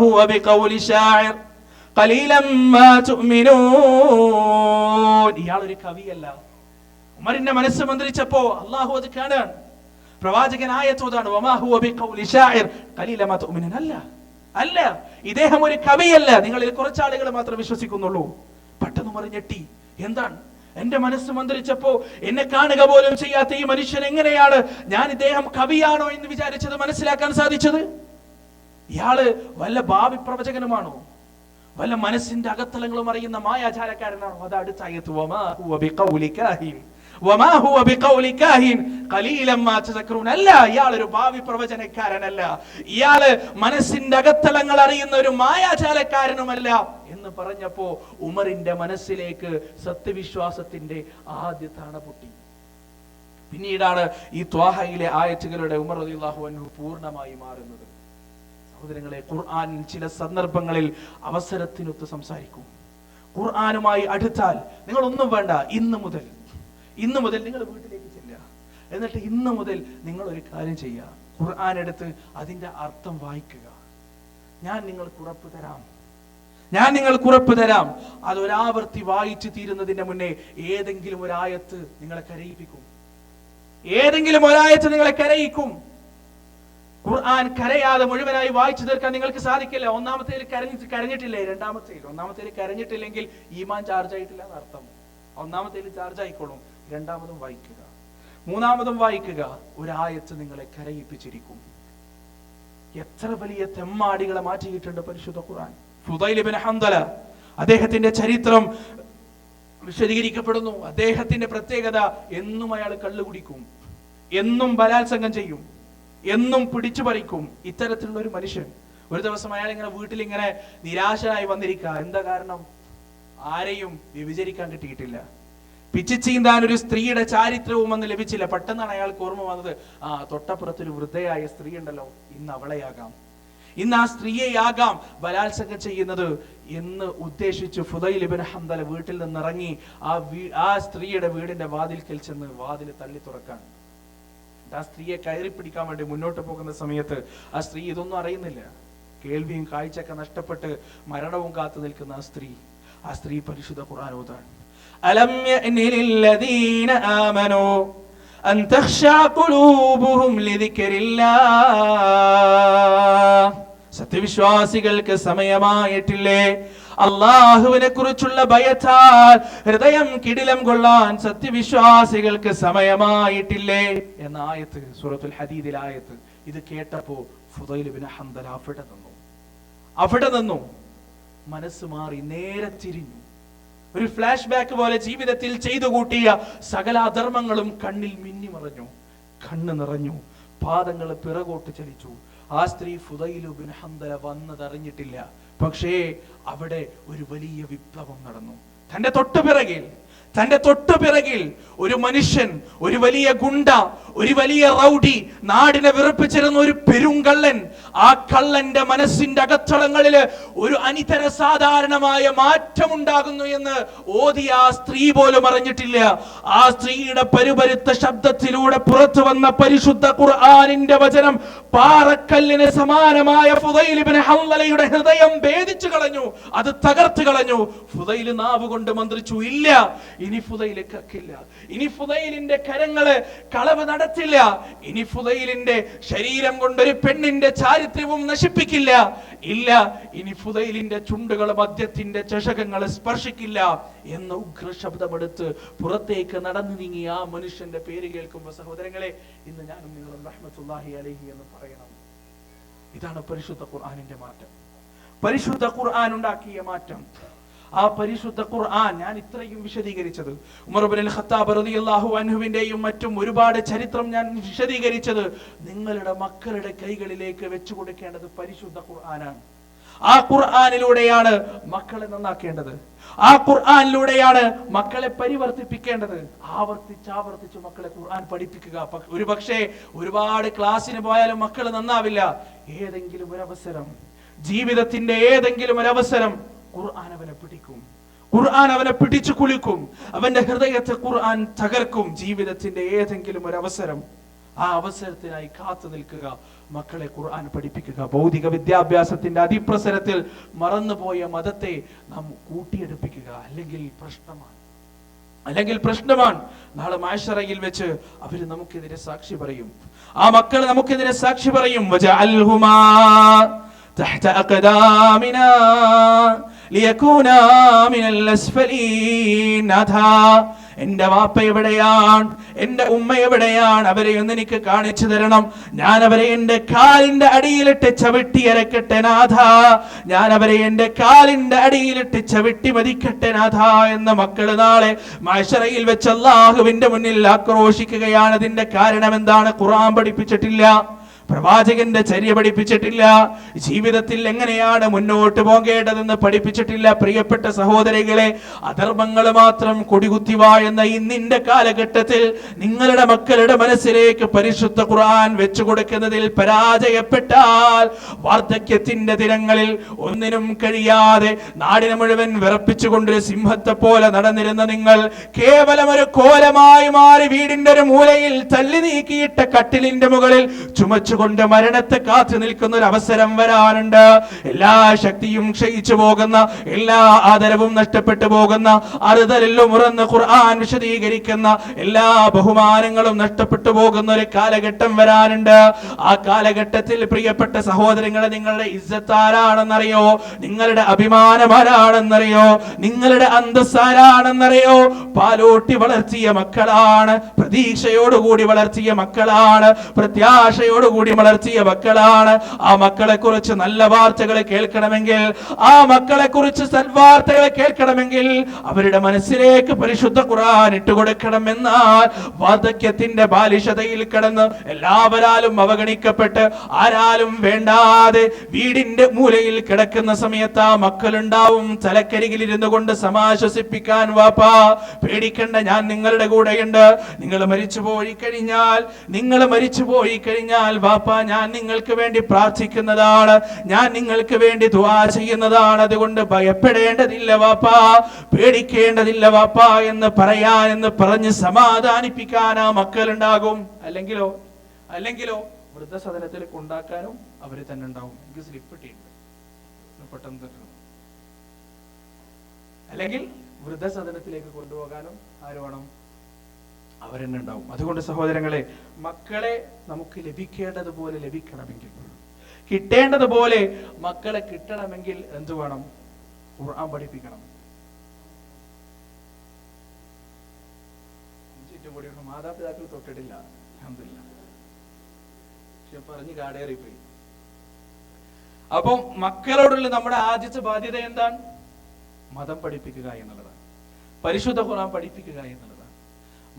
ഹുവ ബിഖൗലി ശാഇർ ഖലീലൻ മാ തുഅ്മിനൂൻ. ഇയാൾ ഒരു കവിയല്ല. ഉമറിന്റെ മനസ്സ് മന്ത്രിച്ചപ്പോ അല്ലാഹു അത് കാണാൻ. പ്രവാചകൻ ആയത്തോതാണ്, വമാ ഹുവ ബിഖൗലി ശാഇർ ഖലീലൻ മാ തുഅ്മിനൂൻ. അല്ല, ഇദ്ദേഹം ഒരു കവിയല്ല, നിങ്ങളിൽ കുറച്ചാളുകൾ മാത്രം വിശ്വസിക്കുന്നുള്ളൂ. പെട്ടെന്ന് ഉമർ ഞെട്ടി. എന്താണ്? എന്റെ മനസ്സ് മന്ത്രിച്ചപ്പോ എന്നെ കാണുക പോലും ചെയ്യാത്ത ഈ മനുഷ്യൻ എങ്ങനെയാണ് ഞാൻ ഇദ്ദേഹം കവിയാണോ എന്ന് വിചാരിച്ചത് മനസ്സിലാക്കാൻ സാധിച്ചത്? ഇയാള് വല്ല ഭാവി പ്രവചകനുമാണോ? വല്ല മനസ്സിന്റെ അകത്തളങ്ങളും അറിയുന്ന മായാചാരക്കാരനാണോ? അത് അടുത്ത ആയത്ത്, വമാ ഹുവ ബിഖൗലി കാഹിൻ വമാ ഹുവ ബിഖൗലി കാഹിൻ ഖലീലൻ മാ തദക്കറൂൻ. അല്ല, ഇയാൾ ഒരു ഭാവി പ്രവചനക്കാരനല്ല, ഇയാള് മനസ്സിന്റെ അകത്തളങ്ങൾ അറിയുന്ന ഒരു മായാചാരക്കാരനുമല്ല എന്ന് പറഞ്ഞപ്പോ ഉമറിന്റെ മനസ്സിലേക്ക് സത്യവിശ്വാസത്തിന്റെ ആദ്യ താണ പൊട്ടി. പിന്നീടാണ് ഈ ത്വാഹയിലെ ആയത്തുകളുടെ ഉമർ റളിയല്ലാഹു അൻഹു പൂർണ്ണമായി മാറുന്നത്. സഹോദരങ്ങളെ, ഖുർആൻ ചില സന്ദർഭങ്ങളിൽ അവസരത്തിനൊത്ത് സംസാരിക്കും. ഖുർആനുമായി അടുത്താൽ നിങ്ങൾ ഒന്നും വേണ്ട, ഇന്ന് മുതൽ നിങ്ങൾ വീട്ടിലേക്ക് ചെല്ലുക. എന്നിട്ട് ഇന്ന് മുതൽ നിങ്ങൾ ഒരു കാര്യം ചെയ്യുക, ഖുർആൻ എടുത്ത് അതിന്റെ അർത്ഥം വായിക്കുക. ഞാൻ നിങ്ങൾക്ക് ഉറപ്പ് തരാം, അതൊരാവർത്തി വായിച്ചു തീരുന്നതിന്റെ മുന്നേ ഏതെങ്കിലും ഒരായത്ത് നിങ്ങളെ കരയിക്കും. ഖുർആൻ കരയാതെ മുഴുവനായി വായിച്ചു തീർക്കാൻ നിങ്ങൾക്ക് സാധിക്കില്ല. ഒന്നാമത്തേൽ കരഞ്ഞിട്ടില്ലേ? ഒന്നാമത്തേൽ കരഞ്ഞിട്ടില്ലെങ്കിൽ ഈമാൻ ചാർജ് ആയിട്ടില്ല എന്നർത്ഥം. ഒന്നാമത്തേൽ ചാർജ് ആയിക്കോളും. രണ്ടാമതും വായിക്കുക. മൂന്നാമതും വായിക്കുക, ഒരായത്ത് നിങ്ങളെ കരയിപ്പിച്ചിരിക്കും. എത്ര വലിയ തെമ്മാടികളെ മാറ്റിയിട്ടുണ്ട് പരിശുദ്ധ ഖുർആൻ. ഫുദൈൽ ഇബ്നു ഹൻദല, അദ്ദേഹത്തിന്റെ ചരിത്രം വിശദീകരിക്കപ്പെടുന്നു. അദ്ദേഹത്തിന്റെ പ്രത്യേകത, എന്നും അയാൾ കള്ളു കുടിക്കും, എന്നും ബലാത്സംഗം ചെയ്യും, എന്നും പിടിച്ചു പറിക്കും. ഇത്തരത്തിലുള്ള ഒരു മനുഷ്യൻ ഒരു ദിവസം അയാൾ ഇങ്ങനെ വീട്ടിൽ ഇങ്ങനെ നിരാശനായി വന്നിരിക്കുക. എന്താ കാരണം? ആരെയും വ്യഭിചരിക്കാൻ കിട്ടിയിട്ടില്ല, പിച്ചി ചീന്താൻ ഒരു സ്ത്രീയുടെ ചാരിത്രവും അന്ന് ലഭിച്ചില്ല. പെട്ടെന്നാണ് അയാൾക്ക് ഓർമ്മ വന്നത്, തൊട്ടപ്പുറത്തൊരു വൃദ്ധയായ സ്ത്രീ ഉണ്ടല്ലോ, ഇന്ന് അവളെയാകാം, ഇന്ന് ആ സ്ത്രീയെയാകാം ബലാത്സംഗം ചെയ്യുന്നത് എന്ന് ഉദ്ദേശിച്ച് ഫുദൈൽ ഇബ്നു ഹൻദല വീട്ടിൽ നിന്ന് ഇറങ്ങി ആ സ്ത്രീയുടെ വീടിന്റെ വാതിൽക്കൽ ചെന്ന് വാതിൽ തള്ളി തുറക്കാൻ. ആ സ്ത്രീയെ കയറി പിടിക്കാൻ വേണ്ടി മുന്നോട്ട് പോകുന്ന സമയത്ത് ആ സ്ത്രീ ഇതൊന്നും അറിയുന്നില്ല. കേൾവിയും കാഴ്ചയൊക്കെ നഷ്ടപ്പെട്ട് മരണവും കാത്തു നിൽക്കുന്ന ആ സ്ത്രീ പരിശുദ്ധ ഖുർആൻ ഓതാണ്. അലം യഅനി ലില്ലദീന ആമനൂ അൻ തഖ്ശഅ ഖുലൂബുഹും ലിദിക്രില്ലാഹ്. സത്യവിശ്വാസികൾക്ക് സമയമായിട്ടില്ലേ അള്ളാഹുവിനെ കുറിച്ചുള്ള ഭയത്താൽ ഹൃദയം കിടിലം കൊള്ളാൻ സത്യവിശ്വാസികൾക്ക് സമയമായിട്ടില്ലേ എന്ന ആയത്ത്, സൂറത്തുൽ ഹദീദിലെ ആയത്ത്. ഇത് കേട്ടപ്പോ ഫുദൈൽ ഇബ്നു ഹൻദല അവിടെ നിന്നു മനസ്സ് മാറി നേരെ തിരിഞ്ഞു. ഒരു ഫ്ലാഷ് ബാക്ക് പോലെ ജീവിതത്തിൽ ചെയ്തു കൂട്ടിയ സകല അധർമ്മങ്ങളും കണ്ണിൽ മിന്നി മറഞ്ഞു, കണ്ണ് നിറഞ്ഞു, പാദങ്ങൾ പിറകോട്ട് ചലിച്ചു. ആ സ്ത്രീ ഫുദൈൽ ഇബ്നു ഹൻദല വന്നതറിഞ്ഞിട്ടില്ല. പക്ഷേ അവിടെ ഒരു വലിയ വിപ്ലവം നടന്നു. തന്റെ തൊട്ടുപിറകിൽ ഒരു മനുഷ്യൻ, ഒരു വലിയ ഗുണ്ട, ഒരു വലിയ റൗഡി, നാടിനെ വിറപ്പിച്ചിരുന്ന ഒരു പെരുങ്കള്ളൻ. ആ കള്ളന്റെ മനസ്സിന്റെ അകത്തളങ്ങളിൽ ഒരു അനിതര സാധാരണമായ മാറ്റമുണ്ടാകുന്നു എന്ന് ഓതിയ ആ സ്ത്രീ പോലും അറിഞ്ഞിട്ടില്ല. ആ സ്ത്രീയുടെ പരുപരുത്ത ശബ്ദത്തിലൂടെ പുറത്തു വന്ന പരിശുദ്ധ ഖുർആനിന്റെ വചനം പാറക്കല്ലിന് സമാനമായ ഫുദൈൽ ഇബ്നു ഹൻദലയുടെ ഹൃദയം ഭേദിച്ചു കളഞ്ഞു, അത് തകർത്തു കളഞ്ഞു. ഫുദൈൽ നാവ് കൊണ്ട് മന്ത്രിച്ചു, ഇല്ല, ഇനി ഫുദൈൽ കക്കില്ല, ഇനി ഫുദൈലിന്റെ കരങ്ങള് കളവ് നടത്തില്ല, ഇനി ഫുദൈലിന്റെ ശരീരം കൊണ്ടൊരു പെണ്ണിന്റെ ചാരിത്രവും നശിപ്പിക്കില്ല, ഇല്ല, ഇനി ഫുദൈലിന്റെ ചുണ്ടുകൾ മദ്യത്തിന്റെ ചഷകങ്ങളെ സ്പർശിക്കില്ല എന്ന ഉഗ്ര ശബ്ദമെടുത്ത് പുറത്തേക്ക് നടന്നു നീങ്ങി ആ മനുഷ്യന്റെ പേര് കേൾക്കുമ്പോൾ സഹോദരങ്ങളെ, ഇന്ന് ഞാനും നിങ്ങളും റഹ്മത്തുള്ളാഹി അലൈഹി എന്ന് പറയണം. ഇതാണ് പരിശുദ്ധ ഖുർആനിന്റെ മാറ്റം, പരിശുദ്ധ ഖുർആൻ ഉണ്ടാക്കിയ മാറ്റം. ആ പരിശുദ്ധ ഖുർആൻ ഞാൻ ഇത്രയും വിശദീകരിച്ചത്, ഉമർ ഇബ്നുൽ ഖത്താബ് റളിയല്ലാഹു അൻഹുവിന്റെയും മറ്റും ഒരുപാട് ചരിത്രം ഞാൻ വിശദീകരിച്ചത്, നിങ്ങളുടെ മക്കളുടെ കൈകളിലേക്ക് വെച്ചു കൊടുക്കേണ്ടത് പരിശുദ്ധ ഖുർആനാണ്. ആ ഖുർആനിലൂടെയാണ് മക്കളെ നന്നാക്കേണ്ടത്, ആ ഖുർആനിലൂടെയാണ് മക്കളെ പരിവർത്തിപ്പിക്കേണ്ടത്. ആവർത്തിച്ച് മക്കളെ ഖുർആൻ പഠിപ്പിക്കുക. ഒരു പക്ഷേ ഒരുപാട് ക്ലാസ്സിന് പോയാലും മക്കൾ നന്നാവില്ല. ഏതെങ്കിലും ഒരു അവസരം, ജീവിതത്തിന്റെ ഏതെങ്കിലും ഒരു അവസരം ഖുർആൻ അവനെ പിടിക്കും, ഖുർആൻ അവനെ പിടിച്ചു കുലുക്കും, അവന്റെ ഹൃദയത്തെ ഖുർആൻ തകർക്കും. ജീവിതത്തിന്റെ ഏതെങ്കിലും ഒരു അവസരം, ആ അവസരത്തിനായി കാത്തു നിൽക്കുക, മക്കളെ ഖുർആൻ പഠിപ്പിക്കുക. ഭൗതിക വിദ്യാഭ്യാസത്തിന്റെ അതിപ്രസരത്തിൽ മറന്നുപോയ മതത്തെ നാം കൂട്ടിയെടുപ്പിക്കുക, അല്ലെങ്കിൽ പ്രശ്നമാണ്. നാളെ മഹ്ശറയിൽ വെച്ച് അവര് നമുക്കെതിരെ സാക്ഷി പറയും, ആ മക്കൾ നമുക്കെതിരെ സാക്ഷി പറയും. വജഅൽഹുമാ തഹ്ത അഖദാമിനാ ലിയകൂനാ മിനൽ അസ്ഫലീൻ. എന്റെ വാപ്പ എവിടെയാണ്, എന്റെ ഉമ്മ എവിടെയാണ്, അവരെ ഒന്ന് എനിക്ക് കാണിച്ചു തരണം. ഞാൻ അവരെ എന്റെ കാലിന്റെ അടിയിലിട്ട് ചവിട്ടി അരക്കട്ടെ നാഥ, ഞാൻ അവരെ എന്റെ കാലിന്റെ അടിയിലിട്ട് ചവിട്ടി മതിക്കട്ടെ നാഥ എന്ന മക്കള് നാളെ മഹ്ശറയിൽ വെച്ച് അല്ലാഹുവിന്റെ മുന്നിൽ ആക്രോശിക്കുകയാണ്. അതിന്റെ കാരണം എന്താണ്? ഖുർആൻ പഠിപ്പിച്ചിട്ടില്ല, പ്രവാചകന്റെ ചര്യ പഠിപ്പിച്ചിട്ടില്ല, ജീവിതത്തിൽ എങ്ങനെയാണ് മുന്നോട്ട് പോകേണ്ടതെന്ന് പഠിപ്പിച്ചിട്ടില്ല. പ്രിയപ്പെട്ട സഹോദരികളെ, അധർമ്മങ്ങൾ മാത്രം കൊടികുത്തിവാ എന്ന ഇന്നിന്റെ കാലഘട്ടത്തിൽ നിങ്ങളുടെ മക്കളുടെ മനസ്സിലേക്ക് പരിശുദ്ധ ഖുർആൻ വെച്ചു കൊടുക്കുന്നതിൽ പരാജയപ്പെട്ടാൽ വാർദ്ധക്യത്തിന്റെ ദിനങ്ങളിൽ ഒന്നിനും കഴിയാതെ നാടിനെ മുഴുവൻ വിറപ്പിച്ചുകൊണ്ടൊരു സിംഹത്തെ പോലെ നടന്നിരുന്ന നിങ്ങൾ കേവലം ഒരു കോലമായി മാറി വീടിന്റെ ഒരു മൂലയിൽ തല്ലി നീക്കിയിട്ട കട്ടിലിന്റെ മുകളിൽ ചുമച്ചു ആലോചിച്ചുകൊണ്ട് മരണത്തെ കാത്തു നിൽക്കുന്ന ഒരു അവസരം വരാനുണ്ട്. എല്ലാ ശക്തിയും ക്ഷയിച്ചു പോകുന്ന, എല്ലാ ആദരവും നഷ്ടപ്പെട്ടു പോകുന്ന, അറുതലിലും ഉറന്ന് ഖുർആൻ വിശദീകരിക്കുന്ന എല്ലാ ബഹുമാനങ്ങളും നഷ്ടപ്പെട്ടു പോകുന്ന ഒരു കാലഘട്ടം വരാനുണ്ട്. ആ കാലഘട്ടത്തിൽ പ്രിയപ്പെട്ട സഹോദരങ്ങളെ, നിങ്ങളുടെ ഇസ്സത്ത് ആരാണെന്നറിയോ? നിങ്ങളുടെ അഭിമാനം ആരാണെന്നറിയോ? നിങ്ങളുടെ അന്തസ്സ് ആരാണെന്നറിയോ? പാലൂട്ടി വളർത്തിയ മക്കളാണ്, പ്രതീക്ഷയോടുകൂടി വളർത്തിയ മക്കളാണ്, പ്രത്യാശയോടുകൂടി വളർത്തിയ മക്കളാണ്. ആ മക്കളെ കുറിച്ച് നല്ല വാർത്തകൾ കേൾക്കണമെങ്കിൽ, ആ മക്കളെ കുറിച്ച് സൽവാർത്തകൾ കേൾക്കണമെങ്കിൽ അവരുടെ മനസ്സിലേക്ക് പരിശുദ്ധ ഖുർആൻ ഇട്ടുകൊടുക്കണം. എന്നാൽ വാർദ്ധക്യത്തിന്റെ ബാലിശതയിൽ കിടന്ന് എല്ലാവരാലും അവഗണിക്കപ്പെട്ട് ആരാലും വേണ്ടാതെ വീടിന്റെ മൂലയിൽ കിടക്കുന്ന സമയത്ത് ആ മക്കളുണ്ടാവും തലക്കരികിൽ ഇരുന്നു കൊണ്ട് സമാശ്വസിപ്പിക്കാൻ. വാപ്പാ പേടിക്കണ്ട, ഞാൻ നിങ്ങളുടെ കൂടെയുണ്ട്. നിങ്ങൾ മരിച്ചു പോയി കഴിഞ്ഞാൽ വാപ്പാ ഞാൻ നിങ്ങൾക്ക് വേണ്ടി പ്രാർത്ഥിക്കുന്നതാണ്, ഞാൻ നിങ്ങൾക്ക് വേണ്ടി ദുആ ചെയ്യുന്നതാണ്. അതുകൊണ്ട് ഭയപ്പെടേണ്ടതില്ല വാപ്പാ, പേടിക്കേണ്ടതില്ല വാപ്പാ എന്ന് പറഞ്ഞ് സമാധാനിപ്പിക്കാൻ ആ മക്കളുണ്ടാകും. അല്ലെങ്കിലോ വൃദ്ധസദനത്തിൽ കൊണ്ടാക്കാനും അവര് തന്നെ ഉണ്ടാവും. എനിക്ക് സ്ലിപ്പ് കിട്ടിയിട്ടുണ്ട്, പെട്ടെന്ന് തരണം. അല്ലെങ്കിൽ വൃദ്ധസദനത്തിലേക്ക് കൊണ്ടുപോകാനും ആര് വേണം? അവരെന്നെ ഉണ്ടാവും. അതുകൊണ്ട് സഹോദരങ്ങളെ, മക്കളെ നമുക്ക് ലഭിക്കേണ്ടതുപോലെ ലഭിക്കണമെങ്കിൽ, കിട്ടേണ്ടതുപോലെ മക്കളെ കിട്ടണമെങ്കിൽ എന്ത് വേണം? ഖുർആൻ പഠിപ്പിക്കണം. മാതാപിതാക്കൾ തൊട്ടിട്ടില്ല, അൽഹംദുലില്ലാ, പക്ഷെ പറഞ്ഞ് കാടേറിപ്പോയി. അപ്പം മക്കളോടുള്ള നമ്മുടെ ആദ്യത്തെ ബാധ്യത എന്താണ്? മതം പഠിപ്പിക്കുക എന്നുള്ളതാണ്, പരിശുദ്ധ ഖുർആൻ പഠിപ്പിക്കുക എന്നുള്ളതാണ്.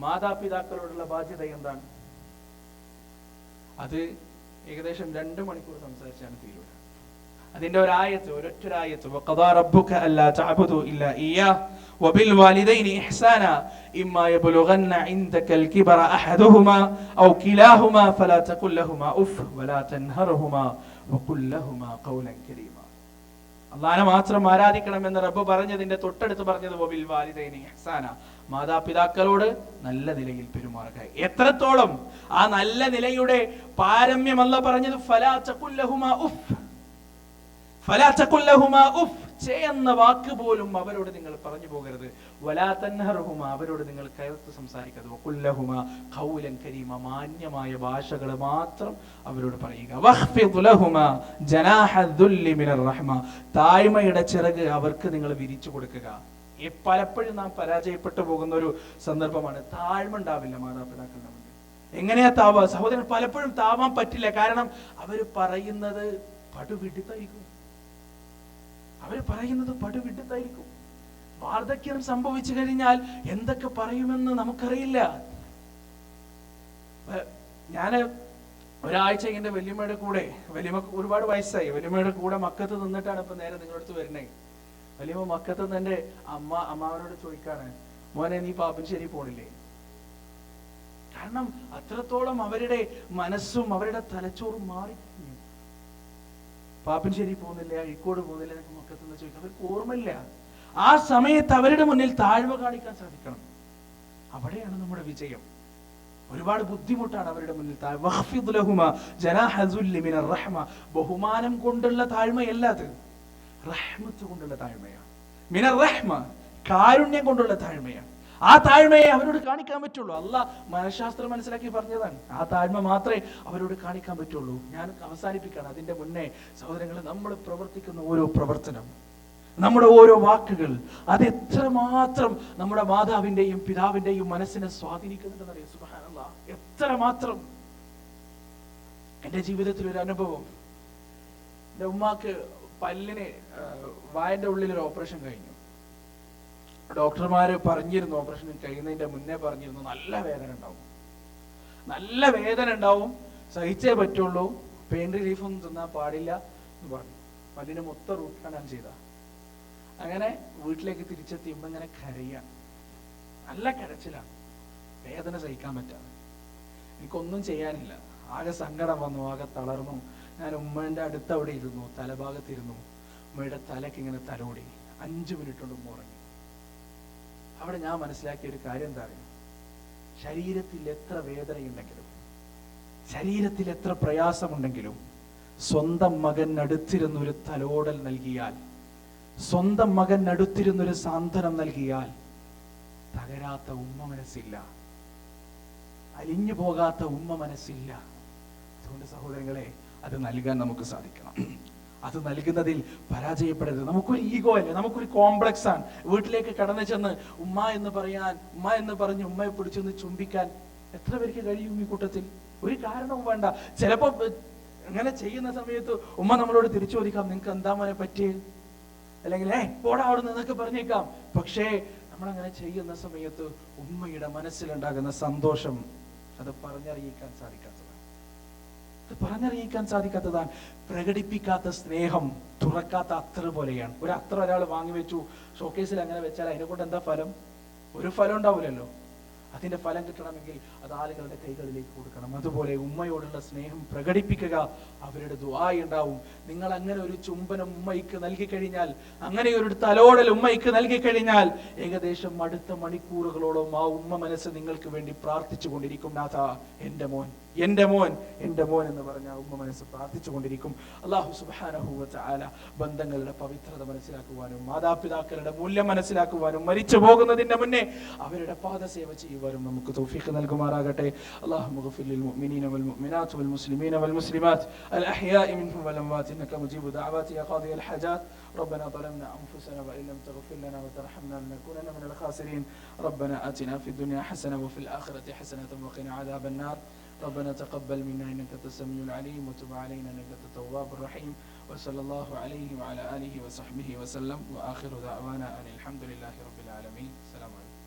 മാതാപിതാക്കളോടുള്ള ബാധ്യത എന്താണ്? അത് ഏകദേശം 2 മണിക്കൂർ സംസാരിച്ചാണ് തീരുക. അതിന്റെ ഒരൊറ്റൊരായത്ത് വഖദാ റബ്ബുക അല്ലാ തഅബുദു ഇല്ലാ ഇയ്യാഹ് വബിൽ വാലിദൈനി ഇഹ്സാനാ ഇമ്മാ യബ്ലുഗന്ന ഇൻദകൽ കിബറ അഹദുഹുമാ ഔ കിലാഹുമാ ഫലാ തഖുൽ ലഹുമാ ഉഫ് വലാ തൻഹർഹുമാ വഖുൽ ലഹുമാ ഖൗലൻ കരീമാ. അല്ലാഹനെ മാത്രം ആരാധിക്കണമെന്ന് റബ്ബ് പറഞ്ഞതിന്റെ തൊട്ടടുത്ത് പറഞ്ഞത് വബിൽ വാലിദൈനി ഇഹ്സാനാ, മാതാപിതാക്കളോട് നല്ല നിലയിൽ പെരുമാറുക. എത്രത്തോളം ആ നല്ല നിലയുടെ പാരമ്യം അല്ലാഹ് പറഞ്ഞത് ഫലാ തഖുൽ ലഹുമാ ഉഫ്, ഫലാ തഖുൽ ലഹുമാ ഉഫ്, എന്ന വാക്ക് പോലും അവരോട് നിങ്ങൾ പറഞ്ഞു പോകരുത്. വലാ തൻഹർഹുമാ, അവരോട് നിങ്ങൾ കയർത്ത് സംസാരിക്കരുത്. വഖുൽ ലഹുമാ ഖൗലൻ കരീമ, മാന്യമായ ഭാഷകൾ മാത്രം അവരോട് പറയുക. വഖ്ഫിദ് ലഹുമാ ജനാഹ ദുല്ലി മിനർ റഹ്മ, താഴ്മയുടെ ചിറക് അവർക്ക് നിങ്ങൾ വിരിച്ചു കൊടുക്കുക. പലപ്പോഴും നാം പരാജയപ്പെട്ടു പോകുന്ന ഒരു സന്ദർഭമാണ്. താഴ്മ ഉണ്ടാവില്ല മാതാപിതാക്കളുടെ മുന്നിൽ. എങ്ങനെയാ താവാ? സഹോദരൻ, പലപ്പോഴും താവാൻ പറ്റില്ല. കാരണം അവര് പറയുന്നത് പടുവിടുത്തായിരിക്കും. വാർദ്ധക്യം സംഭവിച്ചു കഴിഞ്ഞാൽ എന്തൊക്കെ പറയുമെന്ന് നമുക്കറിയില്ല. ഞാന് ഒരാഴ്ച എന്റെ വല്യമ്മയുടെ കൂടെ, വല്യമ്മ ഒരുപാട് വയസ്സായി, വല്യമ്മയുടെ കൂടെ മക്കത്ത് നിന്നിട്ടാണ് ഇപ്പൊ നേരെ നിങ്ങളുടെ അടുത്ത് വരുന്നത്. വല്യമ്മ മക്കത്ത് നിന്ന് എന്റെ അമ്മാവനോട് ചോദിക്കാണ്, മോനെ നീ പാപ്പൻശ്ശേരി പോണില്ലേ? കാരണം അത്രത്തോളം അവരുടെ മനസ്സും അവരുടെ തലച്ചോറും മാറി. പാപ്പൻശ്ശേരി പോകുന്നില്ല, അഴീക്കോട് പോകുന്നില്ല എന്നൊക്കെ മക്കത്തുനിന്ന് ചോദിക്കാം. അവർക്ക് ഓർമ്മയില്ല. ആ സമയത്ത് അവരുടെ മുന്നിൽ താഴ്മ കാണിക്കാൻ സാധിക്കണം. അവിടെയാണ് നമ്മുടെ വിജയം. ഒരുപാട് ബുദ്ധിമുട്ടാണ് അവരുടെ മുന്നിൽ. ബഹുമാനം കൊണ്ടുള്ള താഴ്മയല്ല, അത് റഹ്മത്ത് കൊണ്ടുള്ള താഴ്മയാണ്. മിനർ റഹ്മ, കാരുണ്യം കൊണ്ടുള്ള താഴ്മയാണ്. ആ താഴ്മയെ അവരോട് കാണിക്കാൻ പറ്റുള്ളൂ. അല്ലാഹ് മനഃശാസ്ത്രം മനസ്സിലാക്കി പറഞ്ഞതാണ്. ആ താഴ്മ മാത്രമേ അവരോട് കാണിക്കാൻ പറ്റുള്ളൂ. ഞാൻ അവസാനിപ്പിക്കുകയാണ്. അതിന്റെ മുന്നേ സഹോദരങ്ങളെ, നമ്മൾ പ്രവർത്തിക്കുന്ന ഓരോ പ്രവർത്തനം, നമ്മുടെ ഓരോ വാക്കുകൾ, അത് എത്രമാത്രം നമ്മുടെ മാതാവിന്റെയും പിതാവിന്റെയും മനസ്സിനെ സ്വാധീനിക്കുന്നുണ്ടെന്നറിയാം. സുബ്ഹാനല്ലാഹ്, എത്രമാത്രം. എന്റെ ജീവിതത്തിൽ ഒരു അനുഭവം. എന്റെ ഉമ്മാക്ക് പല്ലിന് വായന്റെ ഉള്ളിൽ ഒരു ഓപ്പറേഷൻ കഴിഞ്ഞു. ഡോക്ടർമാര് പറഞ്ഞിരുന്നു, ഓപ്പറേഷൻ കഴിയുന്നതിന്റെ മുന്നേ പറഞ്ഞിരുന്നു, നല്ല വേദന ഉണ്ടാവും, സഹിച്ചേ പറ്റുള്ളൂ, പെയിൻ റിലീഫ് ഒന്നും തിന്നാൻ പാടില്ല എന്ന് പറഞ്ഞു. പല്ലിന് മൊത്തം റൂട്ട് കനാൽ ചെയ്ത. അങ്ങനെ വീട്ടിലേക്ക് തിരിച്ചെത്തിയുമ്പോ ഇങ്ങനെ കരയാണ്, നല്ല കരച്ചിലാണ്, വേദന സഹിക്കാൻ പറ്റാതെ. എനിക്കൊന്നും ചെയ്യാനില്ല, ആകെ സങ്കടം വന്നു, ആകെ തളർന്നു. ഞാൻ ഉമ്മയുടെ അടുത്ത് അവിടെ ഇരുന്നു, തലഭാഗത്തിരുന്നു. ഉമ്മയുടെ തലക്ക് ഇങ്ങനെ തലോടി. 5 മിനിറ്റ് കൊണ്ട് ഉമ്മ ഉറങ്ങി. അവിടെ ഞാൻ മനസ്സിലാക്കിയ ഒരു കാര്യം എന്താ അറിയാം? ശരീരത്തിൽ എത്ര വേദനയുണ്ടെങ്കിലും ശരീരത്തിൽ എത്ര പ്രയാസമുണ്ടെങ്കിലും സ്വന്തം മകൻ അടുത്തിരുന്നൊരു തലോടൽ നൽകിയാൽ, സ്വന്തം മകൻ അടുത്തിരുന്നൊരു സാന്ത്വനം നൽകിയാൽ തകരാത്ത ഉമ്മ മനസ്സില്ല, അലിഞ്ഞു പോകാത്ത ഉമ്മ മനസ്സില്ല. അതുകൊണ്ട് സഹോദരങ്ങളെ, അത് നൽകാൻ നമുക്ക് സാധിക്കണം. അത് നൽകുന്നതിൽ പരാജയപ്പെടരുത്. നമുക്കൊരു ഈഗോ അല്ലേ, നമുക്കൊരു കോംപ്ലക്സ് ആണ്. വീട്ടിലേക്ക് കടന്നു ചെന്ന് ഉമ്മ എന്ന് പറയാൻ, ഉമ്മ എന്ന് പറഞ്ഞ് ഉമ്മയെ പിടിച്ചൊന്ന് ചുംബിക്കാൻ എത്ര പേർക്ക് കഴിയും ഈ കൂട്ടത്തിൽ? ഒരു കാരണവും വേണ്ട. ചിലപ്പോ അങ്ങനെ ചെയ്യുന്ന സമയത്ത് ഉമ്മ നമ്മളോട് തിരിച്ചു ചോദിക്കാം, നിങ്ങൾക്ക് എന്താ മോനെ പറ്റിയത്, അല്ലെങ്കിൽ പോടാ അവിടെ നിന്നൊക്കെ പറഞ്ഞേക്കാം. പക്ഷേ നമ്മളങ്ങനെ ചെയ്യുന്ന സമയത്ത് ഉമ്മയുടെ മനസ്സിലുണ്ടാകുന്ന സന്തോഷം അത് പറഞ്ഞറിയിക്കാൻ സാധിക്കാത്തതാണ്. പ്രകടിപ്പിക്കാത്ത സ്നേഹം തുറക്കാത്ത അത്തറ് പോലെയാണ്. ഒരു അത്തർ ഒരാൾ വാങ്ങി വെച്ചു, ഷോക്കേസിൽ അങ്ങനെ വെച്ചാൽ അതിനെ കൊണ്ട് എന്താ ഫലം? ഒരു ഫലം ഉണ്ടാവില്ലല്ലോ. അതിന്റെ ഫലം കിട്ടണമെങ്കിൽ അത് ആളുകളുടെ കൈകളിലേക്ക് കൊടുക്കണം. അതുപോലെ ഉമ്മയോടുള്ള സ്നേഹം പ്രകടിപ്പിക്കുക, അവരുടെ ദുആ ഉണ്ടാവും. നിങ്ങൾ അങ്ങനെ ഒരു ചുംബനം ഉമ്മയ്ക്ക് നൽകി കഴിഞ്ഞാൽ, അങ്ങനെ ഒരു തലോടൽ ഉമ്മയ്ക്ക് നൽകി കഴിഞ്ഞാൽ, ഏകദേശം അടുത്ത മണിക്കൂറുകളോളം ആ ഉമ്മ മനസ്സ് നിങ്ങൾക്ക് വേണ്ടി പ്രാർത്ഥിച്ചു കൊണ്ടിരിക്കും. നാഥ, എന്റെ മോൻ, എന്റെ മോൻ, എന്റെ മോൻ എന്ന് പറഞ്ഞ ഉമ്മ മനസ്സ് പ്രാർത്ഥിച്ചു കൊണ്ടിരിക്കും. അല്ലാഹു സുബ്ഹാനഹു വ തആല ബന്ധങ്ങളുടെ പവിത്രത മനസ്സിലാക്കുവാനും മാതാപിതാക്കളുടെ മൂല്യം മനസ്സിലാക്കുവാനും മരിച്ചു പോകുന്നതിന്റെ മുന്നേ അവരുടെ പാദസേവ ചെയ്യുവാനും നമുക്ക് തൗഫീഖ് നൽകുമാറാകട്ടെ. അല്ലാഹുമ്മ ഗ്ഫിർ ലിൽ മുഅ്മിനീന വൽ മുഅ്മിനാത്ത് വൽ മുസ്ലിമീന വൽ മുസ്ലിമാത്ത് അൽ അഹ്യാഇ മിൻഹും വൽ അംവാത് ഇന്നക മുജീബു ദഅവാതി യാ ഖാദിയൽ ഹജാത്. ربنا ظلمنا أنفسنا وإن لم تغفر لنا وترحمنا لنكونن من الخاسرين. ربنا آتنا في الدنيا حسنة وفي الآخرة حسنة وقنا عذاب النار. ربنا تقبل منا إنك أنت السميع العليم وتب علينا إنك أنت التواب الرحيم. وصلى الله عليه وعلى آله وصحبه وسلم. وآخر دعوانا أن الحمد لله رب العالمين. السلام عليكم.